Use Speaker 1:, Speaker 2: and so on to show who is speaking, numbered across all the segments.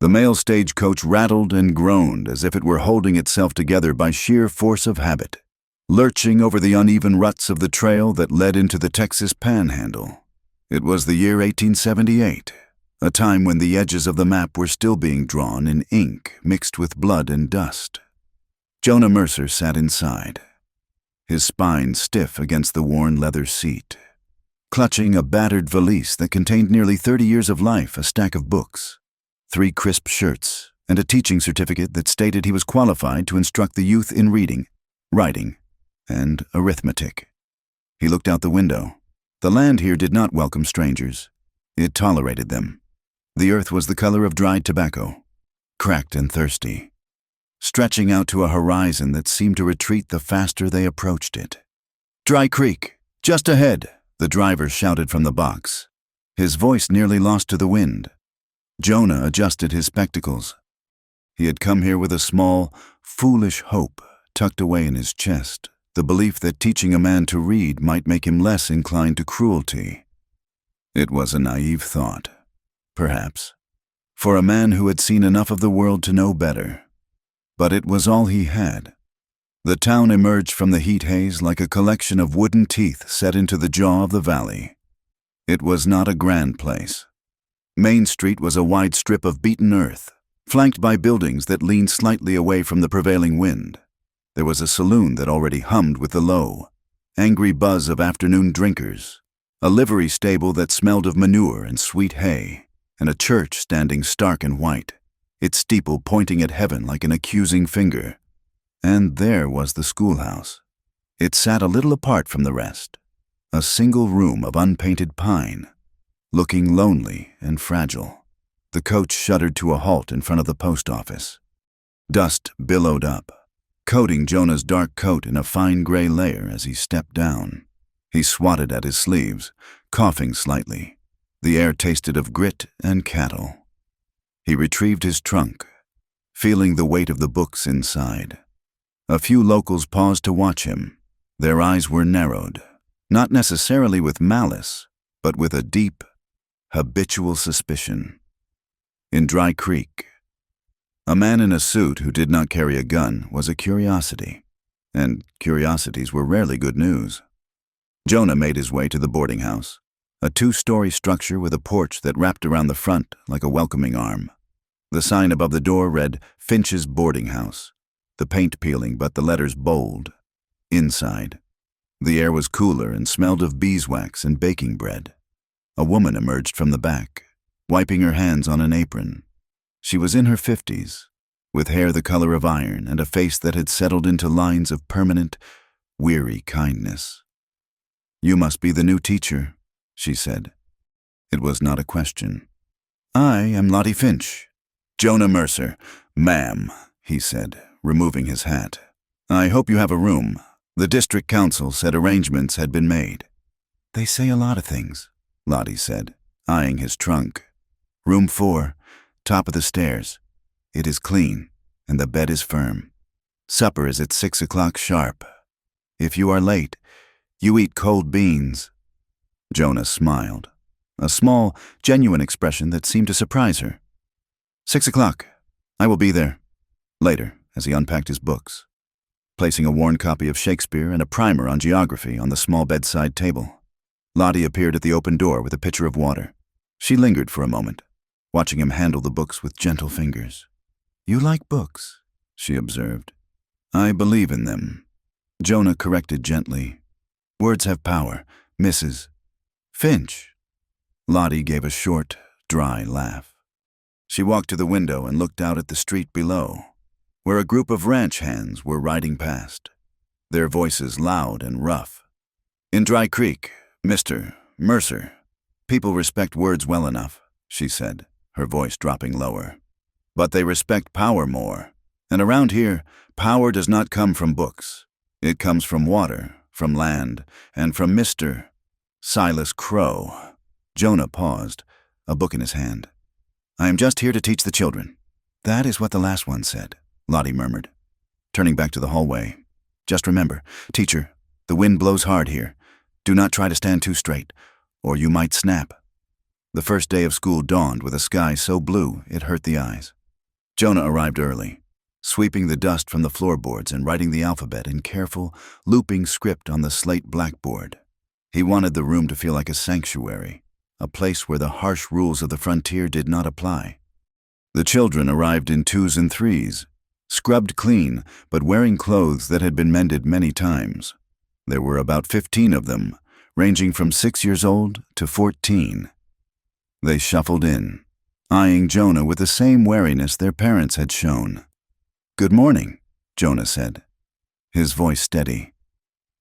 Speaker 1: The mail stagecoach rattled and groaned as if it were holding itself together by sheer force of habit, lurching over the uneven ruts of the trail that led into the Texas Panhandle. It was the year 1878, a time when the edges of the map were still being drawn in ink mixed with blood and dust. Jonah Mercer sat inside, his spine stiff against the worn leather seat, clutching a battered valise that contained nearly 30 years of life, a stack of books, 3 crisp shirts, and a teaching certificate that stated he was qualified to instruct the youth in reading, writing, and arithmetic. He looked out the window. The land here did not welcome strangers. It tolerated them. The earth was the color of dried tobacco, cracked and thirsty, stretching out to a horizon that seemed to retreat the faster they approached it. "Dry Creek, just ahead," the driver shouted from the box, his voice nearly lost to the wind. Jonah adjusted his spectacles. He had come here with a small, foolish hope tucked away in his chest, the belief that teaching a man to read might make him less inclined to cruelty. It was a naive thought, perhaps, for a man who had seen enough of the world to know better. But it was all he had. The town emerged from the heat haze like a collection of wooden teeth set into the jaw of the valley. It was not a grand place. Main Street was a wide strip of beaten earth, flanked by buildings that leaned slightly away from the prevailing wind. There was a saloon that already hummed with the low, angry buzz of afternoon drinkers, a livery stable that smelled of manure and sweet hay, and a church standing stark and white, its steeple pointing at heaven like an accusing finger. And there was the schoolhouse. It sat a little apart from the rest, a single room of unpainted pine, looking lonely and fragile. The coach shuddered to a halt in front of the post office. Dust billowed up, coating Jonah's dark coat in a fine gray layer as he stepped down. He swatted at his sleeves, coughing slightly. The air tasted of grit and cattle. He retrieved his trunk, feeling the weight of the books inside. A few locals paused to watch him. Their eyes were narrowed, not necessarily with malice, but with a deep, habitual suspicion. In Dry Creek, a man in a suit who did not carry a gun was a curiosity, and curiosities were rarely good news. Jonah made his way to the boarding house, a 2-story structure with a porch that wrapped around the front like a welcoming arm. The sign above the door read Finch's Boarding House, the paint peeling but the letters bold. Inside, the air was cooler and smelled of beeswax and baking bread. A woman emerged from the back, wiping her hands on an apron. She was in her 50s, with hair the color of iron and a face that had settled into lines of permanent, weary kindness. "You must be the new teacher," she said. It was not a question. "I am Lottie Finch." "Jonah Mercer." "Ma'am," he said, removing his hat. "I hope you have a room. The district council said arrangements had been made." "They say a lot of things," Lottie said, eyeing his trunk. "Room 4, top of the stairs. It is clean, and the bed is firm. Supper is at 6 o'clock sharp. If you are late, you eat cold beans." Jonah smiled, a small, genuine expression that seemed to surprise her. 6 o'clock. I will be there." Later, as he unpacked his books, placing a worn copy of Shakespeare and a primer on geography on the small bedside table, Lottie appeared at the open door with a pitcher of water. She lingered for a moment, watching him handle the books with gentle fingers. "You like books," she observed. "I believe in them," Jonah corrected gently. "Words have power, Mrs. Finch." Lottie gave a short, dry laugh. She walked to the window and looked out at the street below, where a group of ranch hands were riding past, their voices loud and rough. "In Dry Creek, Mr. Mercer, people respect words well enough," she said, her voice dropping lower. "But they respect power more. And around here, power does not come from books. It comes from water, from land, and from Mr. Silas Crow." Jonah paused, a book in his hand. "I am just here to teach the children." "That is what the last one said," Lottie murmured, turning back to the hallway. "Just remember, teacher, the wind blows hard here. Do not try to stand too straight, or you might snap." The first day of school dawned with a sky so blue it hurt the eyes. Jonah arrived early, sweeping the dust from the floorboards and writing the alphabet in careful, looping script on the slate blackboard. He wanted the room to feel like a sanctuary, a place where the harsh rules of the frontier did not apply. The children arrived in 2s and 3s, scrubbed clean, but wearing clothes that had been mended many times. There were about 15 of them, ranging from 6 years old to 14. They shuffled in, eyeing Jonah with the same wariness their parents had shown. "Good morning," Jonah said, his voice steady.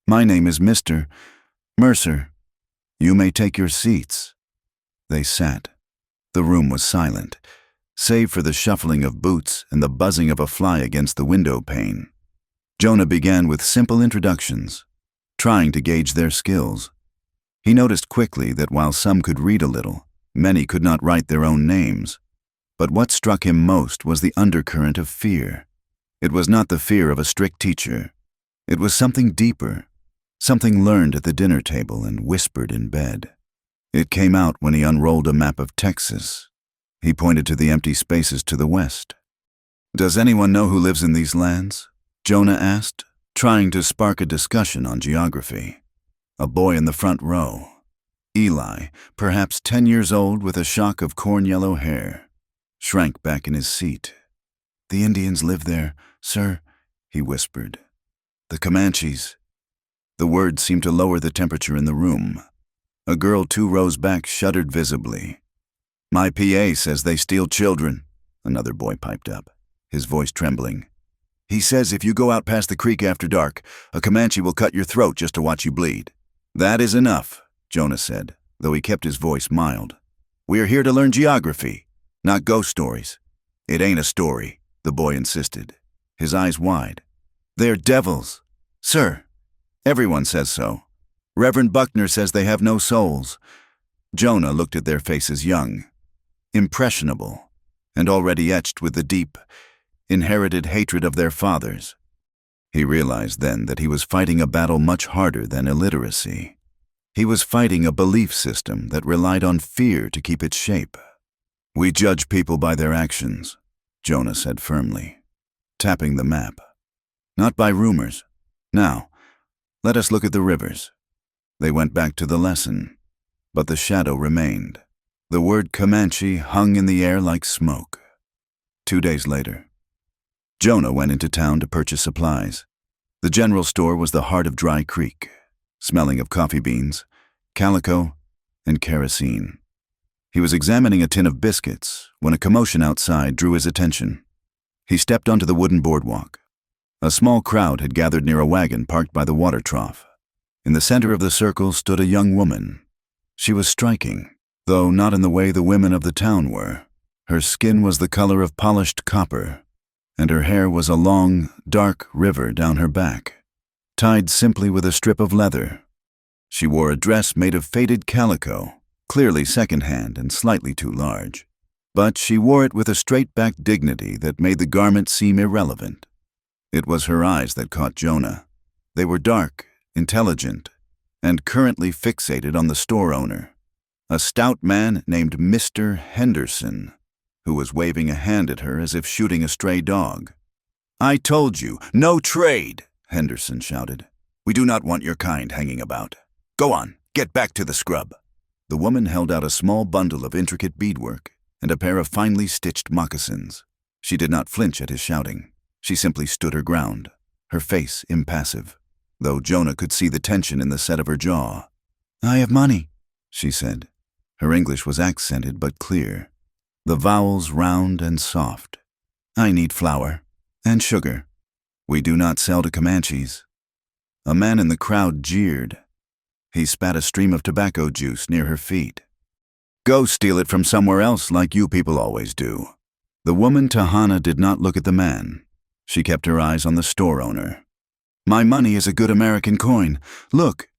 Speaker 1: "My name is Mr. Mercer. You may take your seats." They sat. The room was silent, save for the shuffling of boots and the buzzing of a fly against the window pane. Jonah began with simple introductions, trying to gauge their skills. He noticed quickly that while some could read a little, many could not write their own names. But what struck him most was the undercurrent of fear. It was not the fear of a strict teacher. It was something deeper, something learned at the dinner table and whispered in bed. It came out when he unrolled a map of Texas. He pointed to the empty spaces to the west. "Does anyone know who lives in these lands?" Jonah asked, trying to spark a discussion on geography. A boy in the front row, Eli, perhaps 10 years old with a shock of corn-yellow hair, shrank back in his seat. "The Indians live there, sir," he whispered. "The Comanches." The words seemed to lower the temperature in the room. A girl 2 rows back shuddered visibly. "My PA says they steal children," another boy piped up, his voice trembling. "He says if you go out past the creek after dark, a Comanche will cut your throat just to watch you bleed." "That is enough," Jonah said, though he kept his voice mild. "We are here to learn geography, not ghost stories." "It ain't a story," the boy insisted, his eyes wide. "They're devils." "Sir, everyone says so. Reverend Buckner says they have no souls." Jonah looked at their faces young, impressionable, and already etched with the deep, inherited hatred of their fathers. He realized then that he was fighting a battle much harder than illiteracy. He was fighting a belief system that relied on fear to keep its shape. "We judge people by their actions," Jonah said firmly, tapping the map. "Not by rumors. Now, let us look at the rivers." They went back to the lesson, but the shadow remained. The word Comanche hung in the air like smoke. 2 days later, Jonah went into town to purchase supplies. The general store was the heart of Dry Creek, smelling of coffee beans, calico, and kerosene. He was examining a tin of biscuits when a commotion outside drew his attention. He stepped onto the wooden boardwalk. A small crowd had gathered near a wagon parked by the water trough. In the center of the circle stood a young woman. She was striking, though not in the way the women of the town were. Her skin was the color of polished copper, and her hair was a long, dark river down her back, tied simply with a strip of leather. She wore a dress made of faded calico, clearly secondhand and slightly too large. But she wore it with a straight-back dignity that made the garment seem irrelevant. It was her eyes that caught Jonah. They were dark, intelligent, and currently fixated on the store owner, a stout man named Mr. Henderson, who was waving a hand at her as if shooting a stray dog. "I told you, no trade," Henderson shouted. "We do not want your kind hanging about. Go on, get back to the scrub." The woman held out a small bundle of intricate beadwork and a pair of finely stitched moccasins. She did not flinch at his shouting. She simply stood her ground, her face impassive, though Jonah could see the tension in the set of her jaw. "I have money," she said. Her English was accented but clear, the vowels round and soft. "I need flour and sugar. We do not sell to Comanches." A man in the crowd jeered. He spat a stream of tobacco juice near her feet. "Go steal it from somewhere else like you people always do." The woman Tahana did not look at the man. She kept her eyes on the store owner. "My money is a good American coin. Look."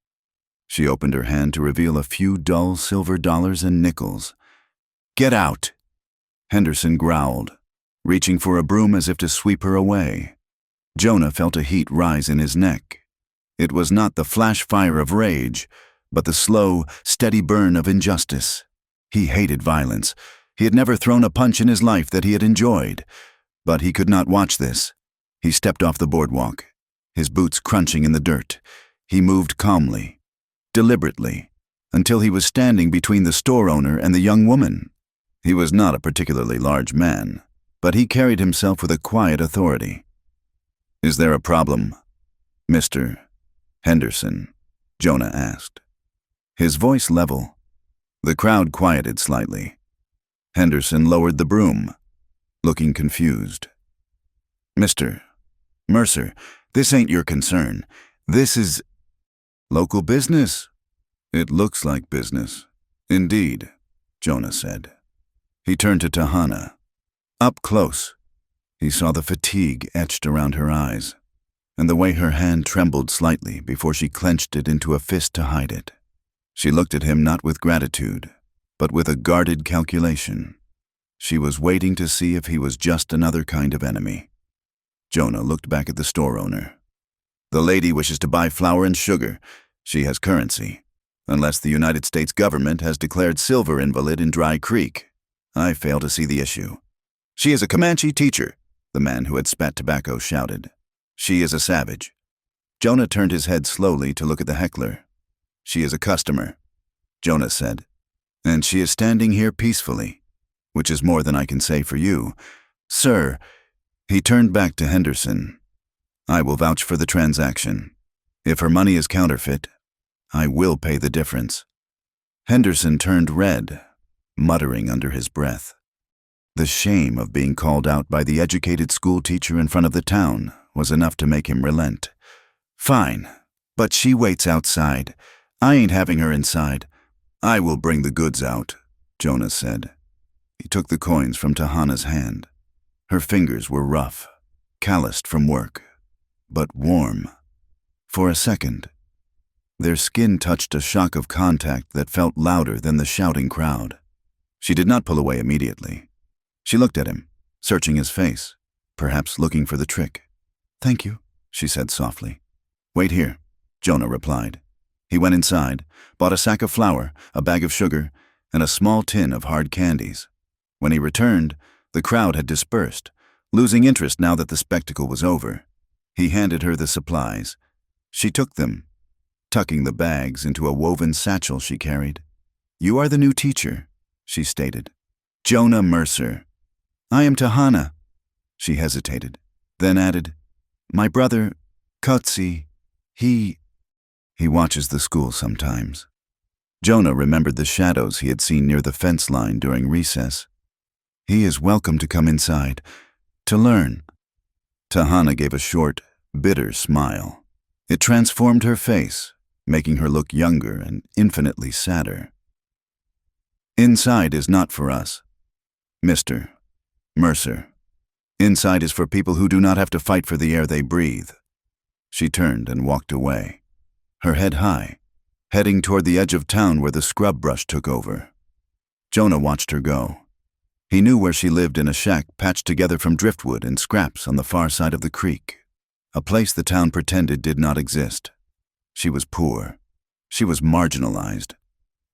Speaker 1: She opened her hand to reveal a few dull silver dollars and nickels. "Get out." Henderson growled, reaching for a broom as if to sweep her away. Jonah felt a heat rise in his neck. It was not the flash fire of rage, but the slow, steady burn of injustice. He hated violence. He had never thrown a punch in his life that he had enjoyed. But he could not watch this. He stepped off the boardwalk, his boots crunching in the dirt. He moved calmly, deliberately, until he was standing between the store owner and the young woman. He was not a particularly large man, but he carried himself with a quiet authority. "Is there a problem, Mr. Henderson?" Jonah asked. His voice level. The crowd quieted slightly. Henderson lowered the broom, looking confused. "Mr. Mercer, this ain't your concern. This is local business." "It looks like business." "Indeed," Jonah said. He turned to Tahana. Up close, he saw the fatigue etched around her eyes, and the way her hand trembled slightly before she clenched it into a fist to hide it. She looked at him not with gratitude, but with a guarded calculation. She was waiting to see if he was just another kind of enemy. Jonah looked back at the store owner. "The lady wishes to buy flour and sugar. She has currency, unless the United States government has declared silver invalid in Dry Creek. I fail to see the issue." "She is a Comanche teacher," the man who had spat tobacco shouted. "She is a savage." Jonah turned his head slowly to look at the heckler. "She is a customer," Jonah said, "and she is standing here peacefully, which is more than I can say for you. Sir," he turned back to Henderson, "I will vouch for the transaction. If her money is counterfeit, I will pay the difference." Henderson turned red, muttering under his breath. The shame of being called out by the educated schoolteacher in front of the town was enough to make him relent. "Fine, but she waits outside. I ain't having her inside." "I will bring the goods out," Jonah said. He took the coins from Tahana's hand. Her fingers were rough, calloused from work, but warm. For a second, their skin touched a shock of contact that felt louder than the shouting crowd. She did not pull away immediately. She looked at him, searching his face, perhaps looking for the trick. "Thank you," she said softly. "Wait here," Jonah replied. He went inside, bought a sack of flour, a bag of sugar, and a small tin of hard candies. When he returned, the crowd had dispersed, losing interest now that the spectacle was over. He handed her the supplies. She took them, tucking the bags into a woven satchel she carried. "You are the new teacher," she stated. "Jonah Mercer." "I am Tahana." She hesitated, then added, "My brother, Kutsi, he watches the school sometimes." Jonah remembered the shadows he had seen near the fence line during recess. "He is welcome to come inside, to learn." Tahana gave a short, bitter smile. It transformed her face, making her look younger and infinitely sadder. "Inside is not for us, Mr. Mercer. Inside is for people who do not have to fight for the air they breathe." She turned and walked away, her head high, heading toward the edge of town where the scrub brush took over. Jonah watched her go. He knew where she lived, in a shack patched together from driftwood and scraps on the far side of the creek, a place the town pretended did not exist. She was poor. She was marginalized.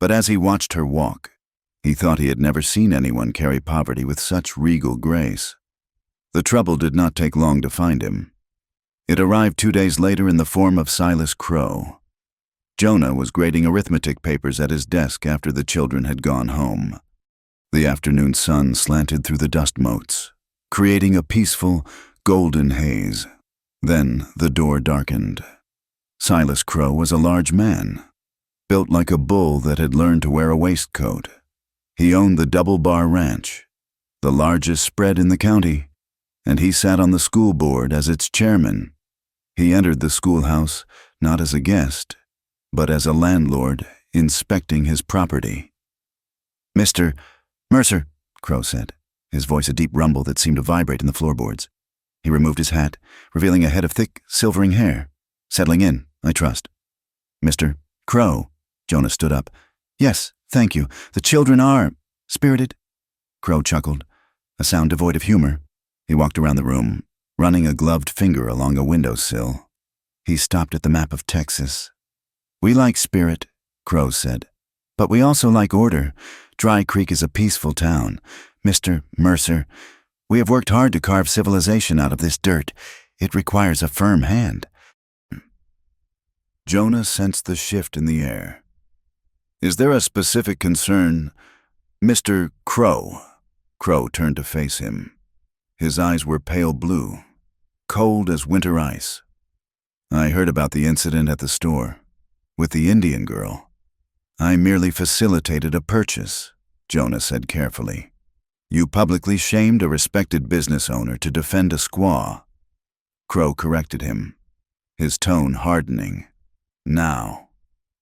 Speaker 1: But as he watched her walk, he thought he had never seen anyone carry poverty with such regal grace. The trouble did not take long to find him. It arrived 2 days later in the form of Silas Crow. Jonah was grading arithmetic papers at his desk after the children had gone home. The afternoon sun slanted through the dust motes, creating a peaceful, golden haze. Then the door darkened. Silas Crow was a large man, built like a bull that had learned to wear a waistcoat. He owned the Double Bar Ranch, the largest spread in the county, and he sat on the school board as its chairman. He entered the schoolhouse not as a guest, but as a landlord inspecting his property. "Mr. Mercer," Crow said, his voice a deep rumble that seemed to vibrate in the floorboards. He removed his hat, revealing a head of thick, silvering hair. "Settling in, I trust." "Mr. Crow," Jonah stood up. "Yes, thank you. The children are spirited." Crow chuckled, a sound devoid of humor. He walked around the room, running a gloved finger along a windowsill. He stopped at the map of Texas. "We like spirit," Crow said, "but we also like order. Dry Creek is a peaceful town. Mr. Mercer, we have worked hard to carve civilization out of this dirt. It requires a firm hand." Jonah sensed the shift in the air. "Is there a specific concern, Mr. Crow?" Crow turned to face him. His eyes were pale blue, cold as winter ice. "I heard about the incident at the store, with the Indian girl. I merely facilitated a purchase," Jonah said carefully. "You publicly shamed a respected business owner to defend a squaw." Crow corrected him, his tone hardening. "Now,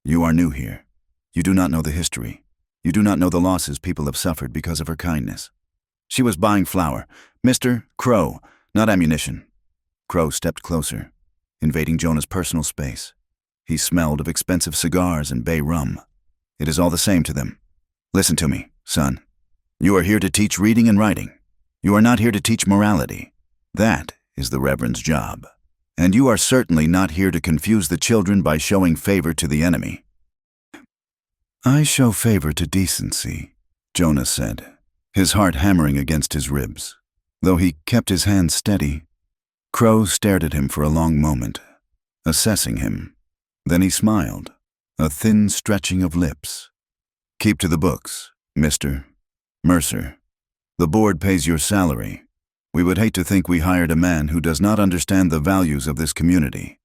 Speaker 1: you are new here. You do not know the history. You do not know the losses people have suffered because of her kindness. She was buying flour. Mr. Crow, not ammunition." Crow stepped closer, invading Jonah's personal space. He smelled of expensive cigars and bay rum. "It is all the same to them. Listen to me, son. You are here to teach reading and writing. You are not here to teach morality. That is the Reverend's job. And you are certainly not here to confuse the children by showing favor to the enemy." "I show favor to decency," Jonah said, his heart hammering against his ribs, though he kept his hands steady. Crow stared at him for a long moment, assessing him. Then he smiled, a thin stretching of lips. "Keep to the books, Mr. Mercer. The board pays your salary. We would hate to think we hired a man who does not understand the values of this community.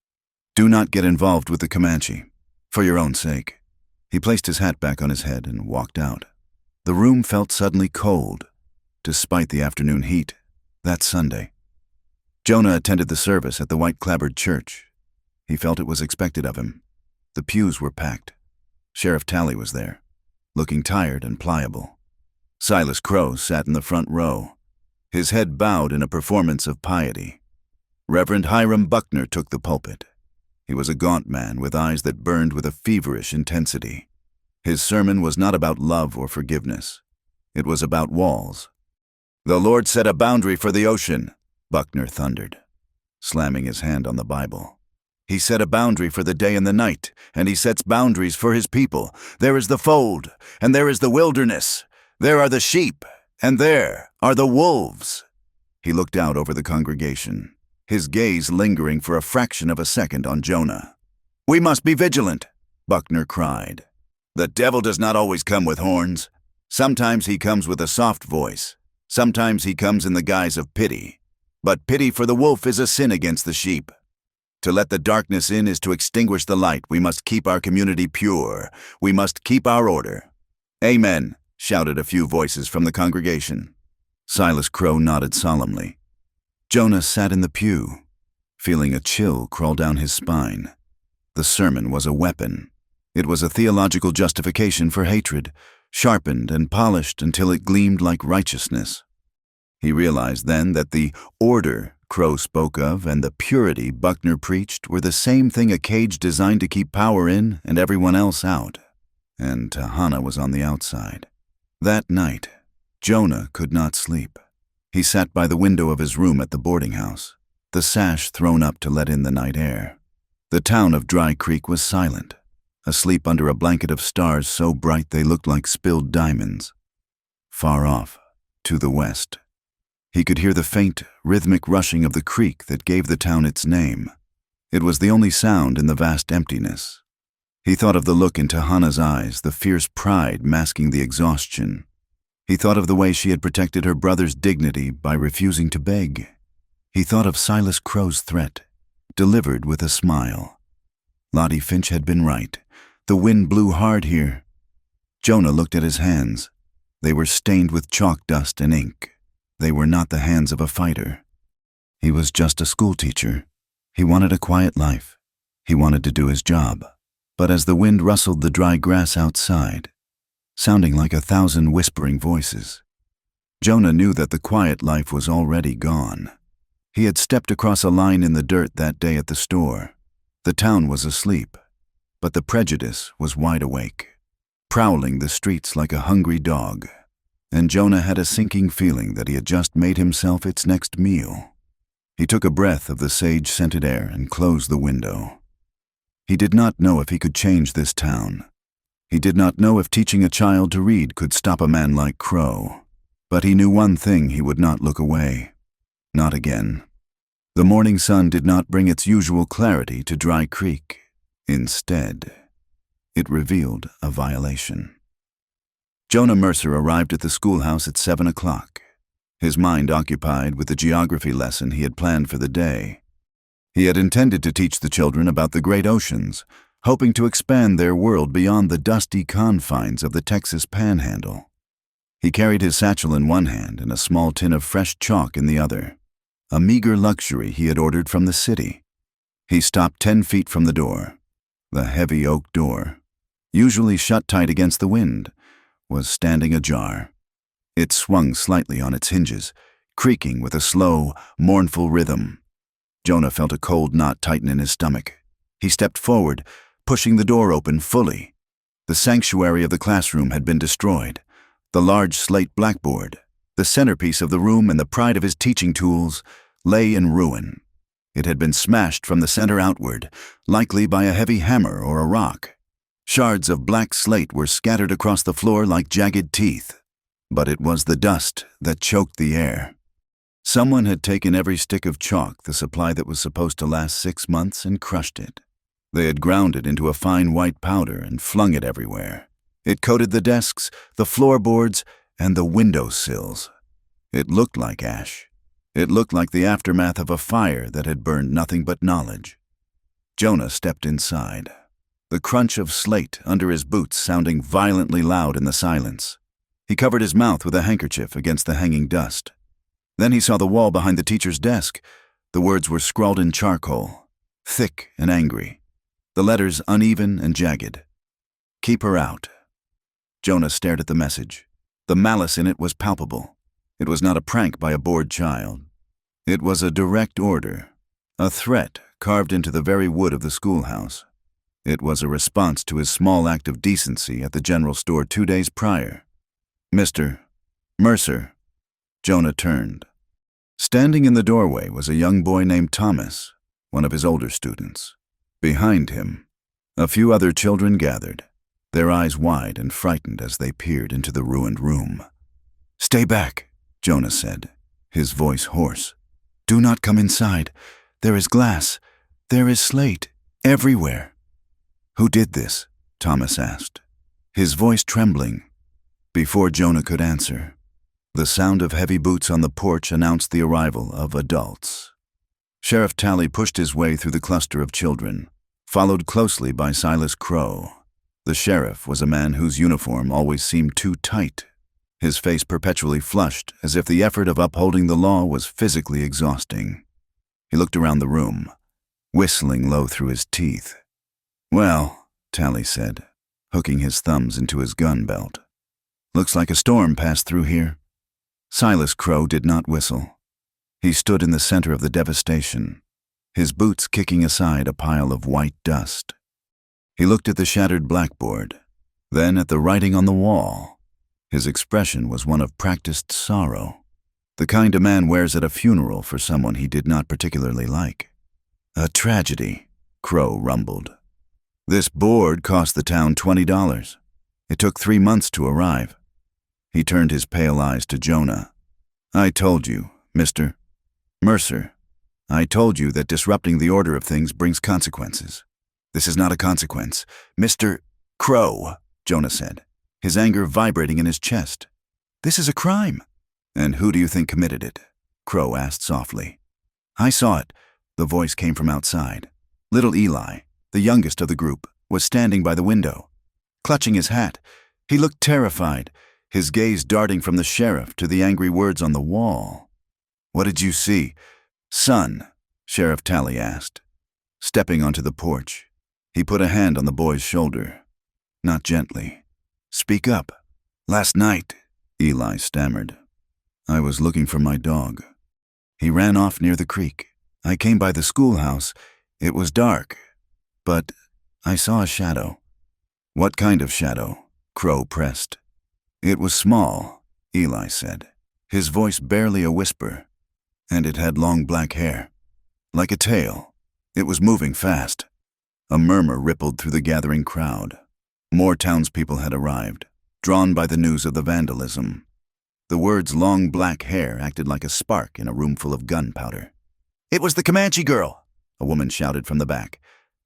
Speaker 1: Do not get involved with the Comanche, for your own sake." He placed his hat back on his head and walked out. The room felt suddenly cold, despite the afternoon heat, that Sunday. Jonah attended the service at the white-clapboard church. He felt it was expected of him. The pews were packed. Sheriff Talley was there, looking tired and pliable. Silas Crow sat in the front row, his head bowed in a performance of piety. Reverend Hiram Buckner took the pulpit. He was a gaunt man with eyes that burned with a feverish intensity. His sermon was not about love or forgiveness. It was about walls. "The Lord set a boundary for the ocean," Buckner thundered, slamming his hand on the Bible. "He set a boundary for the day and the night, and he sets boundaries for his people. There is the fold, and there is the wilderness. There are the sheep, and there are the wolves." He looked out over the congregation, his gaze lingering for a fraction of a second on Jonah. "We must be vigilant," Buckner cried. "The devil does not always come with horns. Sometimes he comes with a soft voice. Sometimes he comes in the guise of pity. But pity for the wolf is a sin against the sheep. To let the darkness in is to extinguish the light. We must keep our community pure. We must keep our order." "Amen," shouted a few voices from the congregation. Silas Crow nodded solemnly. Jonah sat in the pew, feeling a chill crawl down his spine. The sermon was a weapon. It was a theological justification for hatred, sharpened and polished until it gleamed like righteousness. He realized then that the order Crow spoke of and the purity Buckner preached were the same thing a cage designed to keep power in and everyone else out. And Tahana was on the outside. That night, Jonah could not sleep. He sat by the window of his room at the boarding house, the sash thrown up to let in the night air. The town of Dry Creek was silent, asleep under a blanket of stars so bright they looked like spilled diamonds. Far off, to the west, he could hear the faint, rhythmic rushing of the creek that gave the town its name. It was the only sound in the vast emptiness. He thought of the look in Tahana's eyes, the fierce pride masking the exhaustion. He thought of the way she had protected her brother's dignity by refusing to beg. He thought of Silas Crow's threat, delivered with a smile. Lottie Finch had been right. The wind blew hard here. Jonah looked at his hands. They were stained with chalk dust and ink. They were not the hands of a fighter. He was just a schoolteacher. He wanted a quiet life. He wanted to do his job. But as the wind rustled the dry grass outside, sounding like 1,000 whispering voices, Jonah knew that the quiet life was already gone. He had stepped across a line in the dirt that day at the store. The town was asleep, but the prejudice was wide awake, prowling the streets like a hungry dog. And Jonah had a sinking feeling that he had just made himself its next meal. He took a breath of the sage-scented air and closed the window. He did not know if he could change this town. He did not know if teaching a child to read could stop a man like Crow, but he knew one thing: he would not look away. Not again. The morning sun did not bring its usual clarity to Dry Creek. Instead, it revealed a violation. Jonah Mercer arrived at the schoolhouse at 7 o'clock, his mind occupied with the geography lesson he had planned for the day. He had intended to teach the children about the great oceans, hoping to expand their world beyond the dusty confines of the Texas Panhandle. He carried his satchel in one hand and a small tin of fresh chalk in the other, a meager luxury he had ordered from the city. He stopped 10 feet from the door. The heavy oak door, usually shut tight against the wind, was standing ajar. It swung slightly on its hinges, creaking with a slow, mournful rhythm. Jonah felt a cold knot tighten in his stomach. He stepped forward, pushing the door open fully. The sanctuary of the classroom had been destroyed. The large slate blackboard, the centerpiece of the room and the pride of his teaching tools, lay in ruin. It had been smashed from the center outward, likely by a heavy hammer or a rock. Shards of black slate were scattered across the floor like jagged teeth, but it was the dust that choked the air. Someone had taken every stick of chalk, the supply that was supposed to last 6 months, and crushed it. They had ground it into a fine white powder and flung it everywhere. It coated the desks, the floorboards, and the windowsills. It looked like ash. It looked like the aftermath of a fire that had burned nothing but knowledge. Jonah stepped inside, the crunch of slate under his boots sounding violently loud in the silence. He covered his mouth with a handkerchief against the hanging dust. Then he saw the wall behind the teacher's desk. The words were scrawled in charcoal, thick and angry, the letters uneven and jagged. "Keep her out." Jonah stared at the message. The malice in it was palpable. It was not a prank by a bored child. It was a direct order, a threat carved into the very wood of the schoolhouse. It was a response to his small act of decency at the general store 2 days prior. "Mr. Mercer." Jonah turned. Standing in the doorway was a young boy named Thomas, one of his older students. Behind him, a few other children gathered, their eyes wide and frightened as they peered into the ruined room. "Stay back," Jonah said, his voice hoarse. "Do not come inside. There is glass. There is slate. Everywhere." "Who did this?" Thomas asked, his voice trembling. Before Jonah could answer, the sound of heavy boots on the porch announced the arrival of adults. Sheriff Talley pushed his way through the cluster of children, followed closely by Silas Crow. The sheriff was a man whose uniform always seemed too tight, his face perpetually flushed, as if the effort of upholding the law was physically exhausting. He looked around the room, whistling low through his teeth. "Well," Talley said, hooking his thumbs into his gun belt, "looks like a storm passed through here." Silas Crow did not whistle. He stood in the center of the devastation, his boots kicking aside a pile of white dust. He looked at the shattered blackboard, then at the writing on the wall. His expression was one of practiced sorrow, the kind a man wears at a funeral for someone he did not particularly like. "A tragedy," Crow rumbled. "This board cost the town $20. It took 3 months to arrive." He turned his pale eyes to Jonah. "I told you, Mr. Mercer. I told you that disrupting the order of things brings consequences. This is not a consequence, Mr. Crow," Jonah said, his anger vibrating in his chest. "This is a crime." "And who do you think committed it?" Crow asked softly. "I saw it." The voice came from outside. Little Eli, the youngest of the group, was standing by the window, clutching his hat. He looked terrified, his gaze darting from the sheriff to the angry words on the wall. "What did you see, son?" Sheriff Talley asked. Stepping onto the porch, he put a hand on the boy's shoulder. Not gently. "Speak up." "Last night," Eli stammered, "I was looking for my dog. He ran off near the creek. I came by the schoolhouse. It was dark, but I saw a shadow." "What kind of shadow?" Crow pressed. "It was small," Eli said, his voice barely a whisper, "and it had long black hair, like a tail. It was moving fast." A murmur rippled through the gathering crowd. More townspeople had arrived, drawn by the news of the vandalism. The words long black hair acted like a spark in a room full of gunpowder. "It was the Comanche girl," a woman shouted from the back.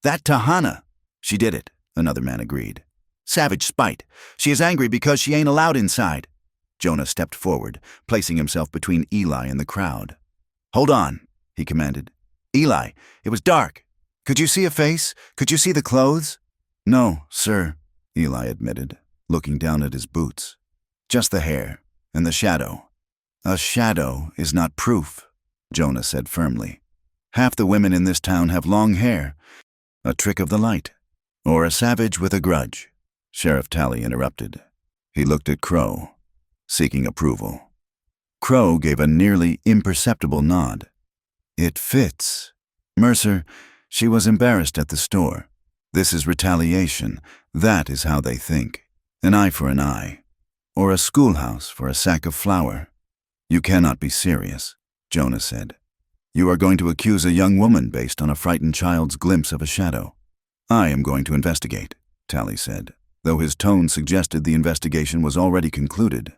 Speaker 1: "That Tahana." "She did it," another man agreed. "Savage spite. She is angry because she ain't allowed inside." Jonah stepped forward, placing himself between Eli and the crowd. "Hold on," he commanded. "Eli, it was dark. Could you see a face? Could you see the clothes?" "No, sir," Eli admitted, looking down at his boots. "Just the hair and the shadow." "A shadow is not proof," Jonah said firmly. "Half the women in this town have long hair. A trick of the light. Or a savage with a grudge." Sheriff Talley interrupted. He looked at Crow, seeking approval. Crow gave a nearly imperceptible nod. "It fits. Mercer, she was embarrassed at the store. This is retaliation. That is how they think. An eye for an eye. Or a schoolhouse for a sack of flour." "You cannot be serious," Jonah said. "You are going to accuse a young woman based on a frightened child's glimpse of a shadow." "I am going to investigate," Talley said, though his tone suggested the investigation was already concluded.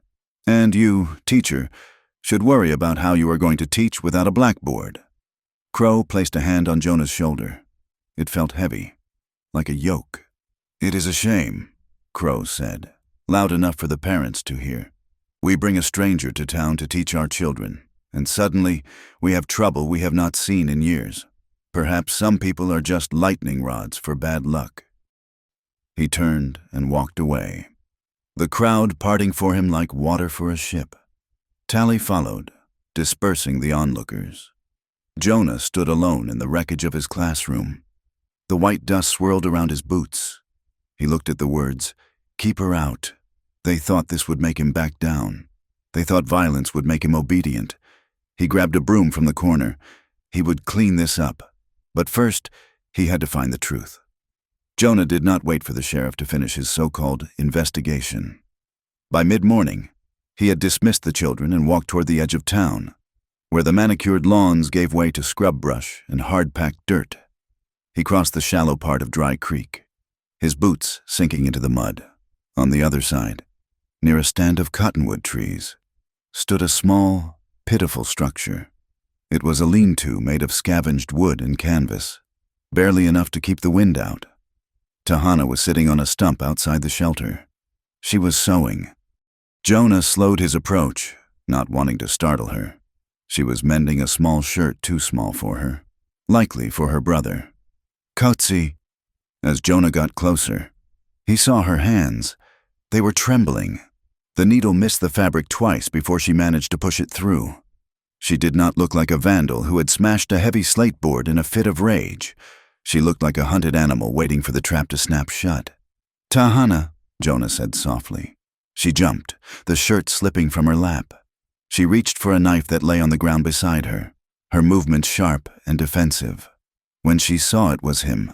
Speaker 1: "And you, teacher, should worry about how you are going to teach without a blackboard." Crow placed a hand on Jonah's shoulder. It felt heavy, like a yoke. "It is a shame," Crow said, loud enough for the parents to hear. "We bring a stranger to town to teach our children, and suddenly we have trouble we have not seen in years. Perhaps some people are just lightning rods for bad luck." He turned and walked away, the crowd parting for him like water for a ship. Talley followed, dispersing the onlookers. Jonah stood alone in the wreckage of his classroom. The white dust swirled around his boots. He looked at the words, "Keep her out." They thought this would make him back down. They thought violence would make him obedient. He grabbed a broom from the corner. He would clean this up. But first, he had to find the truth. Jonah did not wait for the sheriff to finish his so-called investigation. By mid-morning, he had dismissed the children and walked toward the edge of town, where the manicured lawns gave way to scrub brush and hard-packed dirt. He crossed the shallow part of Dry Creek, his boots sinking into the mud. On the other side, near a stand of cottonwood trees, stood a small, pitiful structure. It was a lean-to made of scavenged wood and canvas, barely enough to keep the wind out. Tahana was sitting on a stump outside the shelter. She was sewing. Jonah slowed his approach, not wanting to startle her. She was mending a small shirt too small for her, likely for her brother. "Kotsi." As Jonah got closer, he saw her hands. They were trembling. The needle missed the fabric twice before she managed to push it through. She did not look like a vandal who had smashed a heavy slate board in a fit of rage. She looked like a hunted animal waiting for the trap to snap shut. "Tahana," Jonah said softly. She jumped, the shirt slipping from her lap. She reached for a knife that lay on the ground beside her, her movements sharp and defensive. When she saw it was him,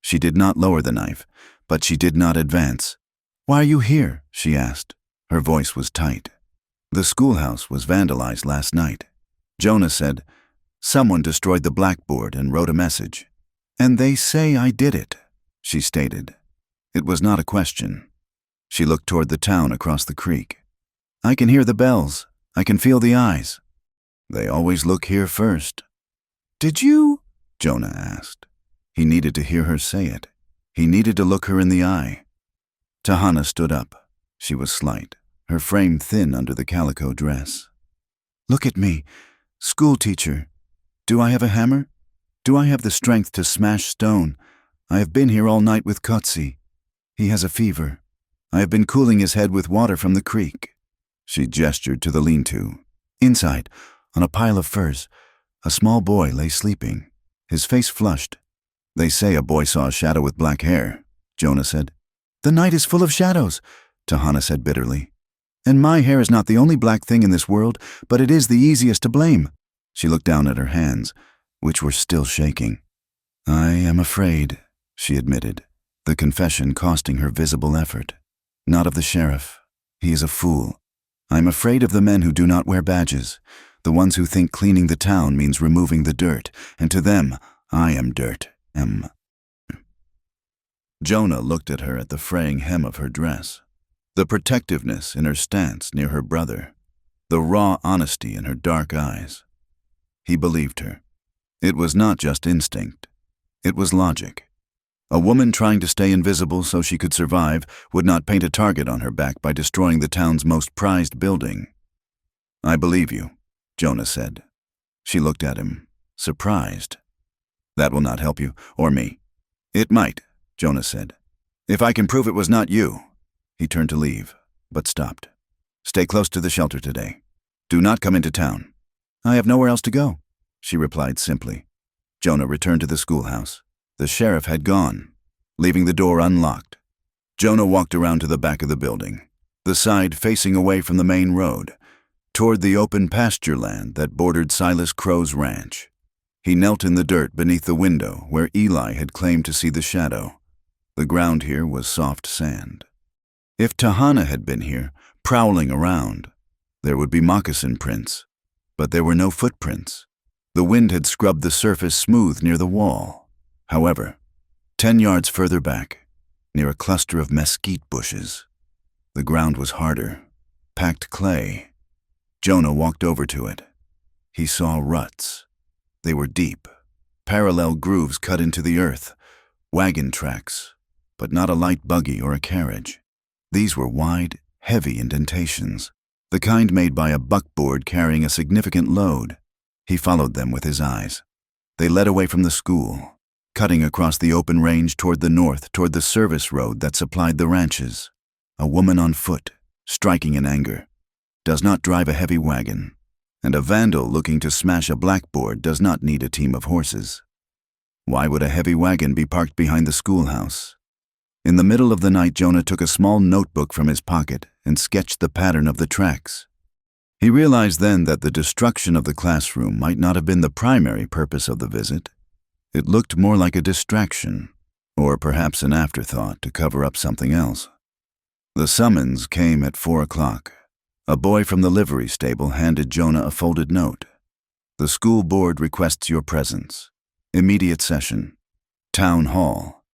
Speaker 1: she did not lower the knife, but she did not advance. "Why are you here?" she asked. Her voice was tight. "The schoolhouse was vandalized last night." Jonah said, "Someone destroyed the blackboard and wrote a message." "And they say I did it," she stated. It was not a question. She looked toward the town across the creek. "I can hear the bells. I can feel the eyes." "They always look here first." "Did you?" Jonah asked. He needed to hear her say it. He needed to look her in the eye. Tahana stood up. She was slight, her frame thin under the calico dress. "Look at me. Schoolteacher. Do I have a hammer? Do I have the strength to smash stone? I have been here all night with Kotsi. He has a fever. I have been cooling his head with water from the creek." She gestured to the lean-to. Inside, on a pile of furs, a small boy lay sleeping, his face flushed. "They say a boy saw a shadow with black hair," Jonah said. "The night is full of shadows," Tahana said bitterly. "And my hair is not the only black thing in this world, but it is the easiest to blame." She looked down at her hands, which were still shaking. "I am afraid," she admitted, the confession costing her visible effort. "Not of the sheriff. He is a fool. I am afraid of the men who do not wear badges, the ones who think cleaning the town means removing the dirt, and to them, I am dirt. Jonah looked at her at the fraying hem of her dress, the protectiveness in her stance near her brother, the raw honesty in her dark eyes. He believed her. It was not just instinct. It was logic. A woman trying to stay invisible so she could survive would not paint a target on her back by destroying the town's most prized building. "I believe you," Jonah said. She looked at him, surprised. "That will not help you, or me." "It might," Jonah said. "If I can prove it was not you." He turned to leave, but stopped. "Stay close to the shelter today. Do not come into town." "I have nowhere else to go," she replied simply. Jonah returned to the schoolhouse. The sheriff had gone, leaving the door unlocked. Jonah walked around to the back of the building, the side facing away from the main road, toward the open pasture land that bordered Silas Crow's ranch. He knelt in the dirt beneath the window where Eli had claimed to see the shadow. The ground here was soft sand. If Tahana had been here, prowling around, there would be moccasin prints, but there were no footprints. The wind had scrubbed the surface smooth near the wall. However, 10 yards further back, near a cluster of mesquite bushes, the ground was harder, packed clay. Jonah walked over to it. He saw ruts. They were deep, parallel grooves cut into the earth, wagon tracks, but not a light buggy or a carriage. These were wide, heavy indentations, the kind made by a buckboard carrying a significant load. He followed them with his eyes. They led away from the school, cutting across the open range toward the north, toward the service road that supplied the ranches. A woman on foot, striking in anger, does not drive a heavy wagon, and a vandal looking to smash a blackboard does not need a team of horses. Why would a heavy wagon be parked behind the schoolhouse? In the middle of the night, Jonah took a small notebook from his pocket and sketched the pattern of the tracks. He realized then that the destruction of the classroom might not have been the primary purpose of the visit. It looked more like a distraction, or perhaps an afterthought to cover up something else. The summons came at 4 o'clock. A boy from the livery stable handed Jonah a folded note. "The school board requests your presence. Immediate session. Town hall."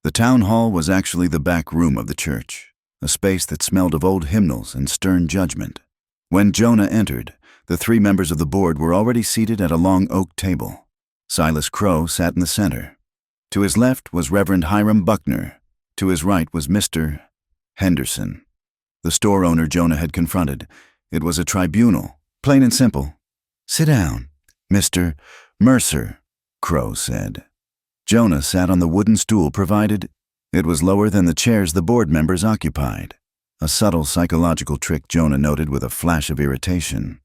Speaker 1: The town hall was actually the back room of the church, a space that smelled of old hymnals and stern judgment. When Jonah entered, the 3 members of the board were already seated at a long oak table. Silas Crow sat in the center. To his left was Reverend Hiram Buckner. To his right was Mr. Henderson, the store owner Jonah had confronted. It was a tribunal, plain and simple. "Sit down, Mr. Mercer," Crow said. Jonah sat on the wooden stool provided. It was lower than the chairs the board members occupied. A subtle psychological trick, Jonah noted with a flash of irritation.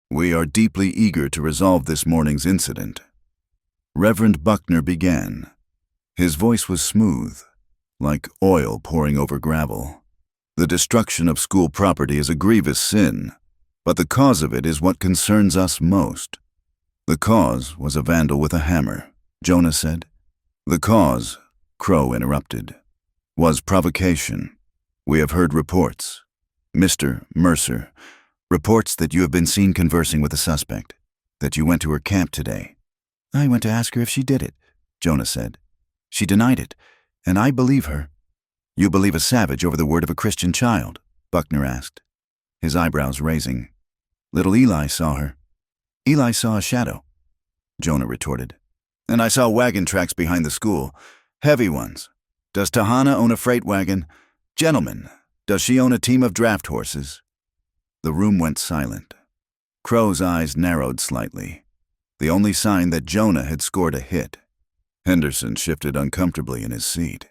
Speaker 1: "We are deeply eager to resolve this morning's incident." Reverend Buckner began. His voice was smooth, like oil pouring over gravel. "The destruction of school property is a grievous sin, but the cause of it is what concerns us most." "The cause was a vandal with a hammer," Jonah said. "The cause," Crow interrupted, "was provocation. We have heard reports, Mr. Mercer, reports that you have been seen conversing with a suspect, that you went to her camp today." "I went to ask her if she did it," Jonah said. "She denied it, and I believe her." "You believe a savage over the word of a Christian child?" Buckner asked, his eyebrows raising. "Little Eli saw her." "Eli saw a shadow," Jonah retorted. "And I saw wagon tracks behind the school, heavy ones. Does Tahana own a freight wagon? Gentlemen, does she own a team of draft horses?" The room went silent. Crow's eyes narrowed slightly, the only sign that Jonah had scored a hit. Henderson shifted uncomfortably in his seat.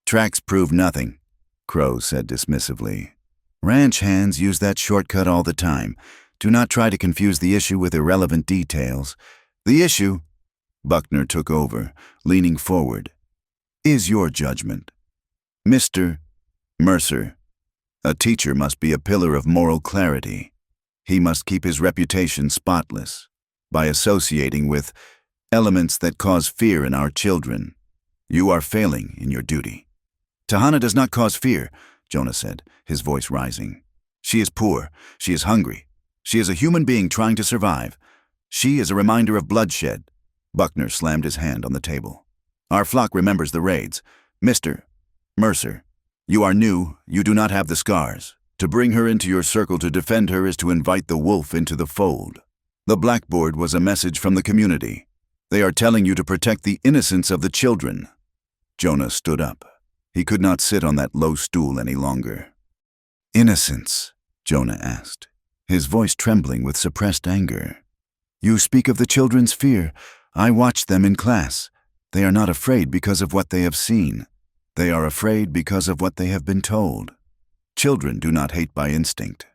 Speaker 1: "Tracks prove nothing," Crow said dismissively. "Ranch hands use that shortcut all the time. Do not try to confuse the issue with irrelevant details. The issue," Buckner took over, leaning forward, "is your judgment. Mr. Mercer, a teacher must be a pillar of moral clarity. He must keep his reputation spotless by associating with elements that cause fear in our children. You are failing in your duty." "Tahana does not cause fear," Jonah said, his voice rising. "She is poor. She is hungry. She is a human being trying to survive. She is a reminder of bloodshed." Buckner slammed his hand on the table. "Our flock remembers the raids. Mr. Mercer, you are new, you do not have the scars. To bring her into your circle to defend her is to invite the wolf into the fold. The blackboard was a message from the community. They are telling you to protect the innocence of the children. Jonah stood up. He could not sit on that low stool any longer. Innocence? Jonah asked, his voice trembling with suppressed anger. You speak of the children's fear. I watched them in class. They are not afraid because of what they have seen. They are afraid because of what they have been told. Children do not hate by instinct.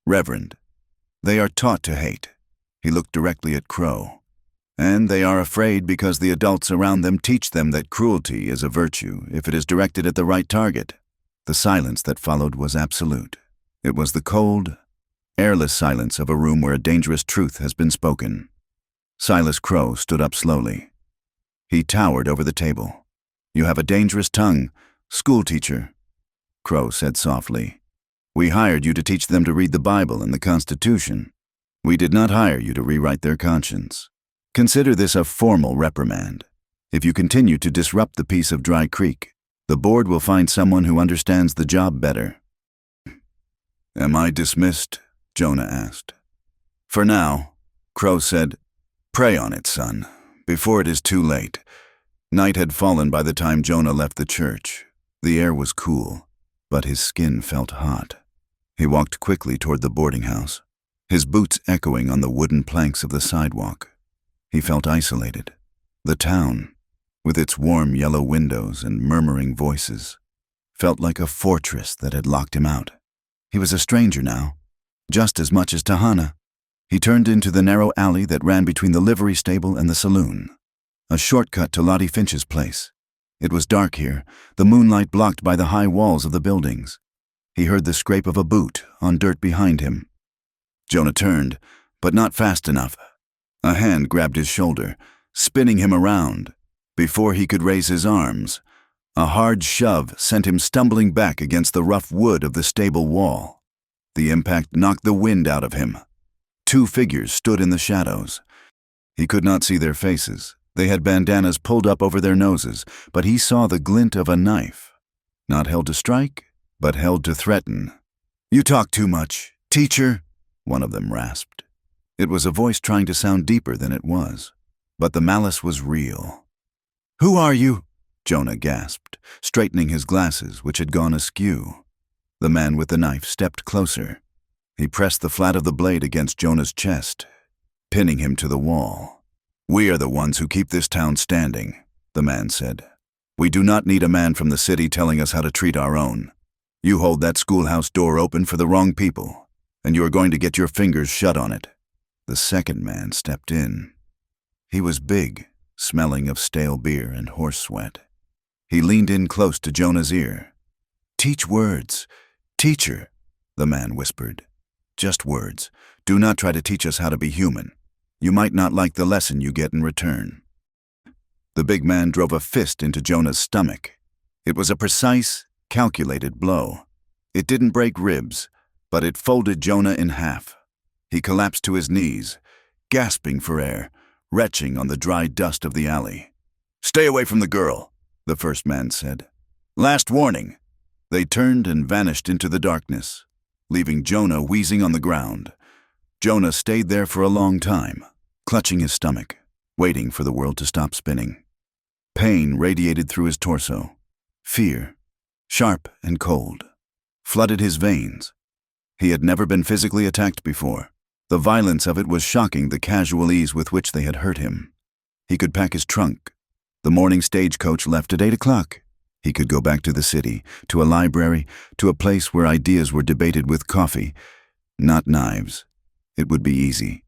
Speaker 1: Reverend, they are taught to hate. He looked directly at Crow. And they are afraid because the adults around them teach them that cruelty is a virtue if it is directed at the right target. The silence that followed was absolute. It was the cold, airless silence of a room where a dangerous truth has been spoken. Silas Crow stood up slowly. He towered over the table. You have a dangerous tongue, schoolteacher, Crow said softly. We hired you to teach them to read the Bible and the Constitution. We did not hire you to rewrite their conscience. Consider this a formal reprimand. If you continue to disrupt the peace of Dry Creek, the board will find someone who understands the job better. Am I dismissed? Jonah asked. For now, Crow said. Pray on it, son, before it is too late. Night had fallen by the time Jonah left the church. The air was cool, but his skin felt hot. He walked quickly toward the boarding house, his boots echoing on the wooden planks of the sidewalk. He felt isolated. The town, with its warm yellow windows and murmuring voices, felt like a fortress that had locked him out. He was a stranger now, just as much as Tahana. He turned into the narrow alley that ran between the livery stable and the saloon, a shortcut to Lottie Finch's place. It was dark here, the moonlight blocked by the high walls of the buildings. He heard the scrape of a boot on dirt behind him. Jonah turned, but not fast enough. A hand grabbed his shoulder, spinning him around. Before he could raise his arms, a hard shove sent him stumbling back against the rough wood of the stable wall. The impact knocked the wind out of him. Two figures stood in the shadows. He could not see their faces. They had bandanas pulled up over their noses, but he saw the glint of a knife. Not held to strike, but held to threaten. You talk too much, teacher, one of them rasped. It was a voice trying to sound deeper than it was, but the malice was real. Who are you? Jonah gasped, straightening his glasses, which had gone askew. The man with the knife stepped closer. He pressed the flat of the blade against Jonah's chest, pinning him to the wall. We are the ones who keep this town standing, the man said. We do not need a man from the city telling us how to treat our own. You hold that schoolhouse door open for the wrong people, and you are going to get your fingers shut on it. The second man stepped in. He was big, smelling of stale beer and horse sweat. He leaned in close to Jonah's ear. Teach words. Teacher, the man whispered. Just words. Do not try to teach us how to be human. You might not like the lesson you get in return. The big man drove a fist into Jonah's stomach. It was a precise, calculated blow. It didn't break ribs, but it folded Jonah in half. He collapsed to his knees, gasping for air, retching on the dry dust of the alley. Stay away from the girl, the first man said. Last warning. They turned and vanished into the darkness, leaving Jonah wheezing on the ground. Jonah stayed there for a long time, clutching his stomach, waiting for the world to stop spinning. Pain radiated through his torso. Fear, sharp and cold, flooded his veins. He had never been physically attacked before. The violence of it was shocking the casual ease with which they had hurt him. He could pack his trunk. The morning stagecoach left at 8 o'clock. He could go back to the city, to a library, to a place where ideas were debated with coffee, not knives. It would be easy.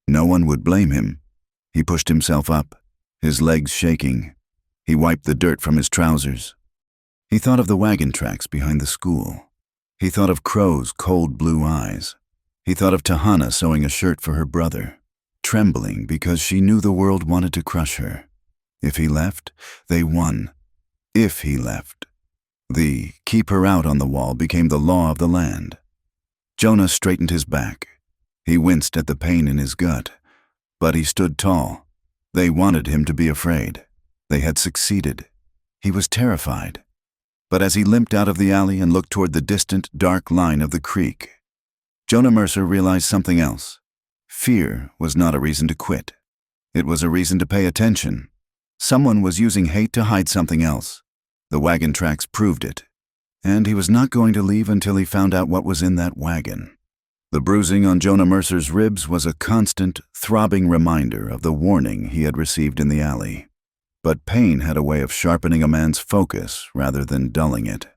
Speaker 1: No one would blame him. He pushed himself up, his legs shaking. He wiped the dirt from his trousers. He thought of the wagon tracks behind the school. He thought of Crow's cold blue eyes. He thought of Tahana sewing a shirt for her brother, trembling because she knew the world wanted to crush her. If he left, they won. If he left. The keep her out on the wall became the law of the land. Jonah straightened his back. He winced at the pain in his gut, but he stood tall. They wanted him to be afraid. They had succeeded. He was terrified. But as he limped out of the alley and looked toward the distant, dark line of the creek, Jonah Mercer realized something else. Fear was not a reason to quit. It was a reason to pay attention. Someone was using hate to hide something else. The wagon tracks proved it. And he was not going to leave until he found out what was in that wagon. The bruising on Jonah Mercer's ribs was a constant, throbbing reminder of the warning he had received in the alley. But pain had a way of sharpening a man's focus rather than dulling it.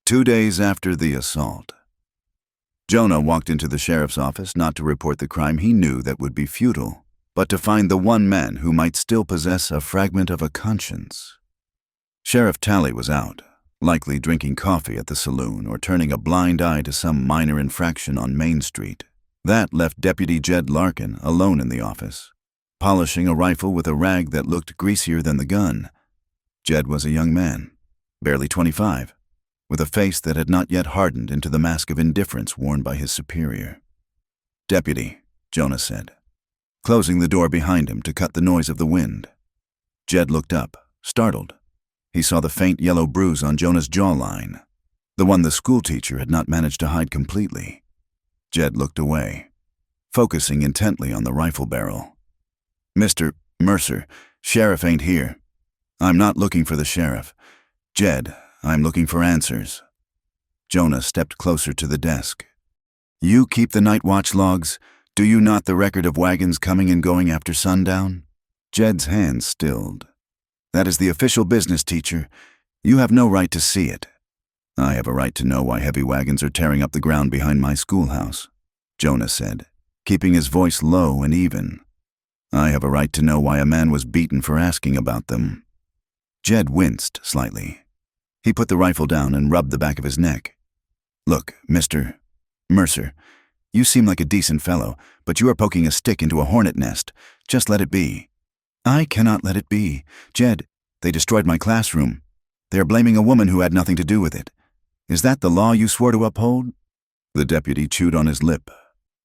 Speaker 1: 2 days after the assault, Jonah walked into the sheriff's office not to report the crime he knew that would be futile, but to find the one man who might still possess a fragment of a conscience. Sheriff Talley was out, likely drinking coffee at the saloon or turning a blind eye to some minor infraction on Main Street. That left Deputy Jed Larkin alone in the office, polishing a rifle with a rag that looked greasier than the gun. Jed was a young man, barely 25, with a face that had not yet hardened into the mask of indifference worn by his superior. "Deputy," Jonah said, closing the door behind him to cut the noise of the wind. Jed looked up, startled. He saw the faint yellow bruise on Jonah's jawline, the one the schoolteacher had not managed to hide completely. Jed looked away, focusing intently on the rifle barrel. "Mr. Mercer, sheriff ain't here. I'm not looking for the sheriff. Jed, I'm looking for answers." Jonah stepped closer to the desk. "You keep the night watch logs, do you not, the record of wagons coming and going after sundown?" Jed's hands stilled. "That is the official business, teacher. You have no right to see it." "I have a right to know why heavy wagons are tearing up the ground behind my schoolhouse," Jonah said, keeping his voice low and even. "I have a right to know why a man was beaten for asking about them." Jed winced slightly. He put the rifle down and rubbed the back of his neck. "Look, Mr. Mercer, you seem like a decent fellow, but you are poking a stick into a hornet nest. Just let it be." "I cannot let it be. Jed, they destroyed my classroom. They are blaming a woman who had nothing to do with it. Is that the law you swore to uphold?" The deputy chewed on his lip.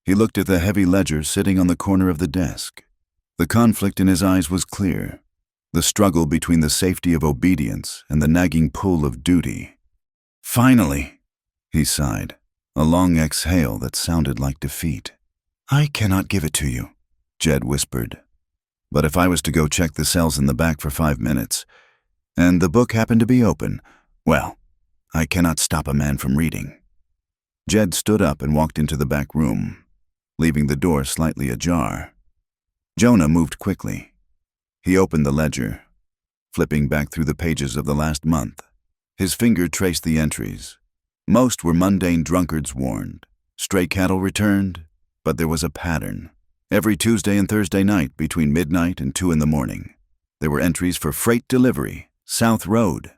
Speaker 1: He looked at the heavy ledger sitting on the corner of the desk. The conflict in his eyes was clear. The struggle between the safety of obedience and the nagging pull of duty. "Finally," he sighed, a long exhale that sounded like defeat. "I cannot give it to you," Jed whispered. "But if I was to go check the cells in the back for 5 minutes, and the book happened to be open, well, I cannot stop a man from reading." Jed stood up and walked into the back room, leaving the door slightly ajar. Jonah moved quickly. He opened the ledger, flipping back through the pages of the last month. His finger traced the entries. Most were mundane drunkards warned, stray cattle returned, but there was a pattern. Every Tuesday and Thursday night between midnight and 2 in the morning, there were entries for freight delivery, South Road.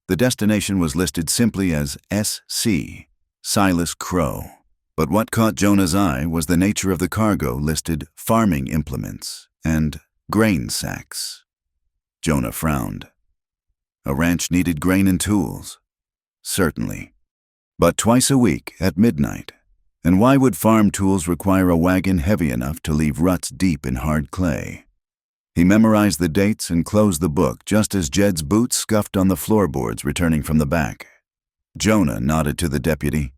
Speaker 1: The destination was listed simply as S.C., Silas Crow. But what caught Jonah's eye was the nature of the cargo listed farming implements and grain sacks. Jonah frowned. A ranch needed grain and tools. Certainly. But twice a week at midnight. And why would farm tools require a wagon heavy enough to leave ruts deep in hard clay? He memorized the dates and closed the book just as Jed's boots scuffed on the floorboards returning from the back. Jonah nodded to the deputy.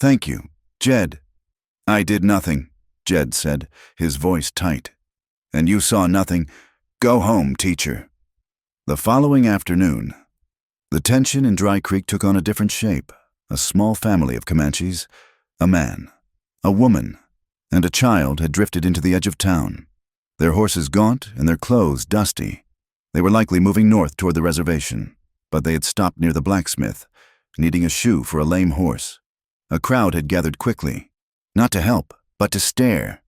Speaker 1: "Thank you, Jed." "I did nothing," Jed said, his voice tight. "And you saw nothing. Go home, teacher." The following afternoon, the tension in Dry Creek took on a different shape. A small family of Comanches, a man, a woman, and a child had drifted into the edge of town, their horses gaunt and their clothes dusty. They were likely moving north toward the reservation, but they had stopped near the blacksmith, needing a shoe for a lame horse. A crowd had gathered quickly, not to help, but to stare.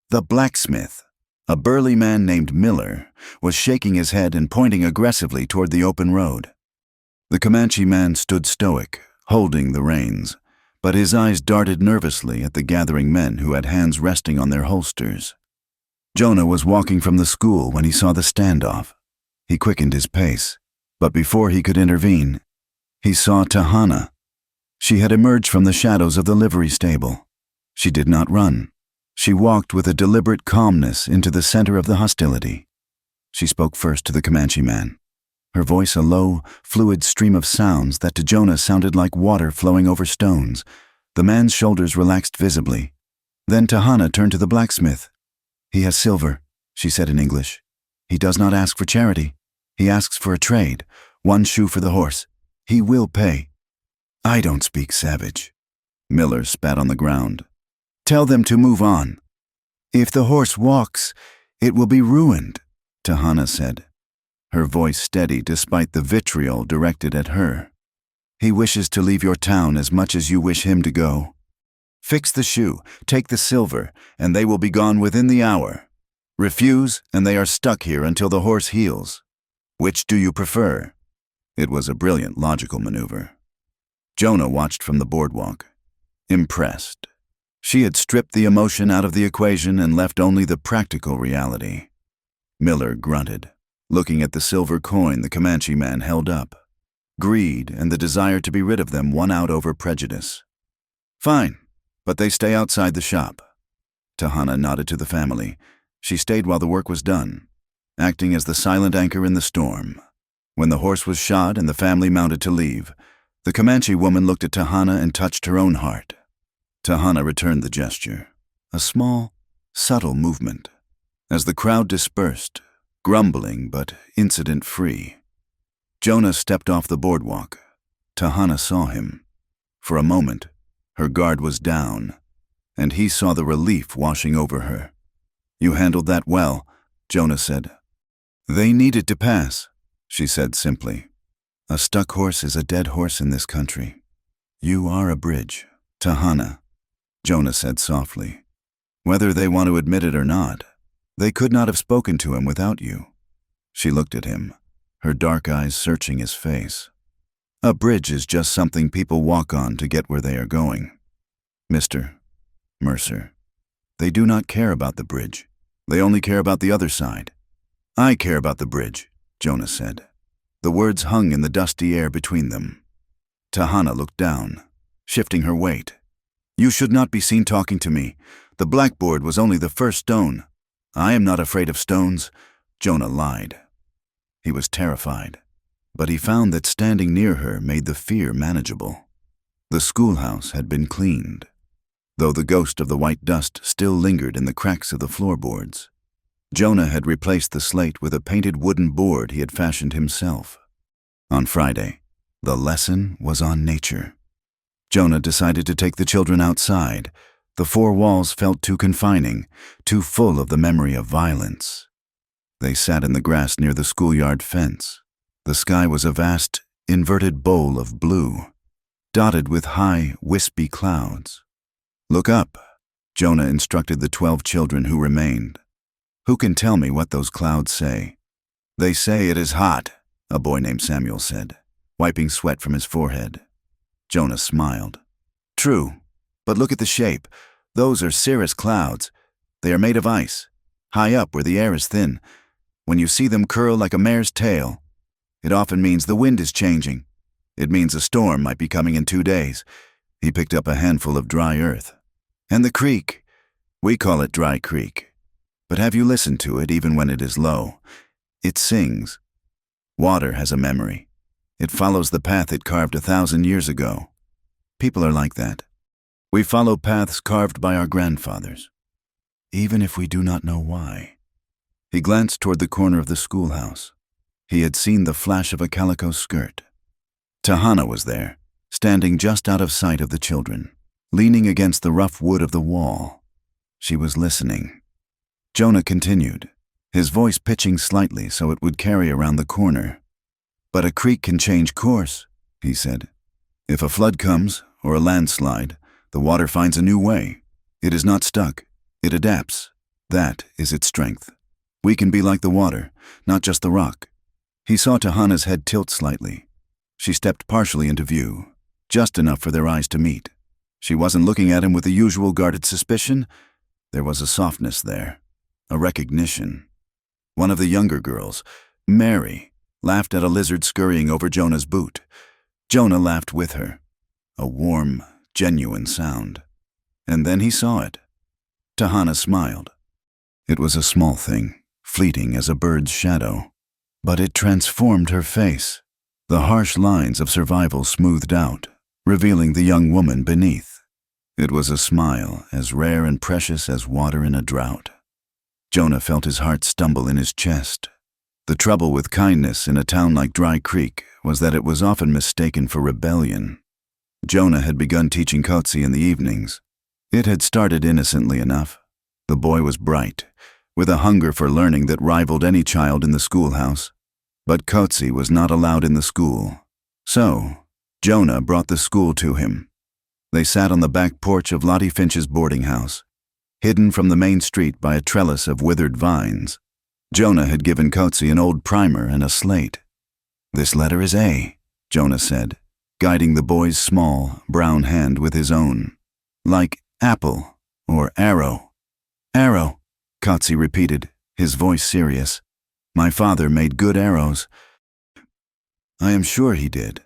Speaker 1: The blacksmith, a burly man named Miller, was shaking his head and pointing aggressively toward the open road. The Comanche man stood stoic, holding the reins, but his eyes darted nervously at the gathering men who had hands resting on their holsters. Jonah was walking from the school when he saw the standoff. He quickened his pace, but before he could intervene, he saw Tahana. She had emerged from the shadows of the livery stable. She did not run. She walked with a deliberate calmness into the center of the hostility. She spoke first to the Comanche man. her voice a low, fluid stream of sounds that to Jonah sounded like water flowing over stones. The man's shoulders relaxed visibly. Then Tahana turned to the blacksmith. "He has silver," she said in English. "He does not ask for charity. He asks for a trade, 1 shoe for the horse. He will pay." "I don't speak savage." Miller spat on the ground. "Tell them to move on. If the horse walks, it will be ruined," Tahana said, her voice steady despite the vitriol directed at her. "He wishes to leave your town as much as you wish him to go. Fix the shoe, take the silver, and they will be gone within the hour. Refuse, and they are stuck here until the horse heals. Which do you prefer?" It was a brilliant logical maneuver. Jonah watched from the boardwalk, impressed. She had stripped the emotion out of the equation and left only the practical reality. Miller grunted, looking at the silver coin the Comanche man held up. Greed and the desire to be rid of them won out over prejudice. "Fine, but they stay outside the shop." Tahana nodded to the family. She stayed while the work was done, acting as the silent anchor in the storm. When the horse was shod and the family mounted to leave, the Comanche woman looked at Tahana and touched her own heart. Tahana returned the gesture, a small, subtle movement. As the crowd dispersed, grumbling but incident-free, Jonah stepped off the boardwalk. Tahana saw him. For a moment, her guard was down, and he saw the relief washing over her. "You handled that well," Jonah said. "They needed to pass," she said simply. "A stuck horse is a dead horse in this country. You are a bridge, Tahana," Jonah said softly. "Whether they want to admit it or not, they could not have spoken to him without you." She looked at him, her dark eyes searching his face. "A bridge is just something people walk on to get where they are going. Mr. Mercer, they do not care about the bridge. They only care about the other side." "I care about the bridge," Jonah said. The words hung in the dusty air between them. Tahana looked down, shifting her weight. "You should not be seen talking to me. The blackboard was only the first stone." "I am not afraid of stones," Jonah lied. He was terrified, but he found that standing near her made the fear manageable. The schoolhouse had been cleaned, though the ghost of the white dust still lingered in the cracks of the floorboards. Jonah had replaced the slate with a painted wooden board he had fashioned himself. On Friday, the lesson was on nature. Jonah decided to take the children outside. The 4 walls felt too confining, too full of the memory of violence. They sat in the grass near the schoolyard fence. The sky was a vast, inverted bowl of blue, dotted with high, wispy clouds. "Look up," Jonah instructed the 12 children who remained. "Who can tell me what those clouds say?" "They say it is hot," a boy named Samuel said, wiping sweat from his forehead. Jonah smiled. "True, but look at the shape. Those are cirrus clouds. They are made of ice, high up where the air is thin. When you see them curl like a mare's tail, it often means the wind is changing. It means a storm might be coming in 2 days. He picked up a handful of dry earth. "And the creek. We call it Dry Creek. But have you listened to it even when it is low? It sings. Water has a memory. It follows the path it carved 1,000 years ago. People are like that. We follow paths carved by our grandfathers, even if we do not know why." He glanced toward the corner of the schoolhouse. He had seen the flash of a calico skirt. Tahana was there, standing just out of sight of the children, leaning against the rough wood of the wall. She was listening. Jonah continued, his voice pitching slightly so it would carry around the corner. "But a creek can change course," he said. "If a flood comes, or a landslide, the water finds a new way. It is not stuck. It adapts. That is its strength. We can be like the water, not just the rock." He saw Tahana's head tilt slightly. She stepped partially into view, just enough for their eyes to meet. She wasn't looking at him with the usual guarded suspicion. There was a softness there, a recognition. One of the younger girls, Mary, laughed at a lizard scurrying over Jonah's boot. Jonah laughed with her. A warm, genuine sound. And then he saw it. Tahana smiled. It was a small thing, fleeting as a bird's shadow. But it transformed her face. The harsh lines of survival smoothed out, revealing the young woman beneath. It was a smile as rare and precious as water in a drought. Jonah felt his heart stumble in his chest. The trouble with kindness in a town like Dry Creek was that it was often mistaken for rebellion. Jonah had begun teaching Coetzee in the evenings. It had started innocently enough. The boy was bright, with a hunger for learning that rivaled any child in the schoolhouse. But Coetzee was not allowed in the school. So, Jonah brought the school to him. They sat on the back porch of Lottie Finch's boarding house, hidden from the main street by a trellis of withered vines. Jonah had given Coetzee an old primer and a slate. "This letter is A," Jonah said, guiding the boy's small, brown hand with his own. "Like apple or arrow." "Arrow," Coetzee repeated, his voice serious. "My father made good arrows." "I am sure he did,"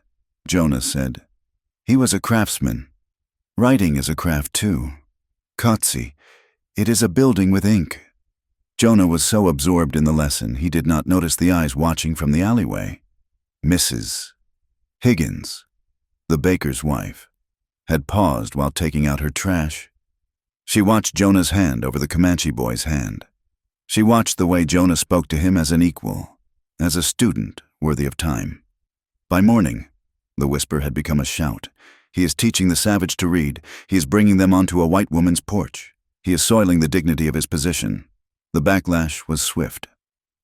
Speaker 1: Jonah said. "He was a craftsman. Writing is a craft too. Coetzee, it is a building with ink." Jonah was so absorbed in the lesson he did not notice the eyes watching from the alleyway. Mrs. Higgins, the baker's wife, had paused while taking out her trash. She watched Jonah's hand over the Comanche boy's hand. She watched the way Jonah spoke to him as an equal, as a student worthy of time. By morning, the whisper had become a shout. "He is teaching the savage to read. He is bringing them onto a white woman's porch. He is soiling the dignity of his position." The backlash was swift.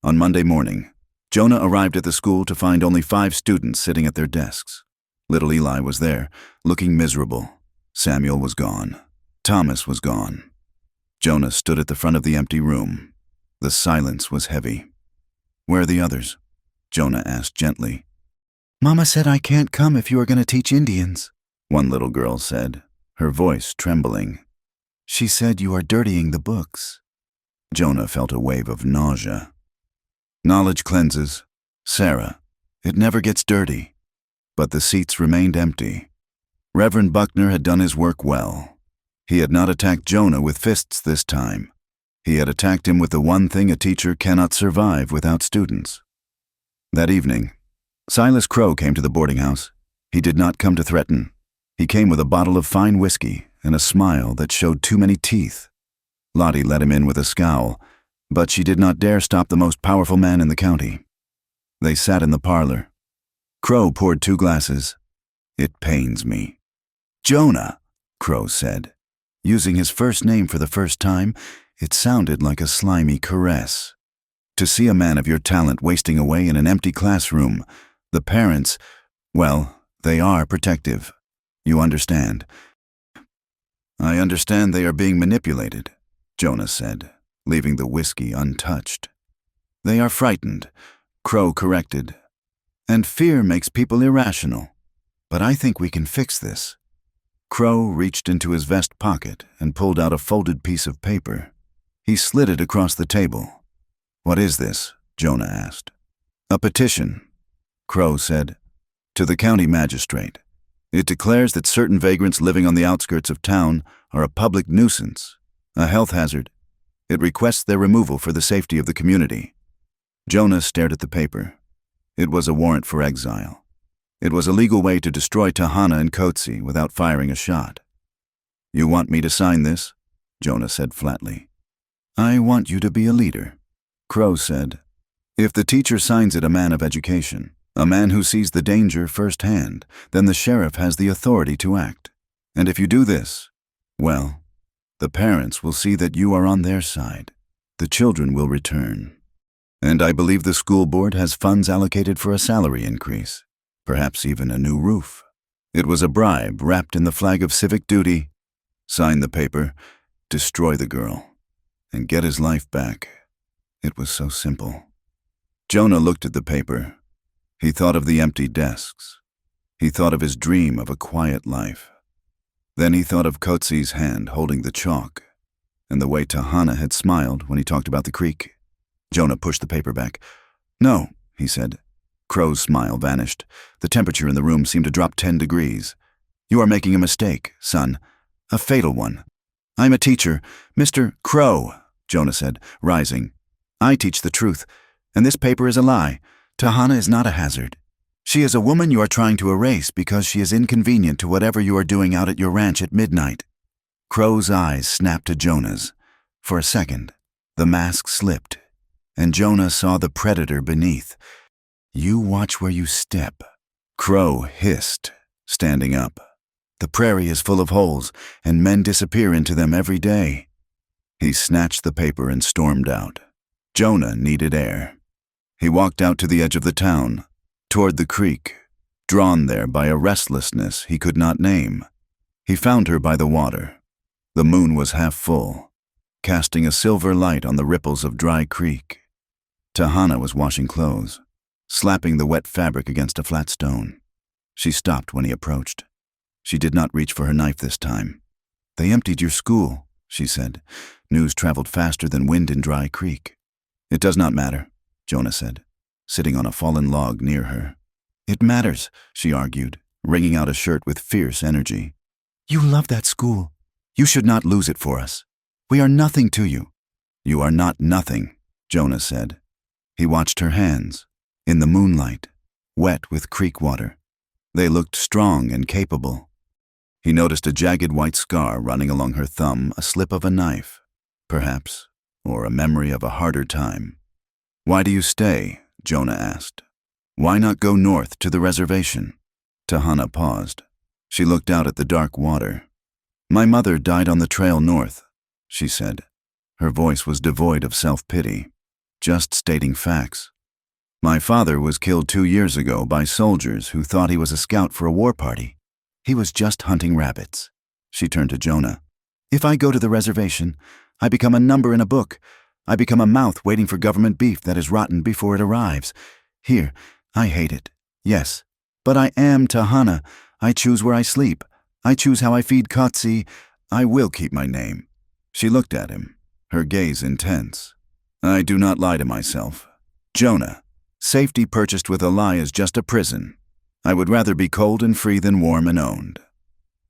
Speaker 1: On Monday morning, Jonah arrived at the school to find only 5 students sitting at their desks. Little Eli was there, looking miserable. Samuel was gone. Thomas was gone. Jonah stood at the front of the empty room. The silence was heavy. "Where are the others?" Jonah asked gently. "Mama said I can't come if you are going to teach Indians," one little girl said, her voice trembling. "She said you are dirtying the books." Jonah felt a wave of nausea. "Knowledge cleanses. Sarah, it never gets dirty." But the seats remained empty. Reverend Buckner had done his work well. He had not attacked Jonah with fists this time. He had attacked him with the one thing a teacher cannot survive without students. That evening, Silas Crow came to the boarding house. He did not come to threaten. He came with a bottle of fine whiskey and a smile that showed too many teeth. Lottie let him in with a scowl, but she did not dare stop the most powerful man in the county. They sat in the parlor. Crow poured 2 glasses. "It pains me." "Jonah," Crow said. Using his first name for the first time, it sounded like a slimy caress. To see a man of your talent wasting away in an empty classroom, the parents, well, they are protective. You understand. "I understand they are being manipulated," Jonah said, leaving the whiskey untouched. "They are frightened," Crow corrected. "And fear makes people irrational. But I think we can fix this." Crow reached into his vest pocket and pulled out a folded piece of paper. He slid it across the table. "What is this?" Jonah asked. "A petition," Crow said, "to the county magistrate. It declares that certain vagrants living on the outskirts of town are a public nuisance, a health hazard. It requests their removal for the safety of the community." Jonah stared at the paper. It was a warrant for exile. It was a legal way to destroy Tahana and Coetzee without firing a shot. "You want me to sign this?" Jonah said flatly. "I want you to be a leader," Crow said. "If the teacher signs it a man of education, a man who sees the danger firsthand, then the sheriff has the authority to act. And if you do this, well, the parents will see that you are on their side. The children will return. And I believe the school board has funds allocated for a salary increase, perhaps even a new roof." It was a bribe wrapped in the flag of civic duty. Sign the paper, destroy the girl, and get his life back. It was so simple. Jonah looked at the paper. He thought of the empty desks. He thought of his dream of a quiet life. Then he thought of Coetzee's hand holding the chalk, and the way Tahana had smiled when he talked about the creek. Jonah pushed the paper back. "No," he said. Crow's smile vanished. The temperature in the room seemed to drop 10 degrees. "You are making a mistake, son. A fatal one." "I'm a teacher. Mr. Crow," Jonah said, rising. "I teach the truth, and this paper is a lie. Tahana is not a hazard. She is a woman you are trying to erase because she is inconvenient to whatever you are doing out at your ranch at midnight. Crow's eyes snapped to Jonah's. For a second, the mask slipped, and Jonah saw the predator beneath. You watch where you step, Crow hissed, standing up. The prairie is full of holes, and men disappear into them every day. He snatched the paper and stormed out. Jonah needed air. He walked out to the edge of the town, toward the creek, drawn there by a restlessness he could not name. He found her by the water. The moon was half full, casting a silver light on the ripples of Dry Creek. Tahana was washing clothes, slapping the wet fabric against a flat stone. She stopped when he approached. She did not reach for her knife this time. They emptied your school, she said. News traveled faster than wind in Dry Creek. It does not matter, Jonah said, sitting on a fallen log near her. It matters, she argued, wringing out a shirt with fierce energy. You love that school. You should not lose it for us. We are nothing to you. You are not nothing, Jonah said. He watched her hands, in the moonlight, wet with creek water. They looked strong and capable. He noticed a jagged white scar running along her thumb, a slip of a knife, perhaps, or a memory of a harder time. Why do you stay? Jonah asked. Why not go north to the reservation? Tahana paused. She looked out at the dark water. My mother died on the trail north, she said. Her voice was devoid of self-pity, just stating facts. My father was killed 2 years ago by soldiers who thought he was a scout for a war party. He was just hunting rabbits. She turned to Jonah. If I go to the reservation, I become a number in a book. I become a mouth waiting for government beef that is rotten before it arrives. Here, I hate it. Yes, but I am Tahana. I choose where I sleep. I choose how I feed Kotsi. I will keep my name. She looked at him, her gaze intense. I do not lie to myself. Jonah, safety purchased with a lie is just a prison. I would rather be cold and free than warm and owned.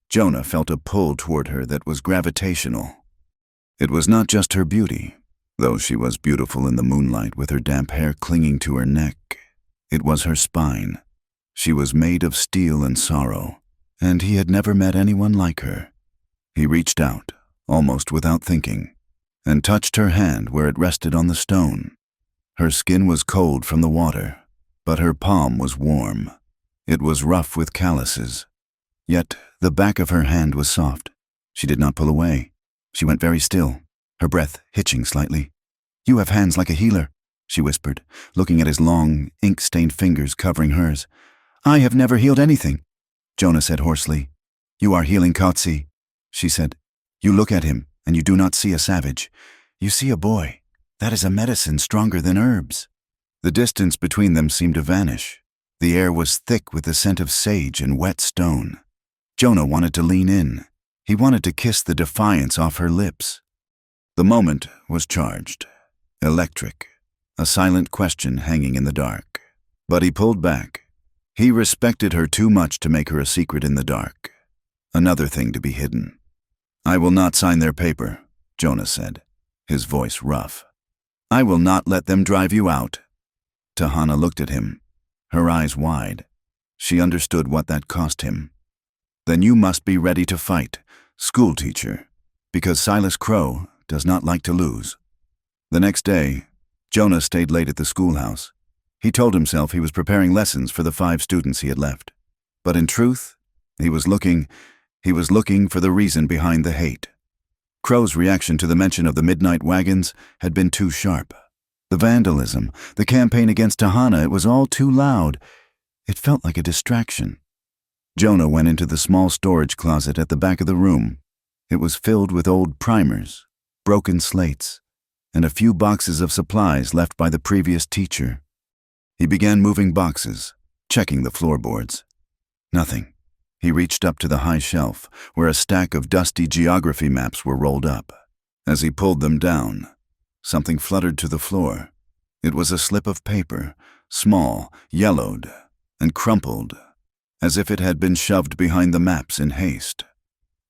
Speaker 1: Jonah felt a pull toward her that was gravitational. It was not just her beauty, though she was beautiful in the moonlight with her damp hair clinging to her neck. It was her spine. She was made of steel and sorrow, and he had never met anyone like her. He reached out, almost without thinking, and touched her hand where it rested on the stone. Her skin was cold from the water, but her palm was warm. It was rough with calluses. Yet the back of her hand was soft. She did not pull away. She went very still, her breath hitching slightly. You have hands like a healer, she whispered, looking at his long, ink-stained fingers covering hers. I have never healed anything, Jonah said hoarsely. You are healing Kotsi, she said. You look at him, and you do not see a savage. You see a boy. That is a medicine stronger than herbs. The distance between them seemed to vanish. The air was thick with the scent of sage and wet stone. Jonah wanted to lean in. He wanted to kiss the defiance off her lips. The moment was charged, electric, a silent question hanging in the dark. But he pulled back. He respected her too much to make her a secret in the dark. Another thing to be hidden. I will not sign their paper, Jonah said, his voice rough. I will not let them drive you out. Tahana looked at him, her eyes wide. She understood what that cost him. Then you must be ready to fight, Schoolteacher, because Silas Crow does not like to lose. The next day, Jonah stayed late at the schoolhouse. He told himself he was preparing lessons for the 5 students he had left. But in truth, he was looking for the reason behind the hate. Crow's reaction to the mention of the midnight wagons had been too sharp. The vandalism, the campaign against Tahana, it was all too loud. It felt like a distraction. Jonah went into the small storage closet at the back of the room. It was filled with old primers, broken slates, and a few boxes of supplies left by the previous teacher. He began moving boxes, checking the floorboards. Nothing. He reached up to the high shelf, where a stack of dusty geography maps were rolled up. As he pulled them down, something fluttered to the floor. It was a slip of paper, small, yellowed, and crumpled, as if it had been shoved behind the maps in haste.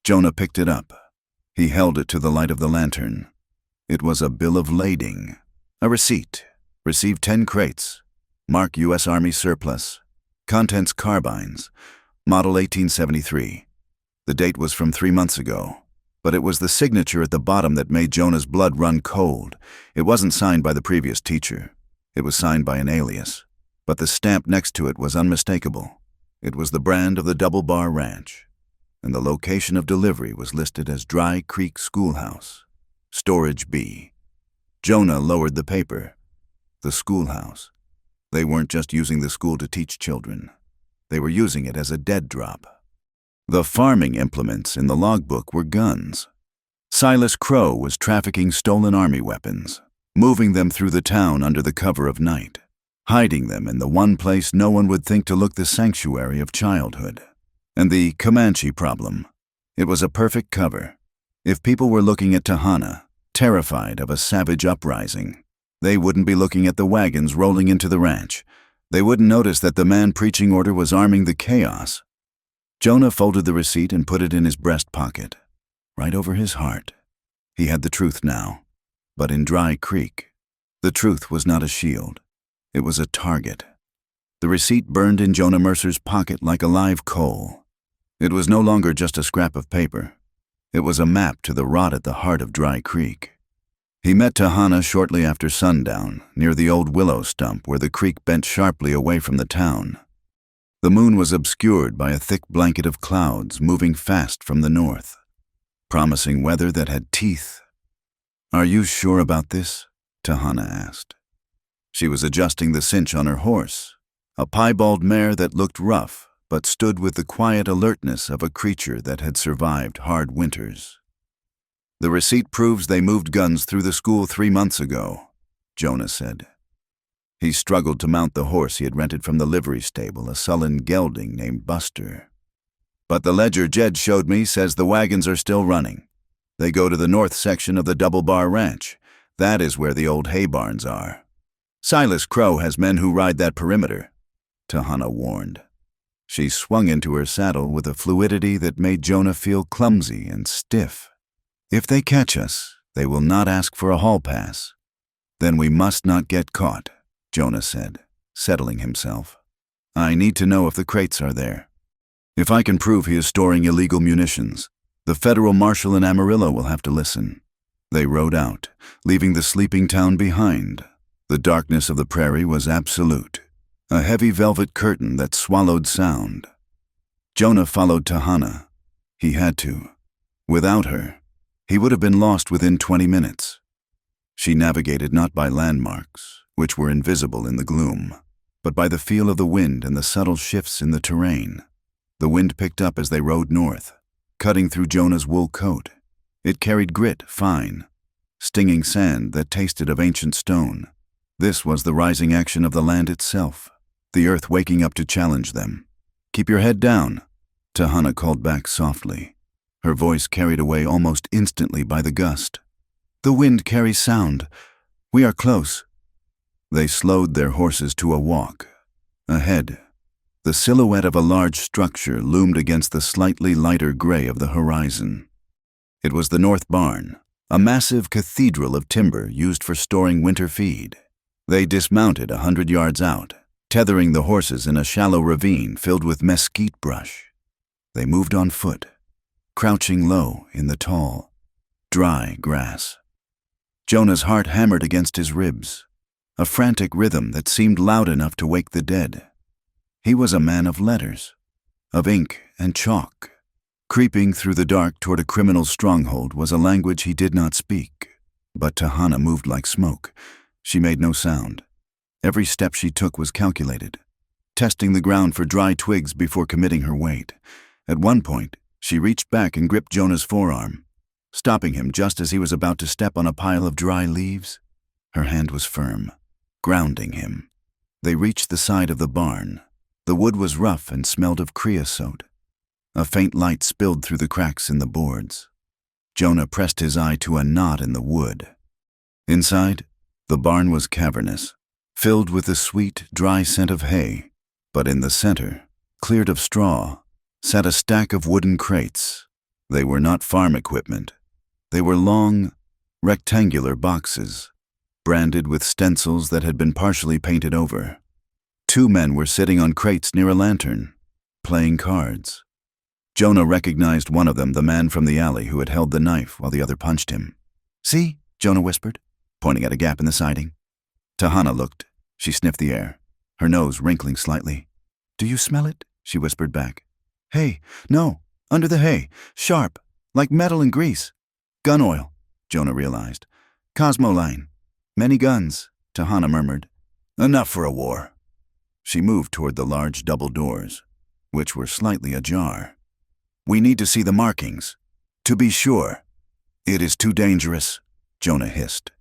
Speaker 1: Jonah picked it up. He held it to the light of the lantern. It was a bill of lading, a receipt. Received 10 crates. Mark U.S. Army surplus. Contents carbines. Model 1873. The date was from 3 months ago, but it was the signature at the bottom that made Jonah's blood run cold. It wasn't signed by the previous teacher. It was signed by an alias, but the stamp next to it was unmistakable. It was the brand of the Double Bar Ranch, and the location of delivery was listed as Dry Creek Schoolhouse, Storage B. Jonah lowered the paper. The schoolhouse. They weren't just using the school to teach children. They were using it as a dead drop. The farming implements in the logbook were guns. Silas Crow was trafficking stolen army weapons, moving them through the town under the cover of night, hiding them in the one place no one would think to look the sanctuary of childhood. And the Comanche problem. It was a perfect cover. If people were looking at Tahana, terrified of a savage uprising, they wouldn't be looking at the wagons rolling into the ranch. They wouldn't notice that the man preaching order was arming the chaos. Jonah folded the receipt and put it in his breast pocket, right over his heart. He had the truth now, but in Dry Creek, the truth was not a shield. It was a target. The receipt burned in Jonah Mercer's pocket like a live coal. It was no longer just a scrap of paper. It was a map to the rot at the heart of Dry Creek. He met Tahana shortly after sundown, near the old willow stump where the creek bent sharply away from the town. The moon was obscured by a thick blanket of clouds moving fast from the north, promising weather that had teeth. "Are you sure about this?" Tahana asked. She was adjusting the cinch on her horse, a piebald mare that looked rough but stood with the quiet alertness of a creature that had survived hard winters. "The receipt proves they moved guns through the school 3 months ago," Jonah said. He struggled to mount the horse he had rented from the livery stable, a sullen gelding named Buster. "But the ledger Jed showed me says the wagons are still running. They go to the north section of the Double Bar Ranch. That is where the old hay barns are. Silas Crow has men who ride that perimeter," Tahana warned. She swung into her saddle with a fluidity that made Jonah feel clumsy and stiff. "If they catch us, they will not ask for a hall pass. Then we must not get caught," Jonah said, settling himself. "I need to know if the crates are there. If I can prove he is storing illegal munitions, the federal marshal in Amarillo will have to listen." They rode out, leaving the sleeping town behind. The darkness of the prairie was absolute, a heavy velvet curtain that swallowed sound. Jonah followed Tahana. He had to. Without her, he would have been lost within 20 minutes. She navigated not by landmarks, which were invisible in the gloom, but by the feel of the wind and the subtle shifts in the terrain. The wind picked up as they rode north, cutting through Jonah's wool coat. It carried grit fine, stinging sand that tasted of ancient stone. This was the rising action of the land itself, the earth waking up to challenge them. "Keep your head down," Tahana called back softly, her voice carried away almost instantly by the gust. "The wind carries sound. We are close." They slowed their horses to a walk. Ahead, the silhouette of a large structure loomed against the slightly lighter gray of the horizon. It was the North Barn, a massive cathedral of timber used for storing winter feed. They dismounted 100 yards out, tethering the horses in a shallow ravine filled with mesquite brush. They moved on foot, crouching low in the tall, dry grass. Jonah's heart hammered against his ribs, a frantic rhythm that seemed loud enough to wake the dead. He was a man of letters, of ink and chalk. Creeping through the dark toward a criminal stronghold was a language he did not speak. But Tahana moved like smoke. She made no sound. Every step she took was calculated, testing the ground for dry twigs before committing her weight. At one point, she reached back and gripped Jonah's forearm, stopping him just as he was about to step on a pile of dry leaves. Her hand was firm, grounding him. They reached the side of the barn. The wood was rough and smelled of creosote. A faint light spilled through the cracks in the boards. Jonah pressed his eye to a knot in the wood. Inside, the barn was cavernous, filled with the sweet, dry scent of hay. But in the center, cleared of straw, sat a stack of wooden crates. They were not farm equipment. They were long, rectangular boxes, branded with stencils that had been partially painted over. 2 men were sitting on crates near a lantern, playing cards. Jonah recognized one of them, the man from the alley who had held the knife while the other punched him. "See?" Jonah whispered, pointing at a gap in the siding. Tahana looked. She sniffed the air, her nose wrinkling slightly. "Do you smell it?" she whispered back. "Hay. No, under the hay. Sharp, like metal and grease." "Gun oil," Jonah realized. "Cosmoline. Many guns," Tahana murmured. "Enough for a war." She moved toward the large double doors, which were slightly ajar. "We need to see the markings. To be sure." "It is too dangerous," Jonah hissed.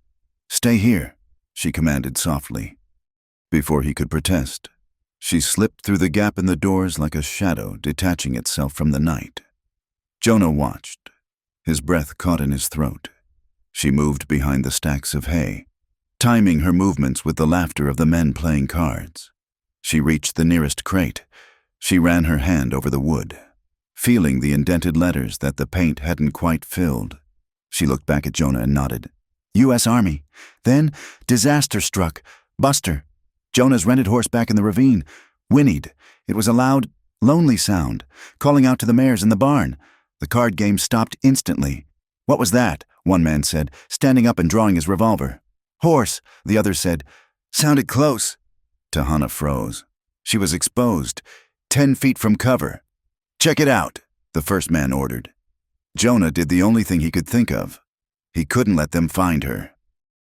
Speaker 1: "Stay here," she commanded softly. Before he could protest, she slipped through the gap in the doors like a shadow detaching itself from the night. Jonah watched, his breath caught in his throat. She moved behind the stacks of hay, timing her movements with the laughter of the men playing cards. She reached the nearest crate. She ran her hand over the wood, feeling the indented letters that the paint hadn't quite filled. She looked back at Jonah and nodded. U.S. Army. Then, disaster struck. Buster. Jonah's rented horse back in the ravine. Whinnied. It was a loud, lonely sound, calling out to the mares in the barn. The card game stopped instantly. "What was that?" one man said, standing up and drawing his revolver. "Horse," the other said. "Sounded close." Tahana froze. She was exposed, 10 feet from cover. "Check it out," the first man ordered. Jonah did the only thing he could think of. He couldn't let them find her.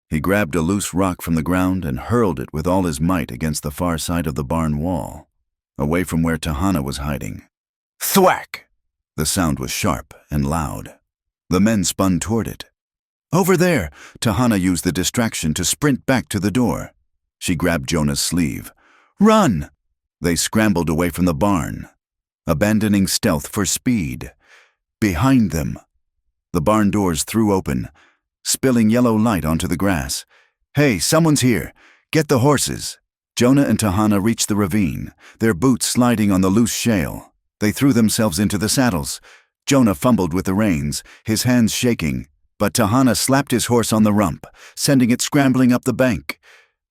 Speaker 1: He grabbed a loose rock from the ground and hurled it with all his might against the far side of the barn wall, away from where Tahana was hiding. Thwack! The sound was sharp and loud. The men spun toward it. "Over there!" Tahana used the distraction to sprint back to the door. She grabbed Jonah's sleeve. "Run!" They scrambled away from the barn, abandoning stealth for speed. Behind them, the barn doors threw open, spilling yellow light onto the grass. "Hey, someone's here! Get the horses!" Jonah and Tahana reached the ravine, their boots sliding on the loose shale. They threw themselves into the saddles. Jonah fumbled with the reins, his hands shaking, but Tahana slapped his horse on the rump, sending it scrambling up the bank.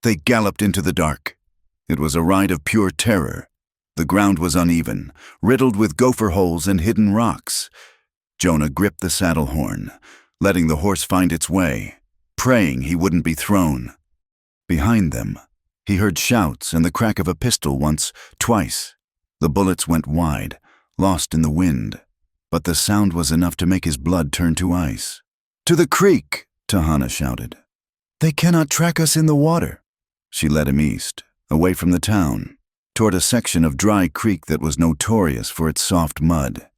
Speaker 1: They galloped into the dark. It was a ride of pure terror. The ground was uneven, riddled with gopher holes and hidden rocks. Jonah gripped the saddle horn, letting the horse find its way, praying he wouldn't be thrown. Behind them, he heard shouts and the crack of a pistol once, twice. The bullets went wide, lost in the wind, but the sound was enough to make his blood turn to ice. "To the creek!" Tahana shouted. "They cannot track us in the water." She led him east, away from the town, toward a section of dry creek that was notorious for its soft mud.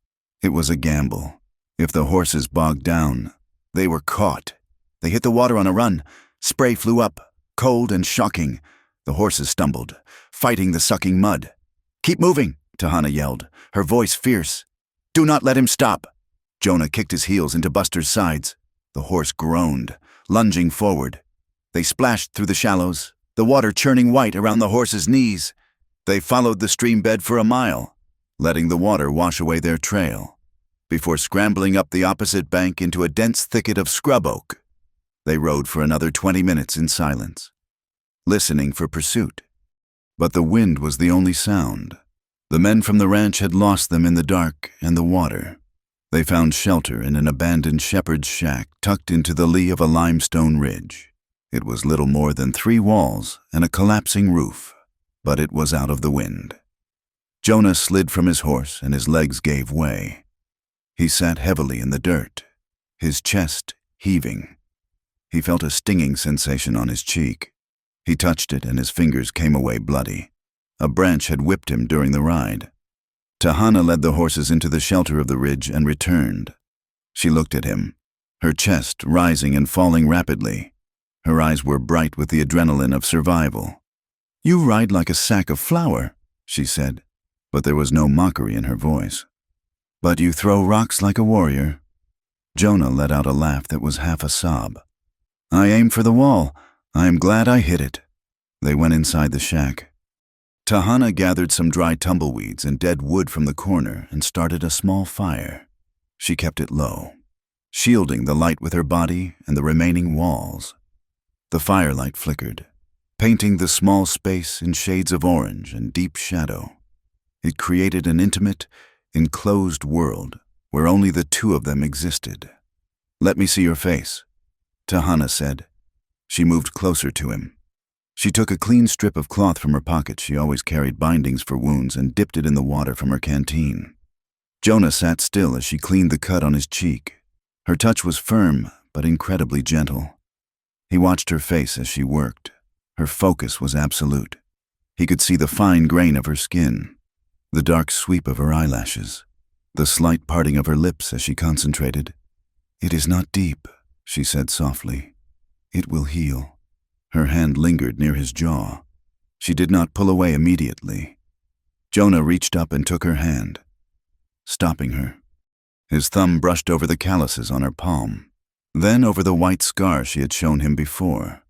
Speaker 1: It was a gamble. If the horses bogged down, they were caught. They hit the water on a run. Spray flew up, cold and shocking. The horses stumbled, fighting the sucking mud. "Keep moving," Tahana yelled, her voice fierce. "Do not let him stop." Jonah kicked his heels into Buster's sides. The horse groaned, lunging forward. They splashed through the shallows, the water churning white around the horse's knees. They followed the stream bed for a mile, letting the water wash away their trail, before scrambling up the opposite bank into a dense thicket of scrub oak. They rode for another 20 minutes in silence, listening for pursuit. But the wind was the only sound. The men from the ranch had lost them in the dark and the water. They found shelter in an abandoned shepherd's shack tucked into the lee of a limestone ridge. It was little more than 3 walls and a collapsing roof, but it was out of the wind. Jonah slid from his horse and his legs gave way. He sat heavily in the dirt, his chest heaving. He felt a stinging sensation on his cheek. He touched it and his fingers came away bloody. A branch had whipped him during the ride. Tahana led the horses into the shelter of the ridge and returned. She looked at him, her chest rising and falling rapidly. Her eyes were bright with the adrenaline of survival. "You ride like a sack of flour," she said, but there was no mockery in her voice. "But you throw rocks like a warrior." Jonah let out a laugh that was half a sob. "I aim for the wall. I am glad I hit it." They went inside the shack. Tahana gathered some dry tumbleweeds and dead wood from the corner and started a small fire. She kept it low, shielding the light with her body and the remaining walls. The firelight flickered, painting the small space in shades of orange and deep shadow. It created an intimate, enclosed world where only the two of them existed. "Let me see your face," Tahana said. She moved closer to him. She took a clean strip of cloth from her pocket. She always carried bindings for wounds, and dipped it in the water from her canteen. Jonah sat still as she cleaned the cut on his cheek. Her touch was firm, but incredibly gentle. He watched her face as she worked. Her focus was absolute. He could see the fine grain of her skin, the dark sweep of her eyelashes, the slight parting of her lips as she concentrated. "It is not deep," she said softly. "It will heal." Her hand lingered near his jaw. She did not pull away immediately. Jonah reached up and took her hand, stopping her. His thumb brushed over the calluses on her palm, then over the white scar she had shown him before.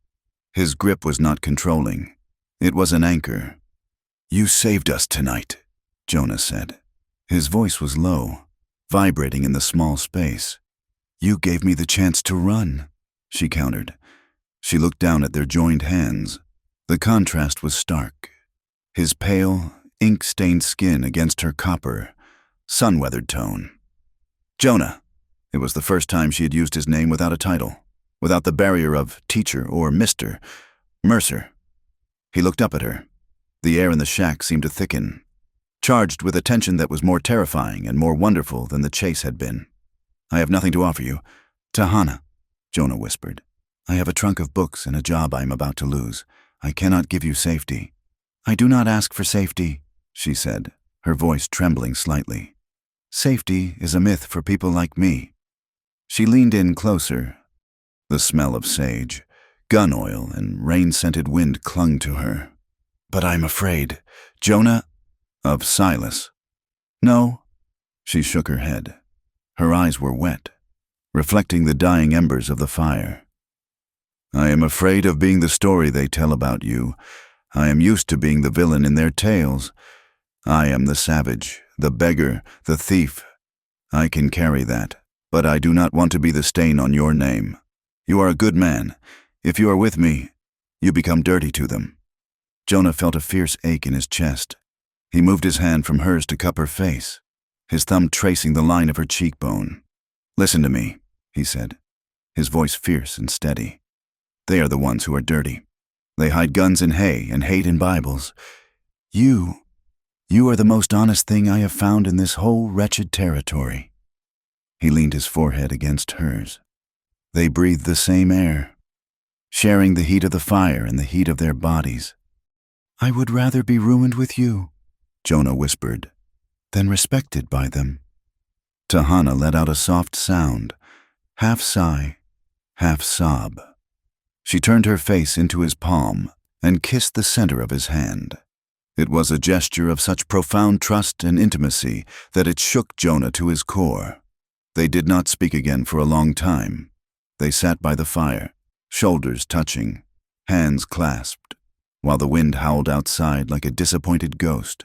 Speaker 1: His grip was not controlling. It was an anchor. "You saved us tonight," Jonah said. His voice was low, vibrating in the small space. "You gave me the chance to run," she countered. She looked down at their joined hands. The contrast was stark. His pale, ink-stained skin against her copper, sun-weathered tone. "Jonah." It was the first time she had used his name without a title, without the barrier of teacher or Mr. Mercer. He looked up at her. The air in the shack seemed to thicken, charged with a tension that was more terrifying and more wonderful than the chase had been. "I have nothing to offer you, Tahana," Jonah whispered. "I have a trunk of books and a job I am about to lose. I cannot give you safety." "I do not ask for safety," she said, her voice trembling slightly. "Safety is a myth for people like me." She leaned in closer. The smell of sage, gun oil, and rain-scented wind clung to her. "But I'm afraid, Jonah." "Of Silas." "No." She shook her head. Her eyes were wet, reflecting the dying embers of the fire. "I am afraid of being the story they tell about you. I am used to being the villain in their tales. I am the savage, the beggar, the thief. I can carry that, but I do not want to be the stain on your name. You are a good man. If you are with me, you become dirty to them." Jonah felt a fierce ache in his chest. He moved his hand from hers to cup her face, his thumb tracing the line of her cheekbone. "Listen to me," he said, his voice fierce and steady. "They are the ones who are dirty. They hide guns in hay and hate in Bibles. You are the most honest thing I have found in this whole wretched territory." He leaned his forehead against hers. They breathed the same air, sharing the heat of the fire and the heat of their bodies. "I would rather be ruined with you," Jonah whispered, "than respected by them." Tahana let out a soft sound, half sigh, half sob. She turned her face into his palm and kissed the center of his hand. It was a gesture of such profound trust and intimacy that it shook Jonah to his core. They did not speak again for a long time. They sat by the fire, shoulders touching, hands clasped, while the wind howled outside like a disappointed ghost.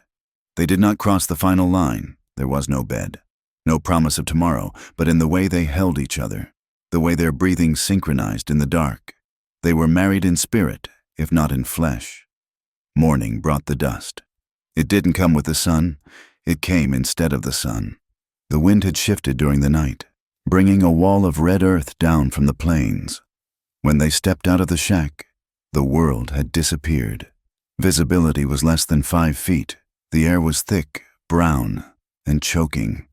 Speaker 1: They did not cross the final line. There was no bed, no promise of tomorrow, but in the way they held each other, the way their breathing synchronized in the dark, they were married in spirit, if not in flesh. Morning brought the dust. It didn't come with the sun. It came instead of the sun. The wind had shifted during the night, bringing a wall of red earth down from the plains. When they stepped out of the shack, the world had disappeared. Visibility was less than 5 feet. The air was thick, brown, and choking.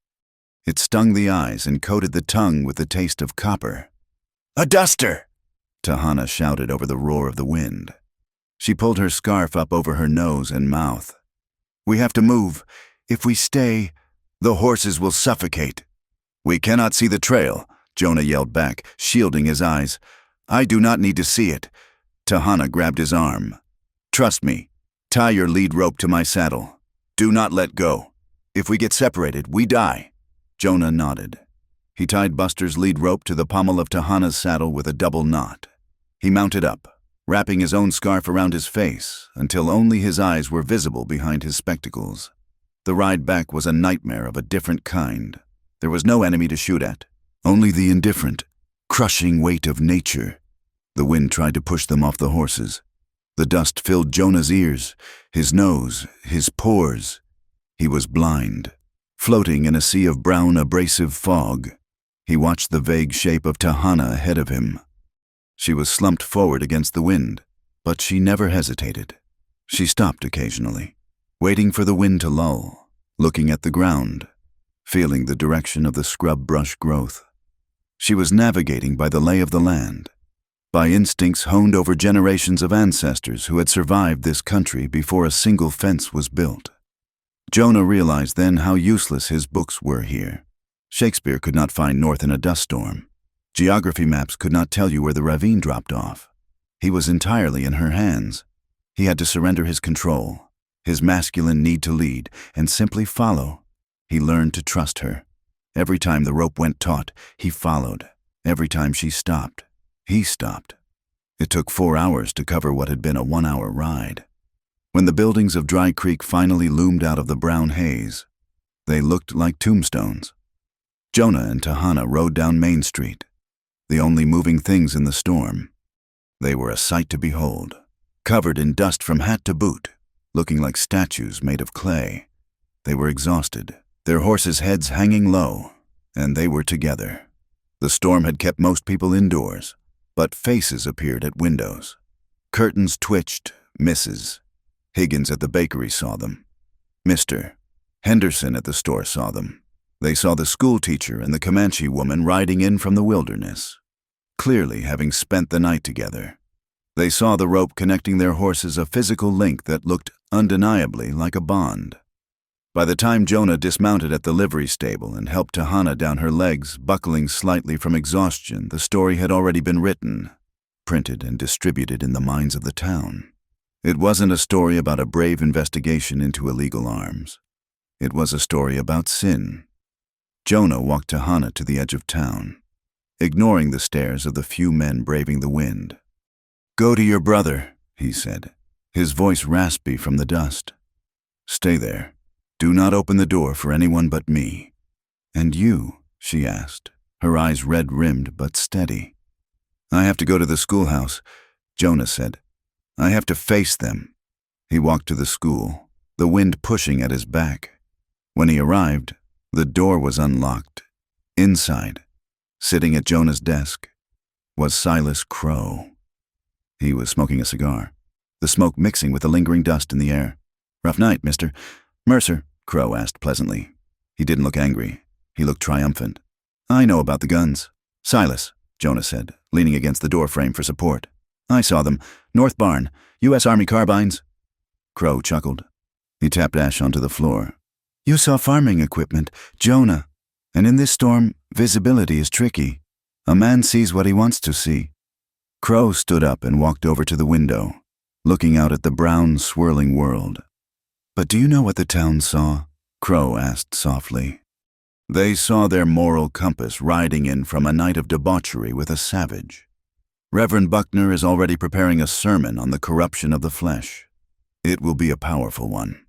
Speaker 1: It stung the eyes and coated the tongue with the taste of copper. "A duster!" Tahana shouted over the roar of the wind. She pulled her scarf up over her nose and mouth. "We have to move. If we stay, the horses will suffocate." "We cannot see the trail," Jonah yelled back, shielding his eyes. "I do not need to see it." Tahana grabbed his arm. "Trust me. Tie your lead rope to my saddle. Do not let go. If we get separated, we die." Jonah nodded. He tied Buster's lead rope to the pommel of Tahana's saddle with a double knot. He mounted up, wrapping his own scarf around his face until only his eyes were visible behind his spectacles. The ride back was a nightmare of a different kind. There was no enemy to shoot at, only the indifferent, crushing weight of nature. The wind tried to push them off the horses. The dust filled Jonah's ears, his nose, his pores. He was blind, floating in a sea of brown, abrasive fog. He watched the vague shape of Tahana ahead of him. She was slumped forward against the wind, but she never hesitated. She stopped occasionally, waiting for the wind to lull, looking at the ground, feeling the direction of the scrub brush growth. She was navigating by the lay of the land, by instincts honed over generations of ancestors who had survived this country before a single fence was built. Jonah realized then how useless his books were here. Shakespeare could not find north in a dust storm. Geography maps could not tell you where the ravine dropped off. He was entirely in her hands. He had to surrender his control, his masculine need to lead, and simply follow. He learned to trust her. Every time the rope went taut, he followed. Every time she stopped, he stopped. It took 4 hours to cover what had been a 1-hour ride. When the buildings of Dry Creek finally loomed out of the brown haze, they looked like tombstones. Jonah and Tahana rode down Main Street, the only moving things in the storm. They were a sight to behold, covered in dust from hat to boot, looking like statues made of clay. They were exhausted, their horses' heads hanging low, and they were together. The storm had kept most people indoors, but faces appeared at windows. Curtains twitched, Mrs. Higgins at the bakery saw them. Mr. Henderson at the store saw them. They saw the schoolteacher and the Comanche woman riding in from the wilderness, clearly having spent the night together. They saw the rope connecting their horses, a physical link that looked undeniably like a bond. By the time Jonah dismounted at the livery stable and helped Tahana down her legs, buckling slightly from exhaustion, the story had already been written, printed and distributed in the minds of the town. It wasn't a story about a brave investigation into illegal arms. It was a story about sin. Jonah walked Tahana to the edge of town, ignoring the stares of the few men braving the wind. "Go to your brother," he said, his voice raspy from the dust. "Stay there. Do not open the door for anyone but me." "And you?" she asked, her eyes red-rimmed but steady. "I have to go to the schoolhouse," Jonah said. "I have to face them." He walked to the school, the wind pushing at his back. When he arrived, the door was unlocked. Inside, sitting at Jonah's desk, was Silas Crow. He was smoking a cigar, the smoke mixing with the lingering dust in the air. "Rough night, Mr. Mercer?" Crow asked pleasantly. He didn't look angry. He looked triumphant. "I know about the guns." "Silas," Jonah said, leaning against the door frame for support. "I saw them. North Barn. U.S. Army carbines." Crow chuckled. He tapped ash onto the floor. "You saw farming equipment, Jonah. And in this storm, visibility is tricky. A man sees what he wants to see." Crow stood up and walked over to the window, looking out at the brown, swirling world. "But do you know what the town saw?" Crow asked softly. "They saw their moral compass riding in from a night of debauchery with a savage. Reverend Buckner is already preparing a sermon on the corruption of the flesh. It will be a powerful one."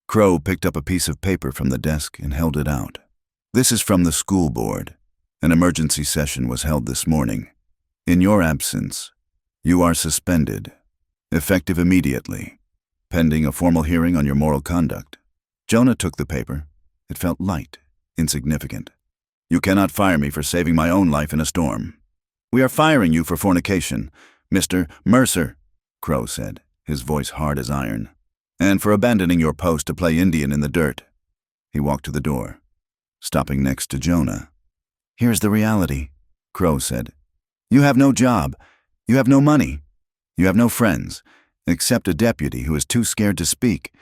Speaker 1: Crow picked up a piece of paper from the desk and held it out. "This is from the school board. An emergency session was held this morning. In your absence, you are suspended, effective immediately, pending a formal hearing on your moral conduct." Jonah took the paper. It felt light, insignificant. "You cannot fire me for saving my own life in a storm." "We are firing you for fornication, Mr. Mercer," Crow said, his voice hard as iron, "and for abandoning your post to play Indian in the dirt." He walked to the door, stopping next to Jonah. "Here's the reality," Crow said. "You have no job. You have no money. You have no friends, except a deputy who is too scared to speak,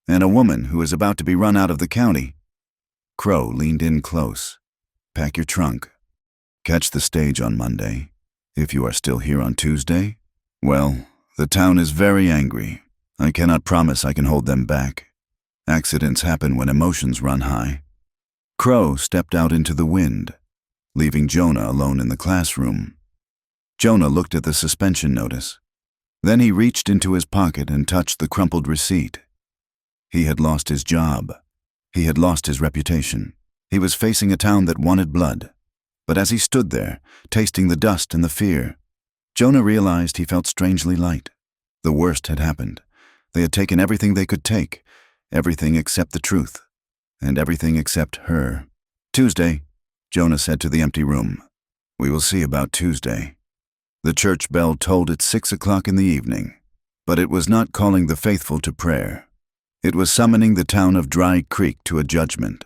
Speaker 1: and a woman who is about to be run out of the county." Crow leaned in close. "Pack your trunk. Catch the stage on Monday. If you are still here on Tuesday, well, the town is very angry. I cannot promise I can hold them back. Accidents happen when emotions run high." Crow stepped out into the wind, leaving Jonah alone in the classroom. Jonah looked at the suspension notice. Then he reached into his pocket and touched the crumpled receipt. He had lost his job. He had lost his reputation. He was facing a town that wanted blood. But as he stood there, tasting the dust and the fear, Jonah realized he felt strangely light. The worst had happened. They had taken everything they could take, everything except the truth, and everything except her. "Tuesday," Jonah said to the empty room. "We will see about Tuesday." The church bell tolled at 6 o'clock in the evening, but it was not calling the faithful to prayer. It was summoning the town of Dry Creek to a judgment.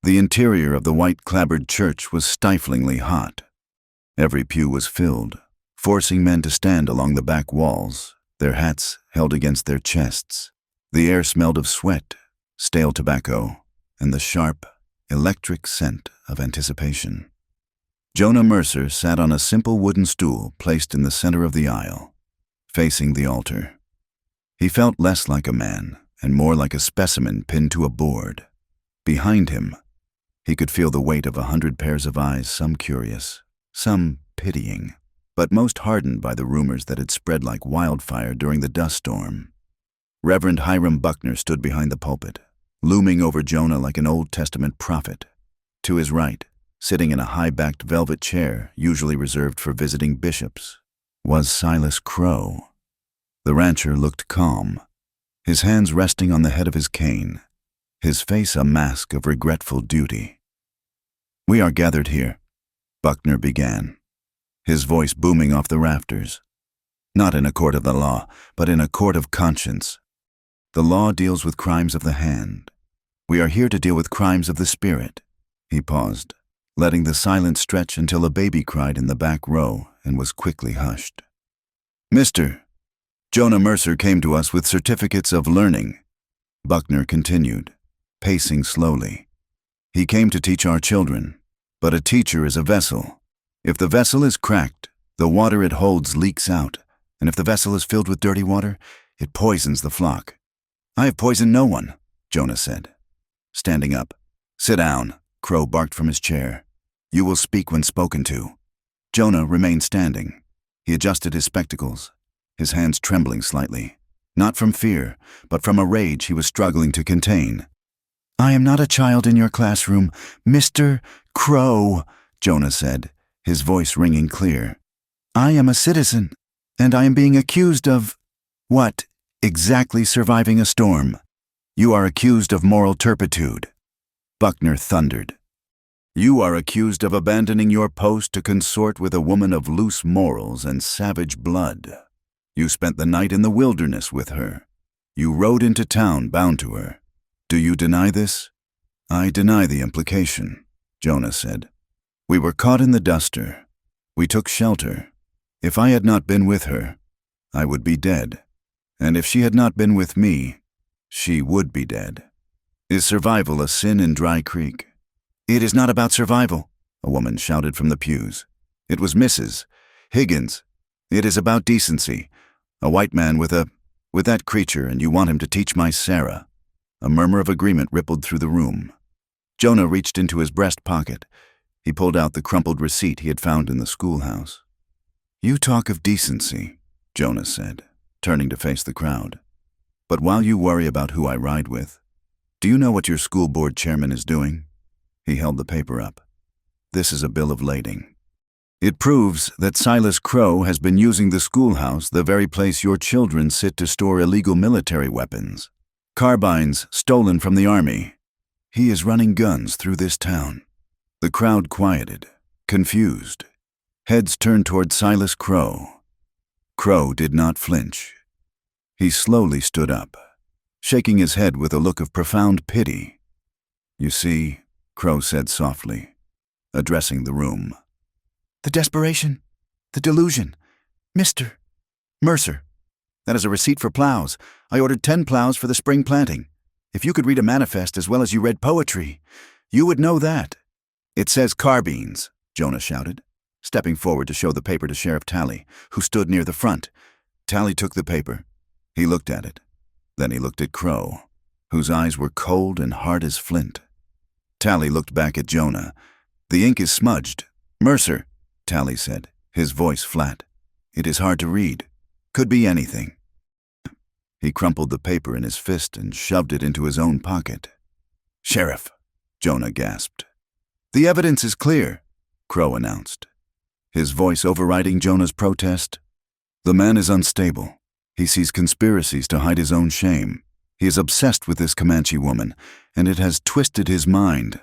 Speaker 1: The interior of the white-clapboard church was stiflingly hot. Every pew was filled, forcing men to stand along the back walls, their hats held against their chests. The air smelled of sweat, stale tobacco, and the sharp, electric scent of anticipation. Jonah Mercer sat on a simple wooden stool placed in the center of the aisle, facing the altar. He felt less like a man and more like a specimen pinned to a board. Behind him, he could feel the weight of 100 pairs of eyes, some curious, some pitying, but most hardened by the rumors that had spread like wildfire during the dust storm. Reverend Hiram Buckner stood behind the pulpit, looming over Jonah like an Old Testament prophet. To his right, sitting in a high-backed velvet chair usually reserved for visiting bishops, was Silas Crow. The rancher looked calm, his hands resting on the head of his cane, his face a mask of regretful duty. "We are gathered here," Buckner began, his voice booming off the rafters. "Not in a court of the law, but in a court of conscience. The law deals with crimes of the hand. We are here to deal with crimes of the spirit." He paused, letting the silence stretch until a baby cried in the back row and was quickly hushed. "Mr. Jonah Mercer came to us with certificates of learning," Buckner continued, pacing slowly. "He came to teach our children, but a teacher is a vessel. If the vessel is cracked, the water it holds leaks out, and if the vessel is filled with dirty water, it poisons the flock. I have poisoned no one," Jonah said, standing up. "Sit down," Crow barked from his chair. "You will speak when spoken to." Jonah remained standing. He adjusted his spectacles, his hands trembling slightly, not from fear, but from a rage he was struggling to contain. "I am not a child in your classroom, Mr. Crow," Jonah said, his voice ringing clear. "I am a citizen, and I am being accused of, what, exactly surviving a storm. You are accused of moral turpitude," Buckner thundered. "You are accused of abandoning your post to consort with a woman of loose morals and savage blood. You spent the night in the wilderness with her. You rode into town bound to her. Do you deny this?" "I deny the implication," Jonah said. "We were caught in the duster. We took shelter. If I had not been with her, I would be dead. And if she had not been with me, she would be dead. Is survival a sin in Dry Creek?" "It is not about survival," a woman shouted from the pews. It was Mrs. Higgins. "It is about decency. A white man with that creature, and you want him to teach my Sarah." A murmur of agreement rippled through the room. Jonah reached into his breast pocket. He pulled out the crumpled receipt he had found in the schoolhouse. "You talk of decency," Jonah said, turning to face the crowd. "But while you worry about who I ride with, do you know what your school board chairman is doing?" He held the paper up. "This is a bill of lading. It proves that Silas Crow has been using the schoolhouse, the very place your children sit to store illegal military weapons, carbines stolen from the army. He is running guns through this town." The crowd quieted, confused. Heads turned toward Silas Crow. Crow did not flinch. He slowly stood up, shaking his head with a look of profound pity. "You see," Crow said softly, addressing the room. "The desperation, the delusion. Mr. Mercer, that is a receipt for plows. I ordered 10 plows for the spring planting. If you could read a manifest as well as you read poetry, you would know that." "It says carbines," Jonah shouted, stepping forward to show the paper to Sheriff Talley, who stood near the front. Talley took the paper. He looked at it. Then he looked at Crow, whose eyes were cold and hard as flint. Talley looked back at Jonah. "The ink is smudged." "Mercer," Talley said, his voice flat. "It is hard to read. Could be anything." He crumpled the paper in his fist and shoved it into his own pocket. "Sheriff," Jonah gasped. "The evidence is clear," Crow announced, his voice overriding Jonah's protest. "The man is unstable. He sees conspiracies to hide his own shame. He is obsessed with this Comanche woman, and it has twisted his mind.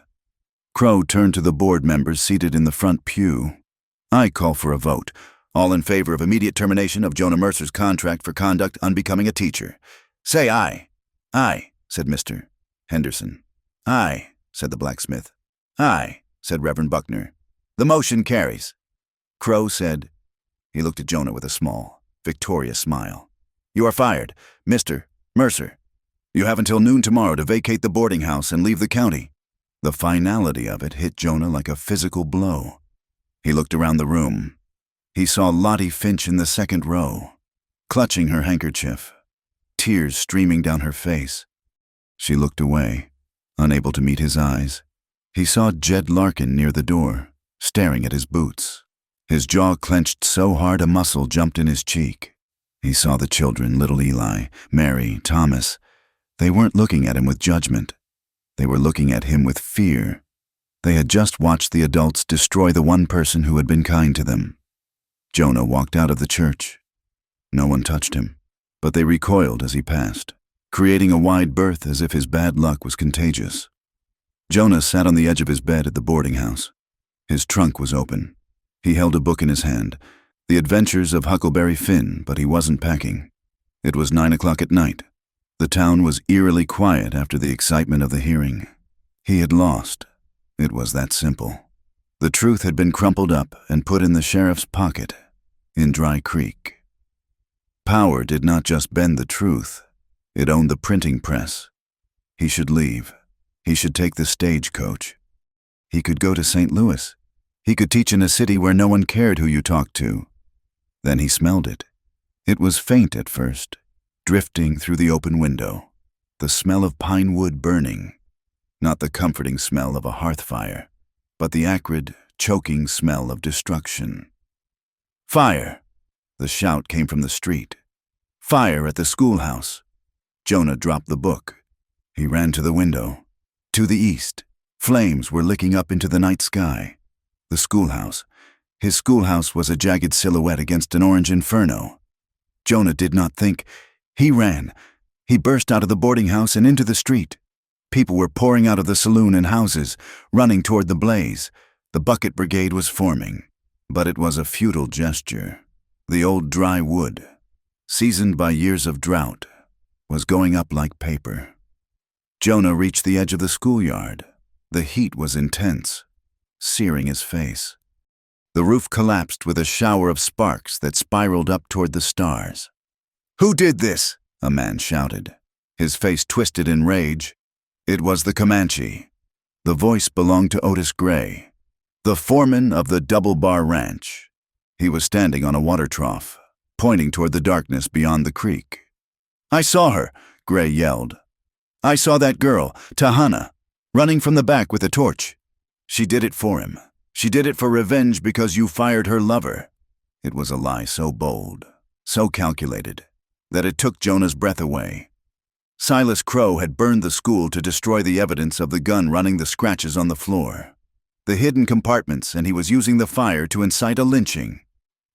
Speaker 1: Crow turned to the board members seated in the front pew. I call for a vote. All in favor of immediate termination of Jonah Mercer's contract for conduct unbecoming a teacher. Say aye. Aye, said Mr. Henderson. Aye, said the blacksmith. Aye, said Reverend Buckner. The motion carries. Crow said. He looked at Jonah with a small, victorious smile. You are fired, Mr. Mercer. You have until noon tomorrow to vacate the boarding house and leave the county. The finality of it hit Jonah like a physical blow. He looked around the room. He saw Lottie Finch in the second row, clutching her handkerchief, tears streaming down her face. She looked away, unable to meet his eyes. He saw Jed Larkin near the door, staring at his boots. His jaw clenched so hard a muscle jumped in his cheek. He saw the children, little Eli, Mary, Thomas. They weren't looking at him with judgment. They were looking at him with fear. They had just watched the adults destroy the one person who had been kind to them. Jonah walked out of the church. No one touched him, but they recoiled as he passed, creating a wide berth as if his bad luck was contagious. Jonah sat on the edge of his bed at the boarding house. His trunk was open. He held a book in his hand, The Adventures of Huckleberry Finn, but he wasn't packing. It was 9 o'clock at night. The town was eerily quiet after the excitement of the hearing. He had lost. It was that simple. The truth had been crumpled up and put in the sheriff's pocket, in Dry Creek. Power did not just bend the truth. It owned the printing press. He should leave. He should take the stagecoach. He could go to St. Louis. He could teach in a city where no one cared who you talked to. Then he smelled it. It was faint at first, drifting through the open window, the smell of pine wood burning, not the comforting smell of a hearth fire, but the acrid, choking smell of destruction. Fire! The shout came from the street. Fire at the schoolhouse. Jonah dropped the book. He ran to the window. To the east, flames were licking up into the night sky. The schoolhouse. His schoolhouse was a jagged silhouette against an orange inferno. Jonah did not think. He ran. He burst out of the boarding house and into the street. People were pouring out of the saloon and houses, running toward the blaze. The bucket brigade was forming. But it was a futile gesture. The old dry wood, seasoned by years of drought, was going up like paper. Jonah reached the edge of the schoolyard. The heat was intense, searing his face. The roof collapsed with a shower of sparks that spiraled up toward the stars. "Who did this?" a man shouted, his face twisted in rage. It was the Comanche. The voice belonged to Otis Gray, the foreman of the Double Bar Ranch. He was standing on a water trough, pointing toward the darkness beyond the creek. "I saw her," Gray yelled. "I saw that girl, Tahana, running from the back with a torch. She did it for him. She did it for revenge because you fired her lover." It was a lie so bold, so calculated, that it took Jonah's breath away. Silas Crow had burned the school to destroy the evidence of the gun running the scratches on the floor, the hidden compartments, and he was using the fire to incite a lynching.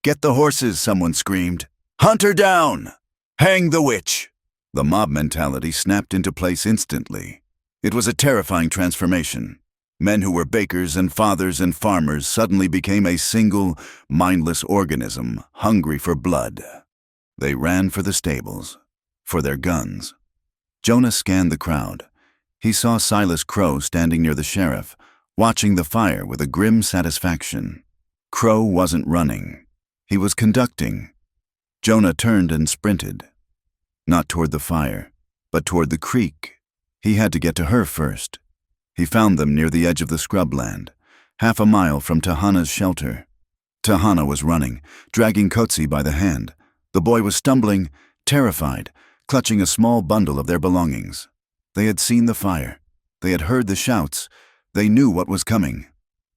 Speaker 1: "Get the horses," someone screamed. "Hunt her down! Hang the witch!" The mob mentality snapped into place instantly. It was a terrifying transformation. Men who were bakers and fathers and farmers suddenly became a single, mindless organism, hungry for blood. They ran for the stables, for their guns. Jonah scanned the crowd. He saw Silas Crow standing near the sheriff, watching the fire with a grim satisfaction. Crow wasn't running. He was conducting. Jonah turned and sprinted. Not toward the fire, but toward the creek. He had to get to her first. He found them near the edge of the scrubland, half a mile from Tahana's shelter. Tahana was running, dragging Kotsi by the hand. The boy was stumbling, terrified, clutching a small bundle of their belongings. They had seen the fire. They had heard the shouts. They knew what was coming.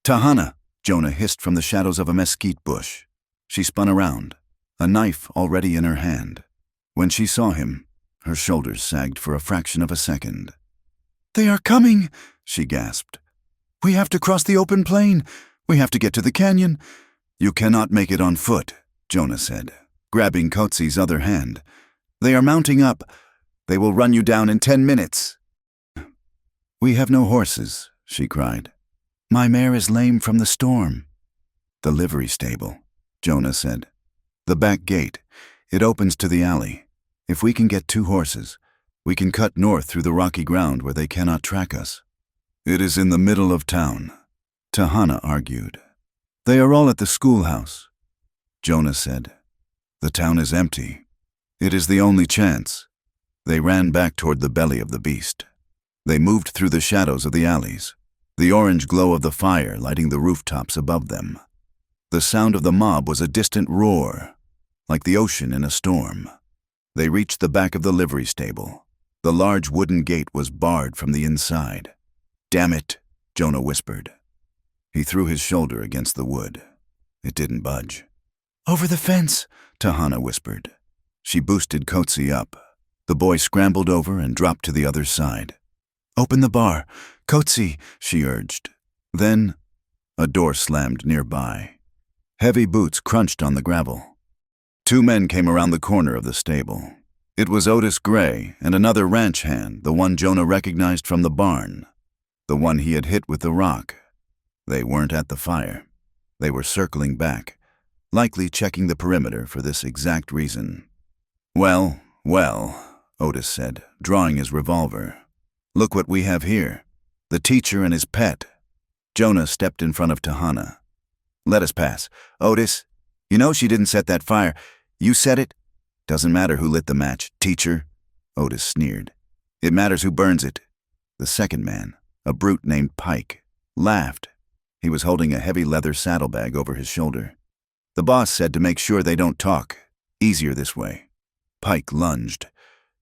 Speaker 1: "Tahana!" Jonah hissed from the shadows of a mesquite bush. She spun around, a knife already in her hand. When she saw him, her shoulders sagged for a fraction of a second. "They are coming!" she gasped. "We have to cross the open plain. We have to get to the canyon." "You cannot make it on foot," Jonah said, grabbing Kotsi's other hand. They are mounting up. They will run you down in 10 minutes. We have no horses, she cried. My mare is lame from the storm. The livery stable, Jonah said. The back gate. It opens to the alley. If we can get 2 horses, we can cut north through the rocky ground where they cannot track us. It is in the middle of town, Tahana argued. They are all at the schoolhouse, Jonah said. The town is empty. It is the only chance. They ran back toward the belly of the beast. They moved through the shadows of the alleys, the orange glow of the fire lighting the rooftops above them. The sound of the mob was a distant roar, like the ocean in a storm. They reached the back of the livery stable. The large wooden gate was barred from the inside. Damn it, Jonah whispered. He threw his shoulder against the wood. It didn't budge. Over the fence, Tahana whispered. She boosted Coetzee up. The boy scrambled over and dropped to the other side. Open the bar. Coetzee, she urged. Then, a door slammed nearby. Heavy boots crunched on the gravel. 2 men came around the corner of the stable. It was Otis Gray and another ranch hand, the one Jonah recognized from the barn, the one he had hit with the rock. They weren't at the fire. They were circling back, likely checking the perimeter for this exact reason. Well, Otis said, drawing his revolver. Look what we have here. The teacher and his pet. Jonah stepped in front of Tahana. Let us pass. Otis, you know she didn't set that fire. You set it? Doesn't matter who lit the match, teacher. Otis sneered. It matters who burns it. The second man, a brute named Pike, laughed. He was holding a heavy leather saddlebag over his shoulder. The boss said to make sure they don't talk. Easier this way. Pike lunged.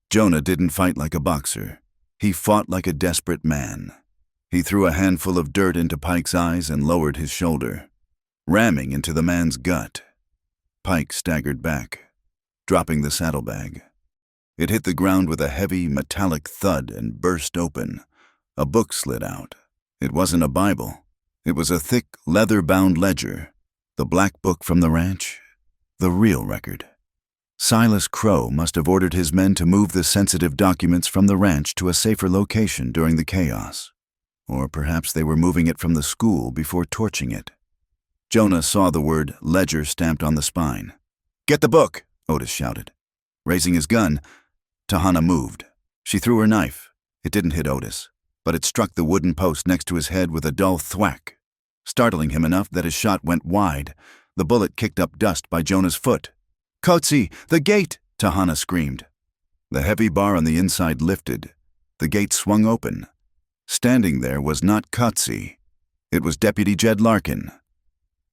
Speaker 1: Jonah didn't fight like a boxer. He fought like a desperate man. He threw a handful of dirt into Pike's eyes and lowered his shoulder, ramming into the man's gut. Pike staggered back, dropping the saddlebag. It hit the ground with a heavy, metallic thud and burst open. A book slid out. It wasn't a Bible. It was a thick, leather-bound ledger. The black book from the ranch. The real record. Silas Crow must have ordered his men to move the sensitive documents from the ranch to a safer location during the chaos. Or perhaps they were moving it from the school before torching it. Jonah saw the word ledger stamped on the spine. Get the book, Otis shouted. Raising his gun, Tahana moved. She threw her knife. It didn't hit Otis, but it struck the wooden post next to his head with a dull thwack, startling him enough that his shot went wide. The bullet kicked up dust by Jonah's foot. Coetzee, the gate! Tahana screamed. The heavy bar on the inside lifted. The gate swung open. Standing there was not Coetzee. It was Deputy Jed Larkin.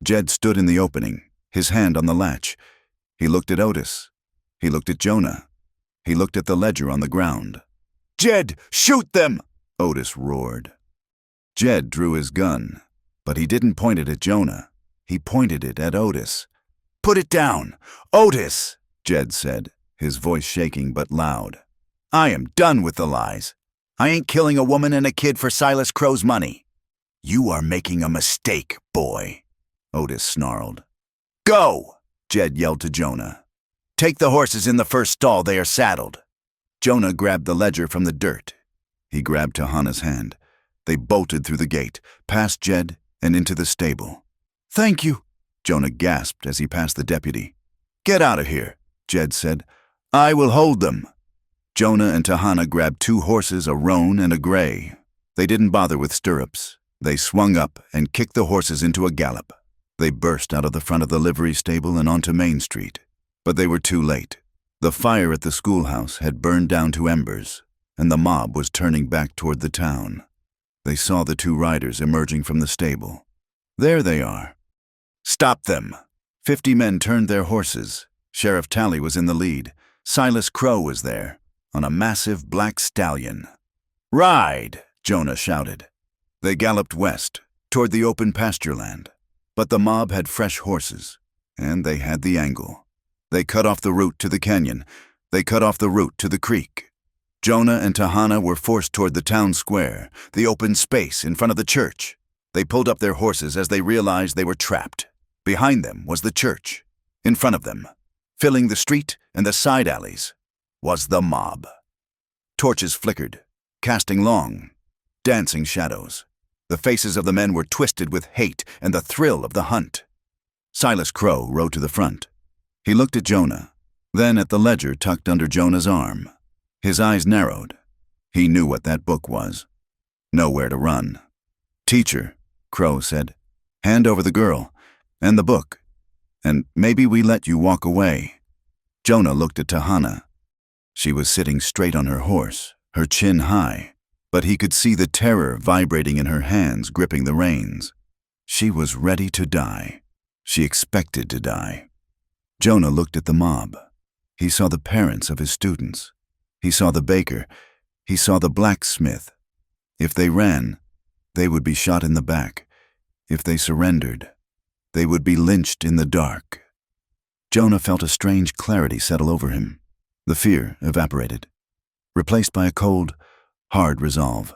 Speaker 1: Jed stood in the opening, his hand on the latch. He looked at Otis. He looked at Jonah. He looked at the ledger on the ground. Jed, shoot them! Otis roared. Jed drew his gun, but he didn't point it at Jonah. He pointed it at Otis. Put it down! Otis! Jed said, his voice shaking but loud. I am done with the lies. I ain't killing a woman and a kid for Silas Crow's money. You are making a mistake, boy, Otis snarled. Go! Jed yelled to Jonah. Take the horses in the first stall, they are saddled. Jonah grabbed the ledger from the dirt. He grabbed Tahana's hand. They bolted through the gate, past Jed, and into the stable. Thank you, Jonah gasped as he passed the deputy. Get out of here, Jed said. I will hold them. Jonah and Tahana grabbed 2 horses, a roan and a gray. They didn't bother with stirrups. They swung up and kicked the horses into a gallop. They burst out of the front of the livery stable and onto Main Street. But they were too late. The fire at the schoolhouse had burned down to embers, and the mob was turning back toward the town. They saw the 2 riders emerging from the stable. There they are. Stop them! 50 men turned their horses. Sheriff Talley was in the lead. Silas Crow was there, on a massive black stallion. Ride! Jonah shouted. They galloped west, toward the open pasture land. But the mob had fresh horses, and they had the angle. They cut off the route to the canyon. They cut off the route to the creek. Jonah and Tahana were forced toward the town square, the open space in front of the church. They pulled up their horses as they realized they were trapped. Behind them was the church. In front of them, filling the street and the side alleys, was the mob. Torches flickered, casting long, dancing shadows. The faces of the men were twisted with hate and the thrill of the hunt. Silas Crow rode to the front. He looked at Jonah, then at the ledger tucked under Jonah's arm. His eyes narrowed. He knew what that book was. Nowhere to run. "Teacher," Crow said, "hand over the girl, and the book, and maybe we let you walk away." Jonah looked at Tahana. She was sitting straight on her horse, her chin high, but he could see the terror vibrating in her hands gripping the reins. She was ready to die. She expected to die. Jonah looked at the mob. He saw the parents of his students. He saw the baker. He saw the blacksmith. If they ran, they would be shot in the back. If they surrendered, they would be lynched in the dark. Jonah felt a strange clarity settle over him. The fear evaporated, replaced by a cold, hard resolve.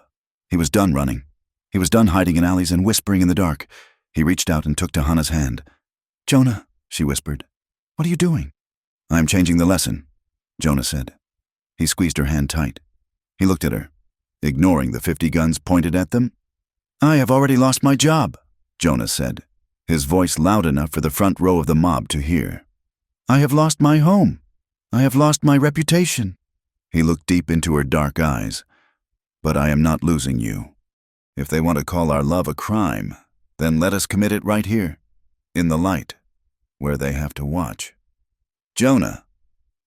Speaker 1: He was done running. He was done hiding in alleys and whispering in the dark. He reached out and took Tahana's hand. "Jonah," she whispered, "what are you doing?" "I'm changing the lesson," Jonah said. He squeezed her hand tight. He looked at her, ignoring the 50 guns pointed at them. "I have already lost my job," Jonah said, his voice loud enough for the front row of the mob to hear. "I have lost my home. I have lost my reputation." He looked deep into her dark eyes. "But I am not losing you. If they want to call our love a crime, then let us commit it right here, in the light, where they have to watch." "Jonah,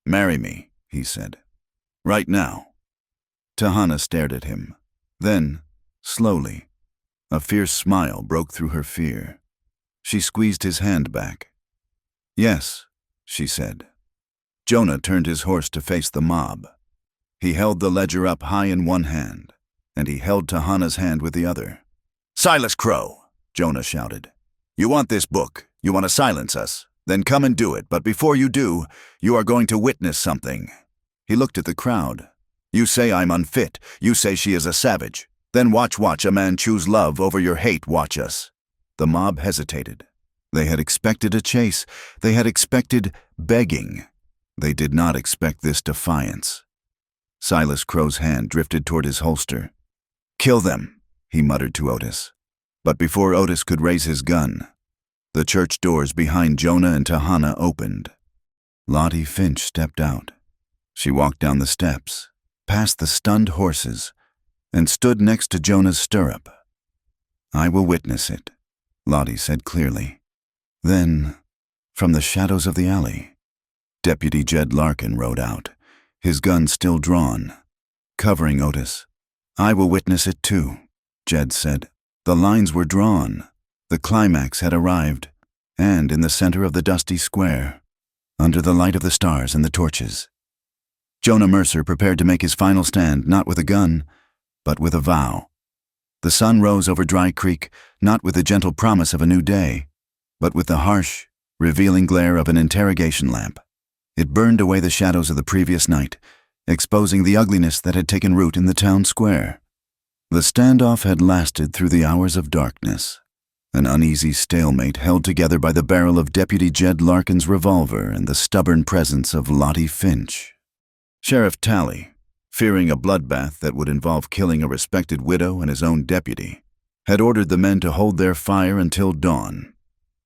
Speaker 1: marry me," he said. "Right now." Tahana stared at him. Then, slowly, a fierce smile broke through her fear. She squeezed his hand back. "Yes," she said. Jonah turned his horse to face the mob. He held the ledger up high in one hand, and he held Tahana's hand with the other. "Silas Crow," Jonah shouted. "You want this book, you want to silence us, then come and do it, but before you do, you are going to witness something." He looked at the crowd. "You say I'm unfit, you say she is a savage. Then watch a man choose love over your hate, watch us." The mob hesitated. They had expected a chase. They had expected begging. They did not expect this defiance. Silas Crow's hand drifted toward his holster. "Kill them," he muttered to Otis. But before Otis could raise his gun, the church doors behind Jonah and Tahana opened. Lottie Finch stepped out. She walked down the steps, past the stunned horses, and stood next to Jonah's stirrup. "I will witness it," Lottie said clearly. Then, from the shadows of the alley, Deputy Jed Larkin rode out, his gun still drawn, covering Otis. "I will witness it too," Jed said. The lines were drawn. The climax had arrived, and in the center of the dusty square, under the light of the stars and the torches, Jonah Mercer prepared to make his final stand not with a gun, but with a vow. The sun rose over Dry Creek, not with the gentle promise of a new day, but with the harsh, revealing glare of an interrogation lamp. It burned away the shadows of the previous night, exposing the ugliness that had taken root in the town square. The standoff had lasted through the hours of darkness, an uneasy stalemate held together by the barrel of Deputy Jed Larkin's revolver and the stubborn presence of Lottie Finch. Sheriff Talley, fearing a bloodbath that would involve killing a respected widow and his own deputy, had ordered the men to hold their fire until dawn.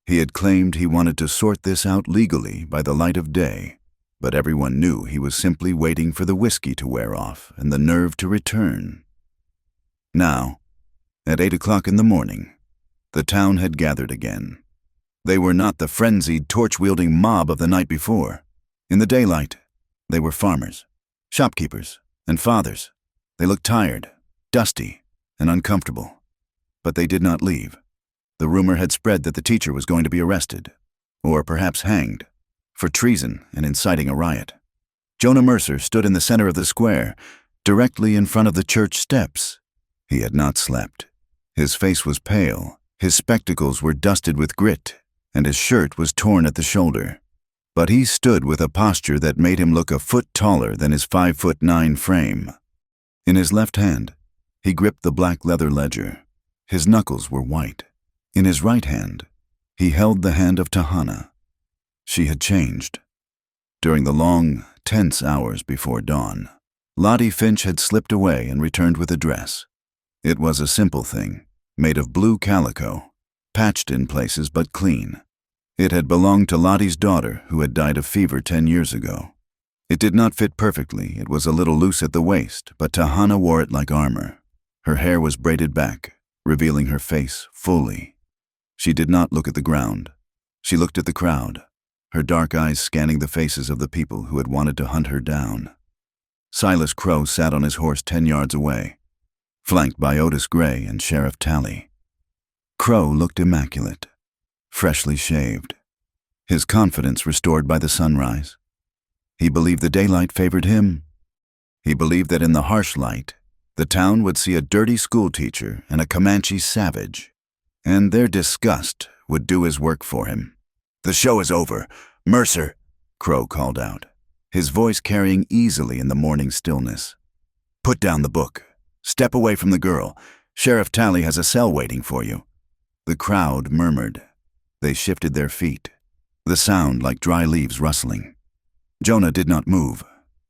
Speaker 1: He had claimed he wanted to sort this out legally by the light of day, but everyone knew he was simply waiting for the whiskey to wear off and the nerve to return. Now, at 8 o'clock in the morning, the town had gathered again. They were not the frenzied, torch-wielding mob of the night before. In the daylight, they were farmers, shopkeepers, and fathers. They looked tired, dusty, and uncomfortable. But they did not leave. The rumor had spread that the teacher was going to be arrested, or perhaps hanged, for treason and inciting a riot. Jonah Mercer stood in the center of the square, directly in front of the church steps. He had not slept. His face was pale, his spectacles were dusted with grit, and his shirt was torn at the shoulder. But he stood with a posture that made him look a foot taller than his 5'9" frame. In his left hand, he gripped the black leather ledger. His knuckles were white. In his right hand, he held the hand of Tahana. She had changed. During the long, tense hours before dawn, Lottie Finch had slipped away and returned with a dress. It was a simple thing, made of blue calico, patched in places but clean. It had belonged to Lottie's daughter, who had died of fever 10 years ago. It did not fit perfectly, it was a little loose at the waist, but Tahana wore it like armor. Her hair was braided back, revealing her face fully. She did not look at the ground. She looked at the crowd, her dark eyes scanning the faces of the people who had wanted to hunt her down. Silas Crow sat on his horse 10 yards away, flanked by Otis Gray and Sheriff Talley. Crow looked immaculate, freshly shaved, his confidence restored by the sunrise. He believed the daylight favored him. He believed that in the harsh light, the town would see a dirty schoolteacher and a Comanche savage, and their disgust would do his work for him. "The show is over. Mercer," Crow called out, his voice carrying easily in the morning stillness. "Put down the book. Step away from the girl. Sheriff Talley has a cell waiting for you." The crowd murmured. They shifted their feet, the sound like dry leaves rustling. Jonah did not move.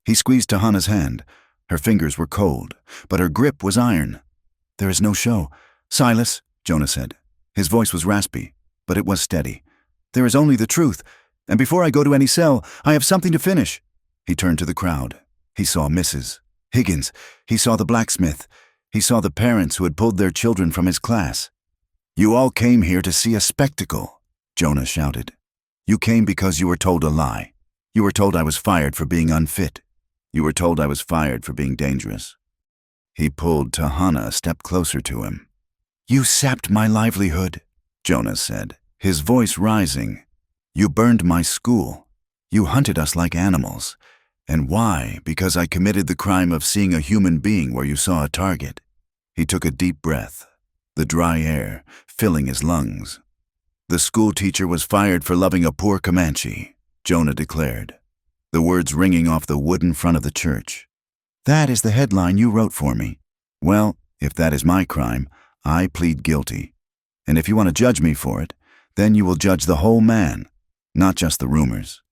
Speaker 1: He squeezed Tahana's hand. Her fingers were cold, but her grip was iron. "There is no show." "Silas," Jonah said. His voice was raspy, but it was steady. "There is only the truth, and before I go to any cell, I have something to finish." He turned to the crowd. He saw Mrs. Higgins. He saw the blacksmith. He saw the parents who had pulled their children from his class. "You all came here to see a spectacle," Jonah shouted. "You came because you were told a lie. You were told I was fired for being unfit. You were told I was fired for being dangerous." He pulled Tahana a step closer to him. "You sapped my livelihood," Jonah said, his voice rising. "You burned my school. You hunted us like animals. And why? Because I committed the crime of seeing a human being where you saw a target." He took a deep breath, the dry air filling his lungs. "The schoolteacher was fired for loving a poor Comanche," Jonah declared, the words ringing off the wooden front of the church. "That is the headline you wrote for me. Well, if that is my crime, I plead guilty. And if you want to judge me for it, then you will judge the whole man, not just the rumors."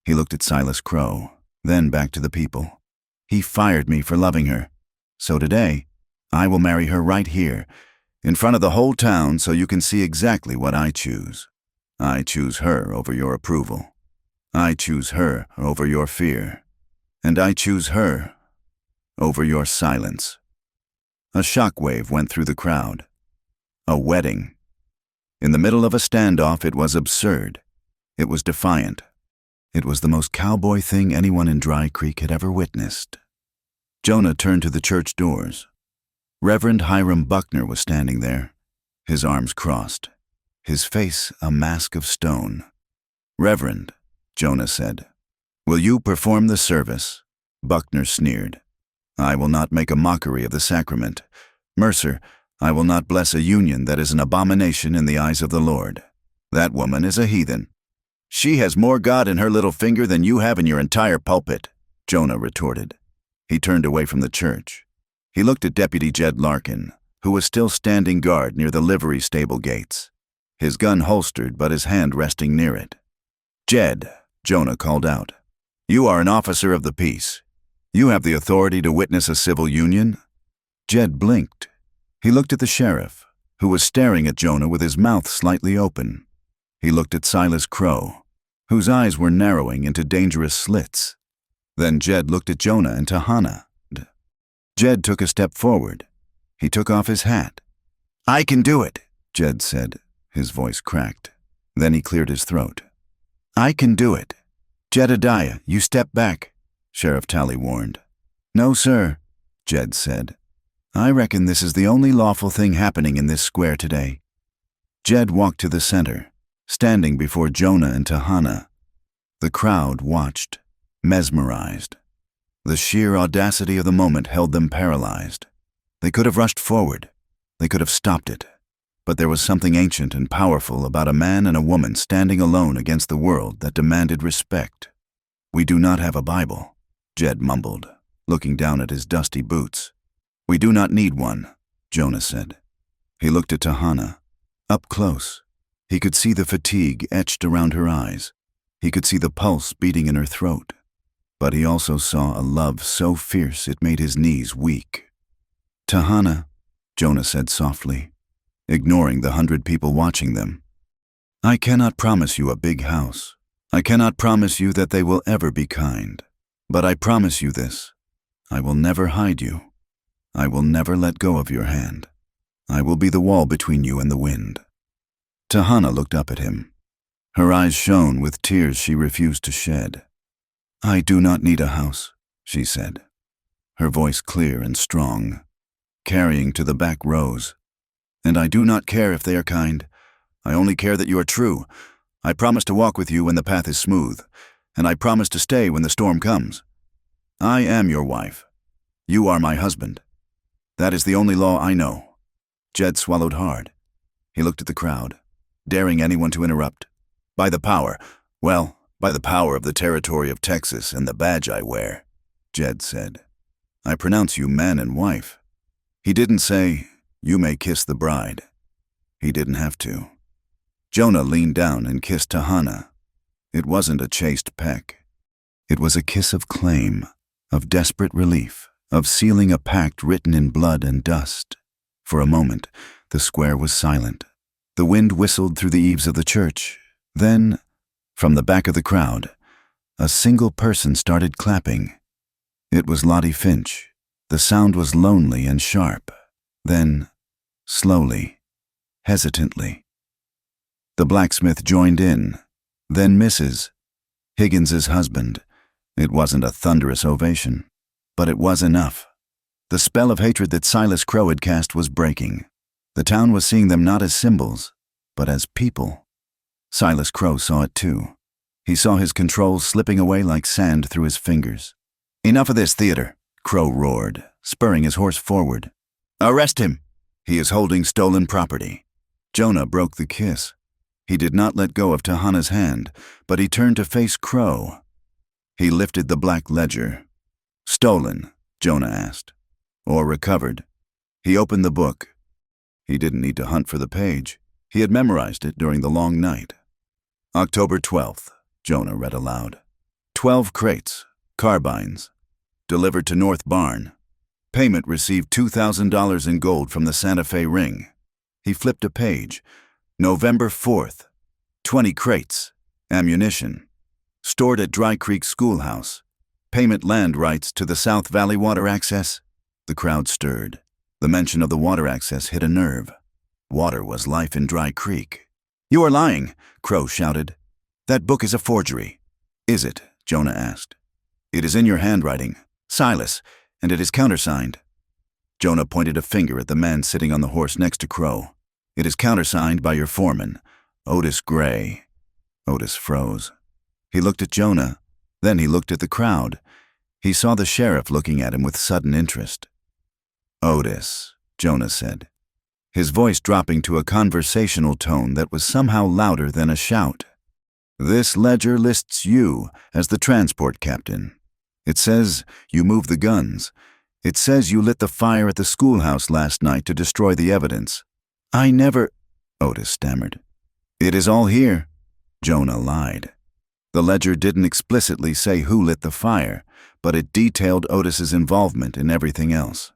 Speaker 1: He looked at Silas Crow, then back to the people. "He fired me for loving her. So today, I will marry her right here, in front of the whole town, so you can see exactly what I choose. I choose her over your approval. I choose her over your fear. And I choose her over your silence." A shockwave went through the crowd. A wedding. In the middle of a standoff, it was absurd. It was defiant. It was the most cowboy thing anyone in Dry Creek had ever witnessed. Jonah turned to the church doors. Reverend Hiram Buckner was standing there, his arms crossed, his face a mask of stone. "Reverend," Jonah said, "will you perform the service?" Buckner sneered. "I will not make a mockery of the sacrament. Mercer, I will not bless a union that is an abomination in the eyes of the Lord. That woman is a heathen." "She has more God in her little finger than you have in your entire pulpit," Jonah retorted. He turned away from the church. He looked at Deputy Jed Larkin, who was still standing guard near the livery stable gates, his gun holstered but his hand resting near it. "Jed," Jonah called out, "you are an officer of the peace. You have the authority to witness a civil union?" Jed blinked. He looked at the sheriff, who was staring at Jonah with his mouth slightly open. He looked at Silas Crow, whose eyes were narrowing into dangerous slits. Then Jed looked at Jonah and Tahana. Jed took a step forward. He took off his hat. "I can do it," Jed said, his voice cracked. Then he cleared his throat. "I can do it." "Jedediah, you step back," Sheriff Talley warned. "No, sir," Jed said. "I reckon this is the only lawful thing happening in this square today." Jed walked to the center, standing before Jonah and Tahana. The crowd watched, mesmerized. The sheer audacity of the moment held them paralyzed. They could have rushed forward. They could have stopped it. But there was something ancient and powerful about a man and a woman standing alone against the world that demanded respect. "We do not have a Bible," Jed mumbled, looking down at his dusty boots. "We do not need one," Jonah said. He looked at Tahana. Up close, he could see the fatigue etched around her eyes. He could see the pulse beating in her throat, but he also saw a love so fierce it made his knees weak. "Tahana," Jonah said softly, ignoring the 100 people watching them. "I cannot promise you a big house. I cannot promise you that they will ever be kind. But I promise you this. I will never hide you. I will never let go of your hand. I will be the wall between you and the wind." Tahana looked up at him. Her eyes shone with tears she refused to shed. "I do not need a house," she said, her voice clear and strong, carrying to the back rows. "And I do not care if they are kind. I only care that you are true. I promise to walk with you when the path is smooth, and I promise to stay when the storm comes. I am your wife. You are my husband. That is the only law I know." Jed swallowed hard. He looked at the crowd, daring anyone to interrupt. "By the power, by the power of the territory of Texas and the badge I wear," Jed said, "I pronounce you man and wife." He didn't say, "You may kiss the bride." He didn't have to. Jonah leaned down and kissed Tahana. It wasn't a chaste peck. It was a kiss of claim, of desperate relief, of sealing a pact written in blood and dust. For a moment, the square was silent. The wind whistled through the eaves of the church. Then, from the back of the crowd, a single person started clapping. It was Lottie Finch. The sound was lonely and sharp. Then, slowly, hesitantly, the blacksmith joined in. Then Mrs. Higgins's husband. It wasn't a thunderous ovation, but it was enough. The spell of hatred that Silas Crow had cast was breaking. The town was seeing them not as symbols, but as people. Silas Crow saw it too. He saw his control slipping away like sand through his fingers. "Enough of this theater," Crow roared, spurring his horse forward. "Arrest him! He is holding stolen property." Jonah broke the kiss. He did not let go of Tahana's hand, but he turned to face Crow. He lifted the black ledger. "Stolen?" Jonah asked. "Or recovered?" He opened the book. He didn't need to hunt for the page. He had memorized it during the long night. "October 12th, Jonah read aloud. 12 crates, carbines, delivered to North Barn. Payment received $2,000 in gold from the Santa Fe ring." He flipped a page. "November 4th, 20 crates, ammunition, stored at Dry Creek Schoolhouse. Payment land rights to the South Valley water access." The crowd stirred. The mention of the water access hit a nerve. Water was life in Dry Creek. "You are lying," Crow shouted. "That book is a forgery." "Is it?" Jonah asked. "It is in your handwriting, Silas, and it is countersigned." Jonah pointed a finger at the man sitting on the horse next to Crow. "It is countersigned by your foreman, Otis Gray." Otis froze. He looked at Jonah, then he looked at the crowd. He saw the sheriff looking at him with sudden interest. "Otis," Jonah said, his voice dropping to a conversational tone that was somehow louder than a shout. "This ledger lists you as the transport captain. It says you moved the guns. It says you lit the fire at the schoolhouse last night to destroy the evidence." "I never," Otis stammered. "It is all here," Jonah lied. The ledger didn't explicitly say who lit the fire, but it detailed Otis's involvement in everything else.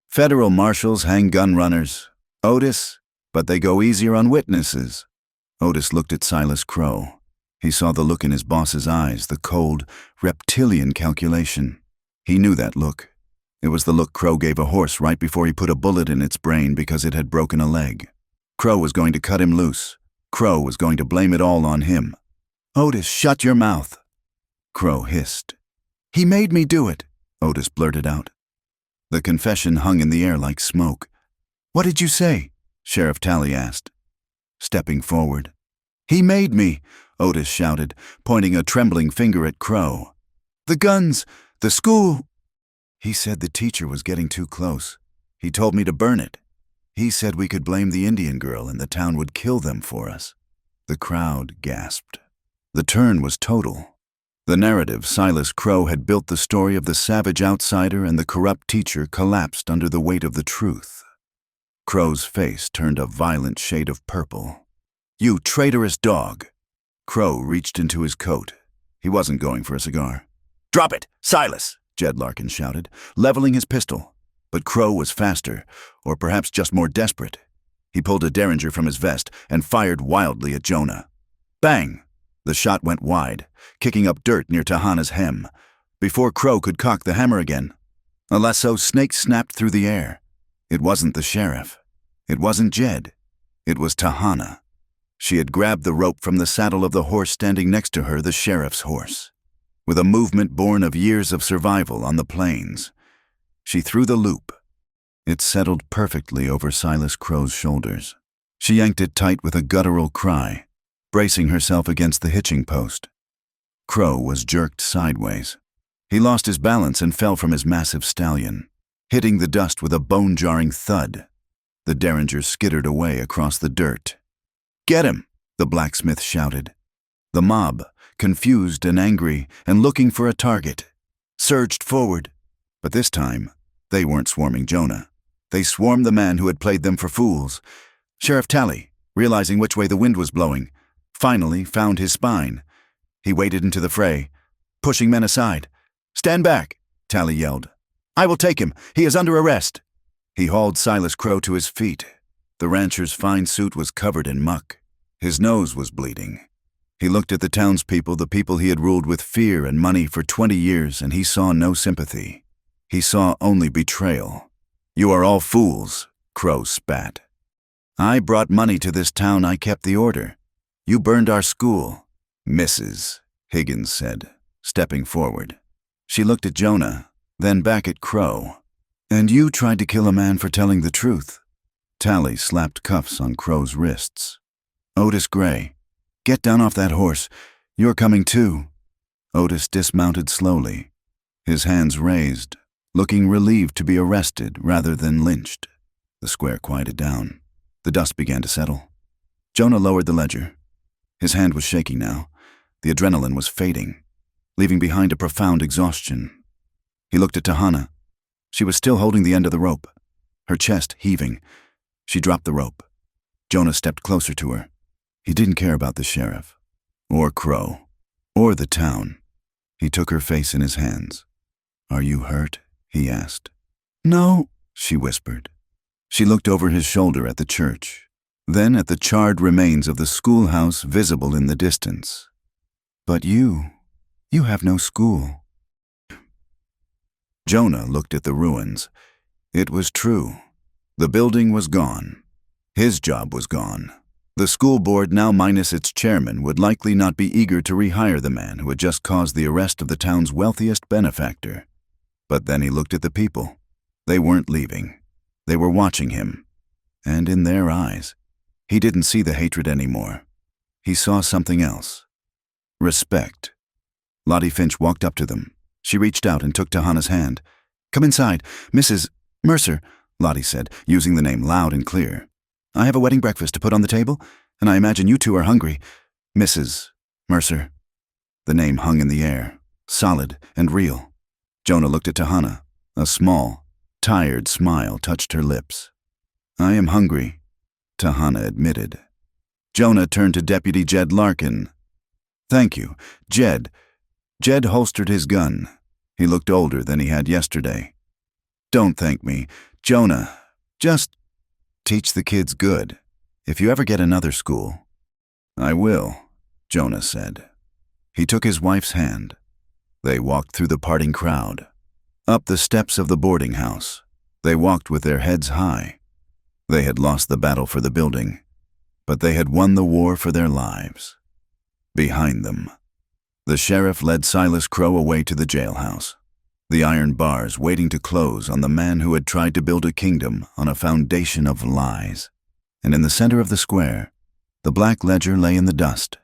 Speaker 1: "Federal marshals hang gun runners, Otis, but they go easier on witnesses." Otis looked at Silas Crow. He saw the look in his boss's eyes, the cold, reptilian calculation. He knew that look. It was the look Crow gave a horse right before he put a bullet in its brain because it had broken a leg. Crow was going to cut him loose. Crow was going to blame it all on him. "Otis, shut your mouth," Crow hissed. "He made me do it," Otis blurted out. The confession hung in the air like smoke. "What did you say?" Sheriff Talley asked, stepping forward. "He made me," Otis shouted, pointing a trembling finger at Crow. "The guns, the school." "He said the teacher was getting too close. He told me to burn it. He said we could blame the Indian girl and the town would kill them for us." The crowd gasped. The turn was total. The narrative Silas Crow had built the story of the savage outsider and the corrupt teacher collapsed under the weight of the truth. Crow's face turned a violent shade of purple. "You traitorous dog!" Crow reached into his coat. He wasn't going for a cigar. "Drop it, Silas!" Jed Larkin shouted, leveling his pistol. But Crow was faster, or perhaps just more desperate. He pulled a derringer from his vest and fired wildly at Jonah. Bang! The shot went wide, kicking up dirt near Tahana's hem. Before Crow could cock the hammer again, a lasso snake snapped through the air. It wasn't the sheriff. It wasn't Jed. It was Tahana. She had grabbed the rope from the saddle of the horse standing next to her, the sheriff's horse. With a movement born of years of survival on the plains, she threw the loop. It settled perfectly over Silas Crow's shoulders. She yanked it tight with a guttural cry, bracing herself against the hitching post. Crow was jerked sideways. He lost his balance and fell from his massive stallion, hitting the dust with a bone-jarring thud. The derringer skittered away across the dirt. "Get him!" the blacksmith shouted. The mob, confused and angry and looking for a target, surged forward. But this time, they weren't swarming Jonah. They swarmed the man who had played them for fools. Sheriff Tally, realizing which way the wind was blowing, finally found his spine. He waded into the fray, pushing men aside. "Stand back," Tally yelled. "I will take him. He is under arrest." He hauled Silas Crow to his feet. The rancher's fine suit was covered in muck. His nose was bleeding. He looked at the townspeople, the people he had ruled with fear and money for 20 years, and he saw no sympathy. He saw only betrayal. "You are all fools," Crow spat. "I brought money to this town. I kept the order. You burned our school." "Mrs." Higgins said, stepping forward. She looked at Jonah, then back at Crow. "And you tried to kill a man for telling the truth." Tally slapped cuffs on Crow's wrists. "Otis Gray, get down off that horse. You're coming too." Otis dismounted slowly, his hands raised, looking relieved to be arrested rather than lynched. The square quieted down. The dust began to settle. Jonah lowered the ledger. His hand was shaking now. The adrenaline was fading, leaving behind a profound exhaustion. He looked at Tahana. She was still holding the end of the rope, her chest heaving. She dropped the rope. Jonah stepped closer to her. He didn't care about the sheriff, or Crow, or the town. He took her face in his hands. "Are you hurt?" he asked. "No," she whispered. She looked over his shoulder at the church, then at the charred remains of the schoolhouse visible in the distance. "But you have no school." Jonah looked at the ruins. It was true. The building was gone. His job was gone. The school board, now minus its chairman, would likely not be eager to rehire the man who had just caused the arrest of the town's wealthiest benefactor. But then he looked at the people. They weren't leaving. They were watching him. And in their eyes, he didn't see the hatred anymore. He saw something else. Respect. Lottie Finch walked up to them. She reached out and took Tahana's hand. "Come inside, Mrs. Mercer," Lottie said, using the name loud and clear. "I have a wedding breakfast to put on the table, and I imagine you two are hungry. Mrs. Mercer." The name hung in the air, solid and real. Jonah looked at Tahana. A small, tired smile touched her lips. "I am hungry," Tahana admitted. Jonah turned to Deputy Jed Larkin. "Thank you, Jed." Jed holstered his gun. He looked older than he had yesterday. "Don't thank me, Jonah. Just teach the kids good. If you ever get another school." "I will," Jonah said. He took his wife's hand. They walked through the parting crowd, up the steps of the boarding house. They walked with their heads high. They had lost the battle for the building, but they had won the war for their lives. Behind them, the sheriff led Silas Crow away to the jailhouse, the iron bars waiting to close on the man who had tried to build a kingdom on a foundation of lies. And in the center of the square, the black ledger lay in the dust,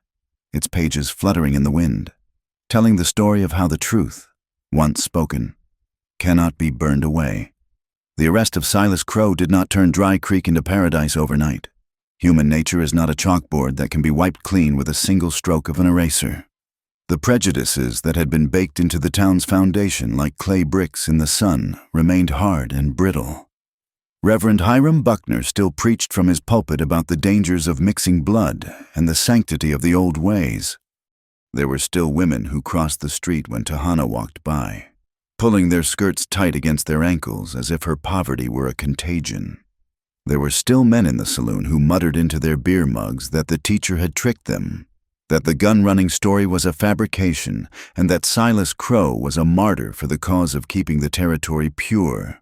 Speaker 1: its pages fluttering in the wind, telling the story of how the truth, once spoken, cannot be burned away. The arrest of Silas Crow did not turn Dry Creek into paradise overnight. Human nature is not a chalkboard that can be wiped clean with a single stroke of an eraser. The prejudices that had been baked into the town's foundation like clay bricks in the sun remained hard and brittle. Reverend Hiram Buckner still preached from his pulpit about the dangers of mixing blood and the sanctity of the old ways. There were still women who crossed the street when Tahana walked by, pulling their skirts tight against their ankles as if her poverty were a contagion. There were still men in the saloon who muttered into their beer mugs that the teacher had tricked them, that the gun-running story was a fabrication, and that Silas Crow was a martyr for the cause of keeping the territory pure.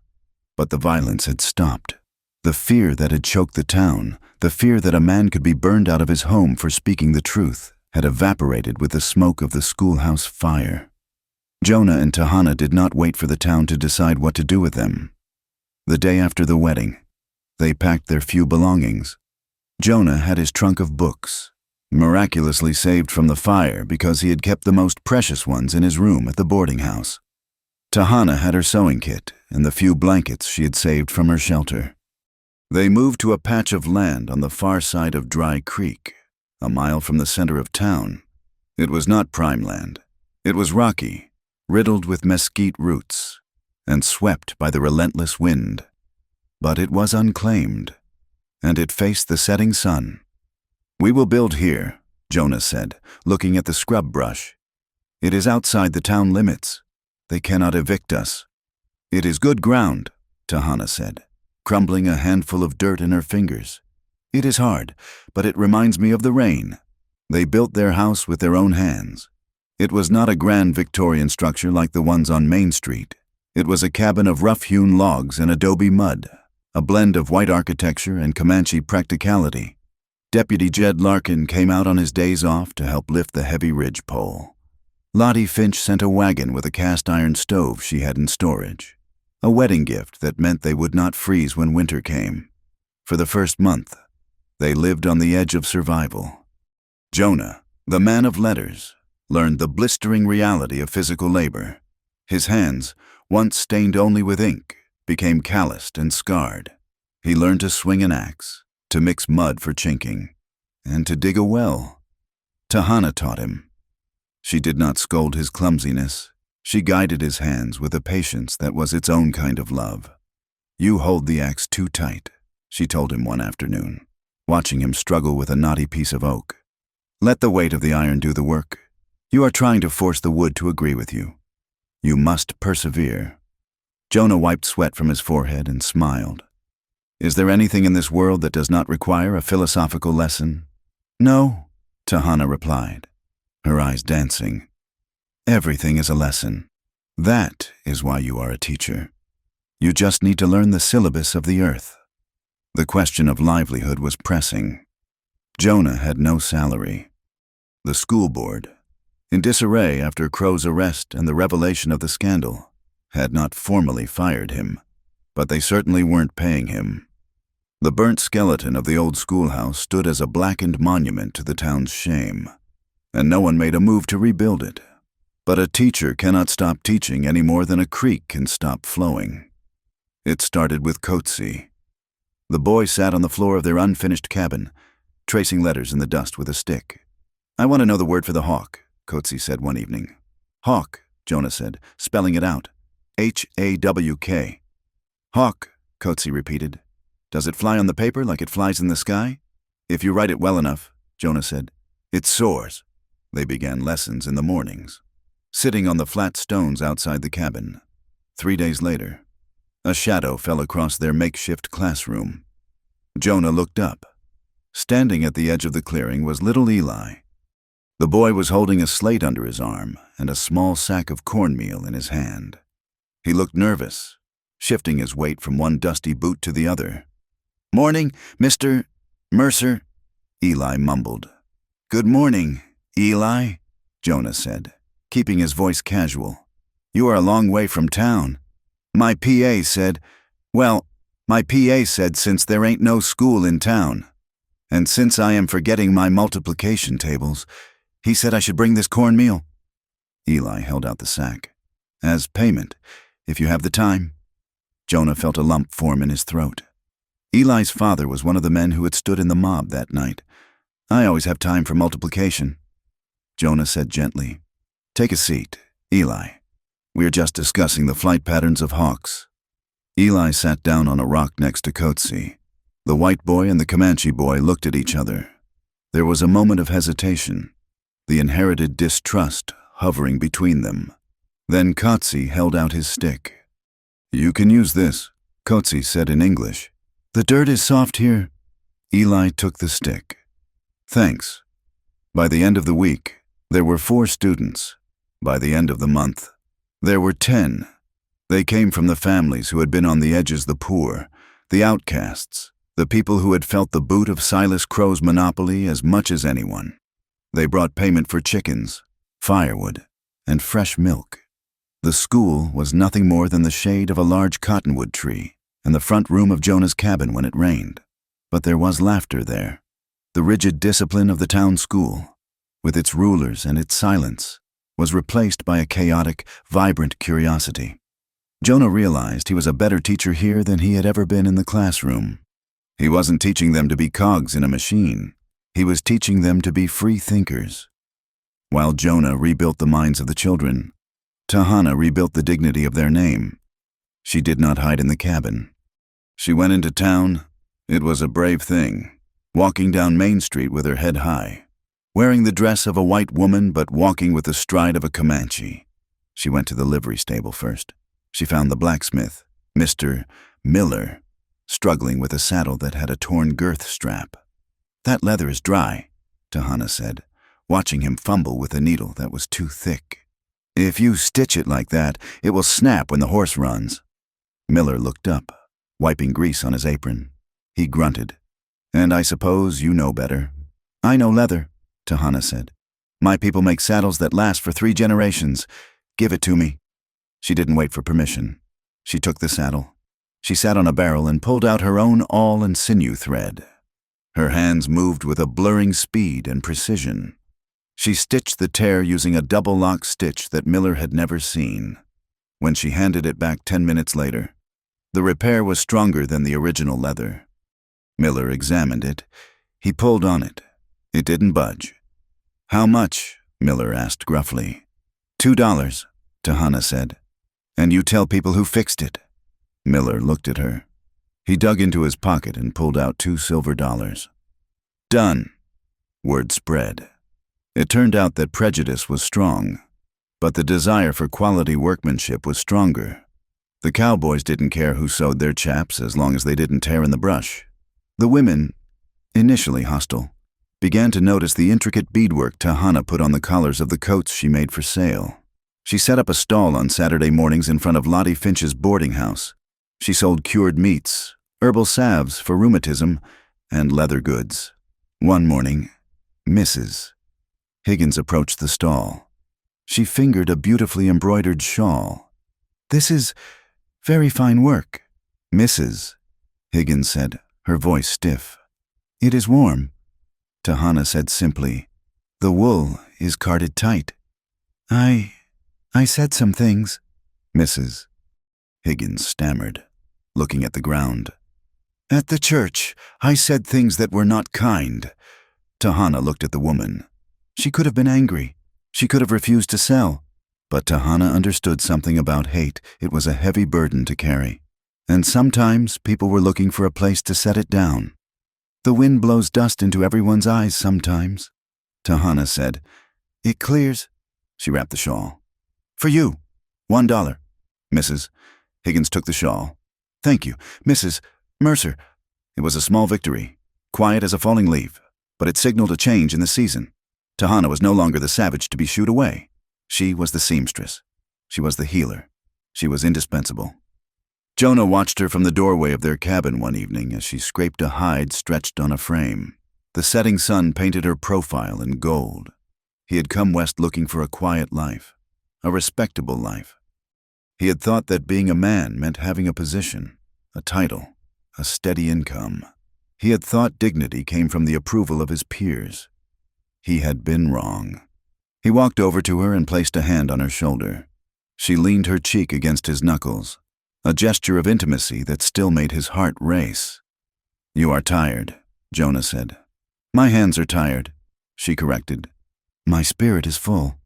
Speaker 1: But the violence had stopped. The fear that had choked the town, the fear that a man could be burned out of his home for speaking the truth, had evaporated with the smoke of the schoolhouse fire. Jonah and Tahana did not wait for the town to decide what to do with them. The day after the wedding, they packed their few belongings. Jonah had his trunk of books, miraculously saved from the fire because he had kept the most precious ones in his room at the boarding house. Tahana had her sewing kit and the few blankets she had saved from her shelter. They moved to a patch of land on the far side of Dry Creek, a mile from the center of town. It was not prime land. It was rocky, riddled with mesquite roots, and swept by the relentless wind. But it was unclaimed, and it faced the setting sun. "We will build here," Jonah said, looking at the scrub brush. "It is outside the town limits. They cannot evict us." "It is good ground," Tahana said, crumbling a handful of dirt in her fingers. "It is hard, but it reminds me of the rain." They built their house with their own hands. It was not a grand Victorian structure like the ones on Main Street. It was a cabin of rough-hewn logs and adobe mud, a blend of white architecture and Comanche practicality. Deputy Jed Larkin came out on his days off to help lift the heavy ridgepole. Lottie Finch sent a wagon with a cast-iron stove she had in storage, a wedding gift that meant they would not freeze when winter came. For the first month, they lived on the edge of survival. Jonah, the man of letters, learned the blistering reality of physical labor. His hands, once stained only with ink, became calloused and scarred. He learned to swing an axe, to mix mud for chinking, and to dig a well. Tahana taught him. She did not scold his clumsiness. She guided his hands with a patience that was its own kind of love. "You hold the axe too tight," she told him one afternoon, watching him struggle with a knotty piece of oak. "Let the weight of the iron do the work. You are trying to force the wood to agree with you. You must persevere." Jonah wiped sweat from his forehead and smiled. "Is there anything in this world that does not require a philosophical lesson?" "No," Tahana replied, her eyes dancing. "Everything is a lesson. That is why you are a teacher. You just need to learn the syllabus of the earth." The question of livelihood was pressing. Jonah had no salary. The school board, in disarray after Crow's arrest and the revelation of the scandal, had not formally fired him, but they certainly weren't paying him. The burnt skeleton of the old schoolhouse stood as a blackened monument to the town's shame, and no one made a move to rebuild it. But a teacher cannot stop teaching any more than a creek can stop flowing. It started with Coetzee. The boys sat on the floor of their unfinished cabin, tracing letters in the dust with a stick. "I want to know the word for the hawk," Coetzee said one evening. "Hawk," Jonah said, spelling it out. H-A-W-K. "Hawk," Coetzee repeated. "Does it fly on the paper like it flies in the sky?" "If you write it well enough," Jonah said. "It soars." They began lessons in the mornings, sitting on the flat stones outside the cabin. 3 days later, a shadow fell across their makeshift classroom. Jonah looked up. Standing at the edge of the clearing was little Eli. The boy was holding a slate under his arm and a small sack of cornmeal in his hand. He looked nervous, shifting his weight from one dusty boot to the other. "Morning, Mr. Mercer," Eli mumbled. "Good morning, Eli," Jonah said, keeping his voice casual. "You are a long way from town. My PA said since there ain't no school in town, and since I am forgetting my multiplication tables, he said I should bring this cornmeal." Eli held out the sack. "As payment, if you have the time." Jonah felt a lump form in his throat. Eli's father was one of the men who had stood in the mob that night. "I always have time for multiplication." Jonah said gently, "Take a seat, Eli. We are just discussing the flight patterns of hawks." Eli sat down on a rock next to Coetzee. The white boy and the Comanche boy looked at each other. There was a moment of hesitation, the inherited distrust hovering between them. Then Coetzee held out his stick. "You can use this," Coetzee said in English. "The dirt is soft here." Eli took the stick. "Thanks." By the end of the week, there were 4 students. By the end of the month, there were 10. They came from the families who had been on the edges, the poor, the outcasts, the people who had felt the boot of Silas Crow's monopoly as much as anyone. They brought payment for chickens, firewood, and fresh milk. The school was nothing more than the shade of a large cottonwood tree and the front room of Jonah's cabin when it rained. But there was laughter there. The rigid discipline of the town school, with its rulers and its silence, was replaced by a chaotic, vibrant curiosity. Jonah realized he was a better teacher here than he had ever been in the classroom. He wasn't teaching them to be cogs in a machine. He was teaching them to be free thinkers. While Jonah rebuilt the minds of the children, Tahana rebuilt the dignity of their name. She did not hide in the cabin. She went into town. It was a brave thing, walking down Main Street with her head high, wearing the dress of a white woman but walking with the stride of a Comanche. She went to the livery stable first. She found the blacksmith, Mr. Miller, struggling with a saddle that had a torn girth strap. "That leather is dry," Tahana said, watching him fumble with a needle that was too thick. "If you stitch it like that, it will snap when the horse runs." Miller looked up, wiping grease on his apron. He grunted. "And I suppose you know better." "I know leather," Tahana said. "My people make saddles that last for 3 generations. Give it to me." She didn't wait for permission. She took the saddle. She sat on a barrel and pulled out her own awl and sinew thread. Her hands moved with a blurring speed and precision. She stitched the tear using a double lock stitch that Miller had never seen. When she handed it back 10 minutes later, the repair was stronger than the original leather. Miller examined it. He pulled on it. It didn't budge. "How much?" Miller asked gruffly. $2, Tahana said. "And you tell people who fixed it." Miller looked at her. He dug into his pocket and pulled out $2 silver. "Done." Word spread. It turned out that prejudice was strong, but the desire for quality workmanship was stronger. The cowboys didn't care who sewed their chaps as long as they didn't tear in the brush. The women, initially hostile, began to notice the intricate beadwork Tahana put on the collars of the coats she made for sale. She set up a stall on Saturday mornings in front of Lottie Finch's boarding house. She sold cured meats, herbal salves for rheumatism, and leather goods. One morning, Mrs. Higgins approached the stall. She fingered a beautifully embroidered shawl. "This is very fine work," Mrs. Higgins said, her voice stiff. "It is warm," Tahana said simply. "The wool is carded tight." I said some things," Mrs. Higgins stammered, looking at the ground. "At the church, I said things that were not kind." Tahana looked at the woman. She could have been angry. She could have refused to sell. But Tahana understood something about hate. It was a heavy burden to carry. And sometimes people were looking for a place to set it down. "The wind blows dust into everyone's eyes sometimes," Tahana said. "It clears." She wrapped the shawl. "For you, $1. Mrs. Higgins took the shawl. "Thank you, Mrs. Mercer." It was a small victory, quiet as a falling leaf, but it signaled a change in the season. Tahana was no longer the savage to be shooed away. She was the seamstress. She was the healer. She was indispensable. Jonah watched her from the doorway of their cabin one evening as she scraped a hide stretched on a frame. The setting sun painted her profile in gold. He had come west looking for a quiet life, a respectable life. He had thought that being a man meant having a position, a title, a steady income. He had thought dignity came from the approval of his peers. He had been wrong. He walked over to her and placed a hand on her shoulder. She leaned her cheek against his knuckles, a gesture of intimacy that still made his heart race. "You are tired," Jonah said. "My hands are tired," she corrected. "My spirit is full."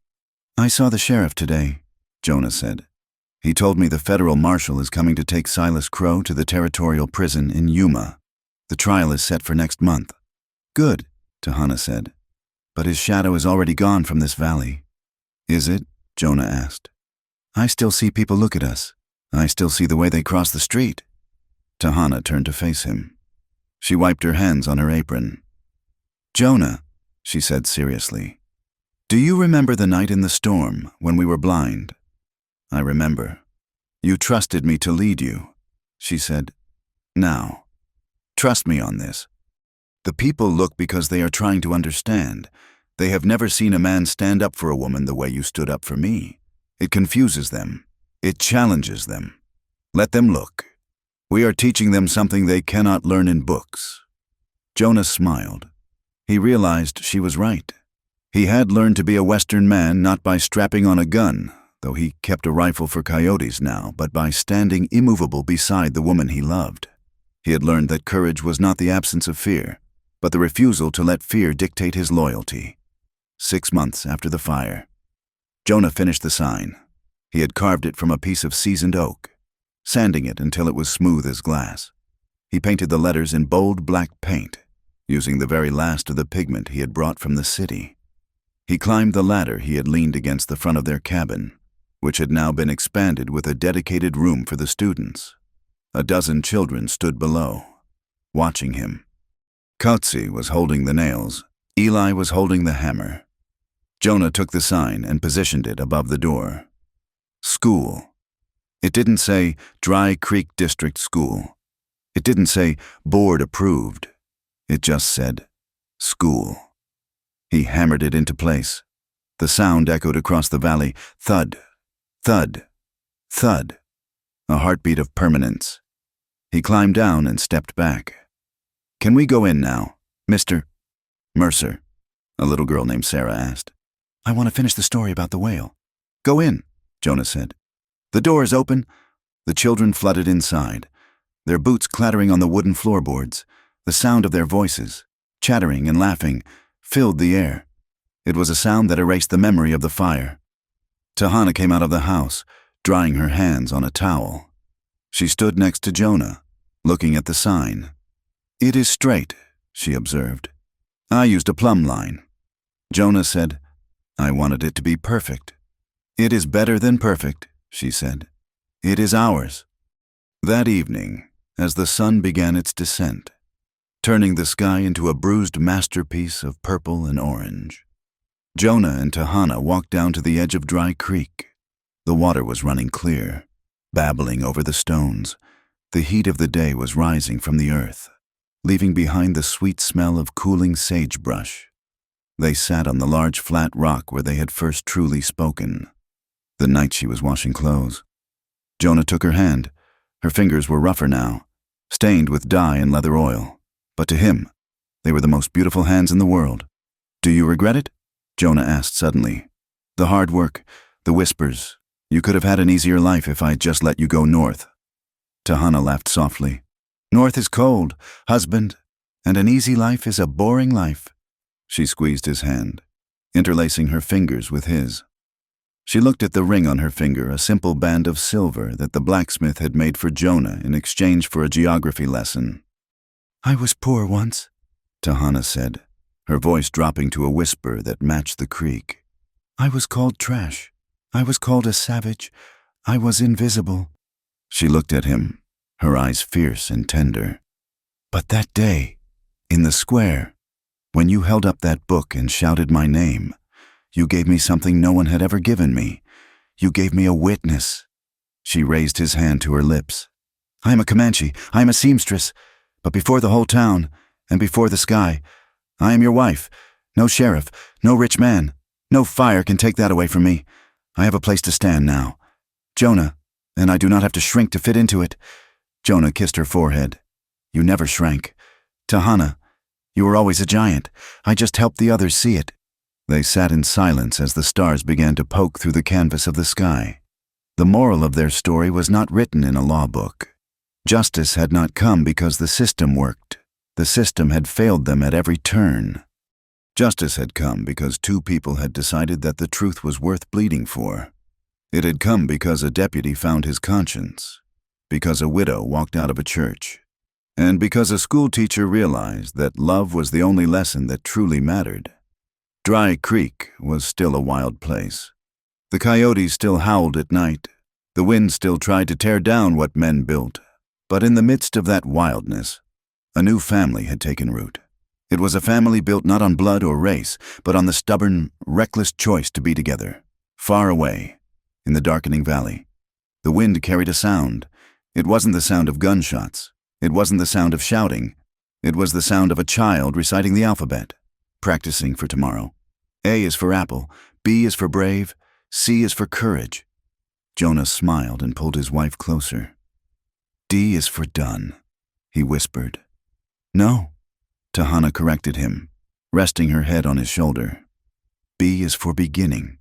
Speaker 1: "I saw the sheriff today," Jonah said. He told me the federal marshal is coming to take Silas Crow to the territorial prison in Yuma. The trial is set for next month. Good, Tahana said. But his shadow is already gone from this valley. Is it? Jonah asked. I still see people look at us. I still see the way they cross the street. Tahana turned to face him. She wiped her hands on her apron. Jonah, she said seriously, do you remember the night in the storm when we were blind? I remember. You trusted me to lead you, she said. Now, trust me on this. The people look because they are trying to understand. They have never seen a man stand up for a woman the way you stood up for me. It confuses them. It challenges them. Let them look. We are teaching them something they cannot learn in books. Jonah smiled. He realized she was right. He had learned to be a Western man not by strapping on a gun, though he kept a rifle for coyotes now, but by standing immovable beside the woman he loved. He had learned that courage was not the absence of fear, but the refusal to let fear dictate his loyalty. 6 months after the fire. Jonah finished the sign. He had carved it from a piece of seasoned oak, sanding it until it was smooth as glass. He painted the letters in bold black paint, using the very last of the pigment he had brought from the city. He climbed the ladder he had leaned against the front of their cabin, which had now been expanded with a dedicated room for the students. A dozen children stood below, watching him. Kotze was holding the nails. Eli was holding the hammer. Jonah took the sign and positioned it above the door. School. It didn't say Dry Creek District School. It didn't say Board Approved. It just said school. He hammered it into place. The sound echoed across the valley. Thud, thud, thud. A heartbeat of permanence. He climbed down and stepped back. Can we go in now, Mr. Mercer? A little girl named Sarah asked. I want to finish the story about the whale. Go in, Jonah said. The door is open. The children flooded inside, their boots clattering on the wooden floorboards. The sound of their voices, chattering and laughing, filled the air. It was a sound that erased the memory of the fire. Tahana came out of the house, drying her hands on a towel. She stood next to Jonah, looking at the sign. It is straight, she observed. I used a plumb line. Jonah said, I wanted it to be perfect. It is better than perfect, she said. It is ours. That evening, as the sun began its descent, turning the sky into a bruised masterpiece of purple and orange, Jonah and Tahana walked down to the edge of Dry Creek. The water was running clear, babbling over the stones. The heat of the day was rising from the earth, leaving behind the sweet smell of cooling sagebrush. They sat on the large flat rock where they had first truly spoken, the night she was washing clothes. Jonah took her hand. Her fingers were rougher now, stained with dye and leather oil. But to him, they were the most beautiful hands in the world. Do you regret it? Jonah asked suddenly. The hard work, the whispers. You could have had an easier life if I'd just let you go north. Tahana laughed softly. North is cold, husband, and an easy life is a boring life. She squeezed his hand, interlacing her fingers with his. She looked at the ring on her finger, a simple band of silver that the blacksmith had made for Jonah in exchange for a geography lesson. I was poor once, Tahana said, her voice dropping to a whisper that matched the creek. I was called trash. I was called a savage. I was invisible. She looked at him, her eyes fierce and tender. But that day, in the square, when you held up that book and shouted my name, you gave me something no one had ever given me. You gave me a witness. She raised his hand to her lips. I am a Comanche. I am a seamstress. But before the whole town, and before the sky, I am your wife. No sheriff, no rich man, no fire can take that away from me. I have a place to stand now. Jonah, and I do not have to shrink to fit into it. Jonah kissed her forehead. You never shrank. Tahana, you were always a giant. I just helped the others see it. They sat in silence as the stars began to poke through the canvas of the sky. The moral of their story was not written in a law book. Justice had not come because the system worked. The system had failed them at every turn. Justice had come because two people had decided that the truth was worth bleeding for. It had come because a deputy found his conscience, because a widow walked out of a church, and because a schoolteacher realized that love was the only lesson that truly mattered. Dry Creek was still a wild place. The coyotes still howled at night. The wind still tried to tear down what men built. But in the midst of that wildness, a new family had taken root. It was a family built not on blood or race, but on the stubborn, reckless choice to be together, far away, in the darkening valley. The wind carried a sound. It wasn't the sound of gunshots. It wasn't the sound of shouting. It was the sound of a child reciting the alphabet, practicing for tomorrow. A is for apple, B is for brave, C is for courage. Jonah smiled and pulled his wife closer. D is for done, he whispered. No, Tahana corrected him, resting her head on his shoulder. B is for beginning.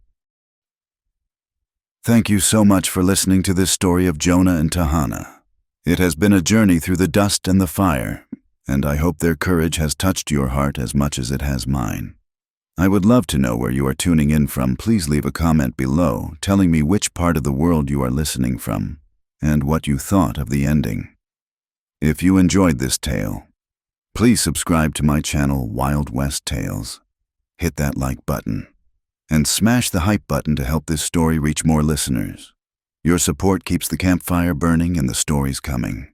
Speaker 1: Thank you so much for listening to this story of Jonah and Tahana. It has been a journey through the dust and the fire, and I hope their courage has touched your heart as much as it has mine. I would love to know where you are tuning in from. Please leave a comment below telling me which part of the world you are listening from and what you thought of the ending. If you enjoyed this tale, please subscribe to my channel Wild West Tales. Hit that like button and smash the hype button to help this story reach more listeners. Your support keeps the campfire burning and the stories coming.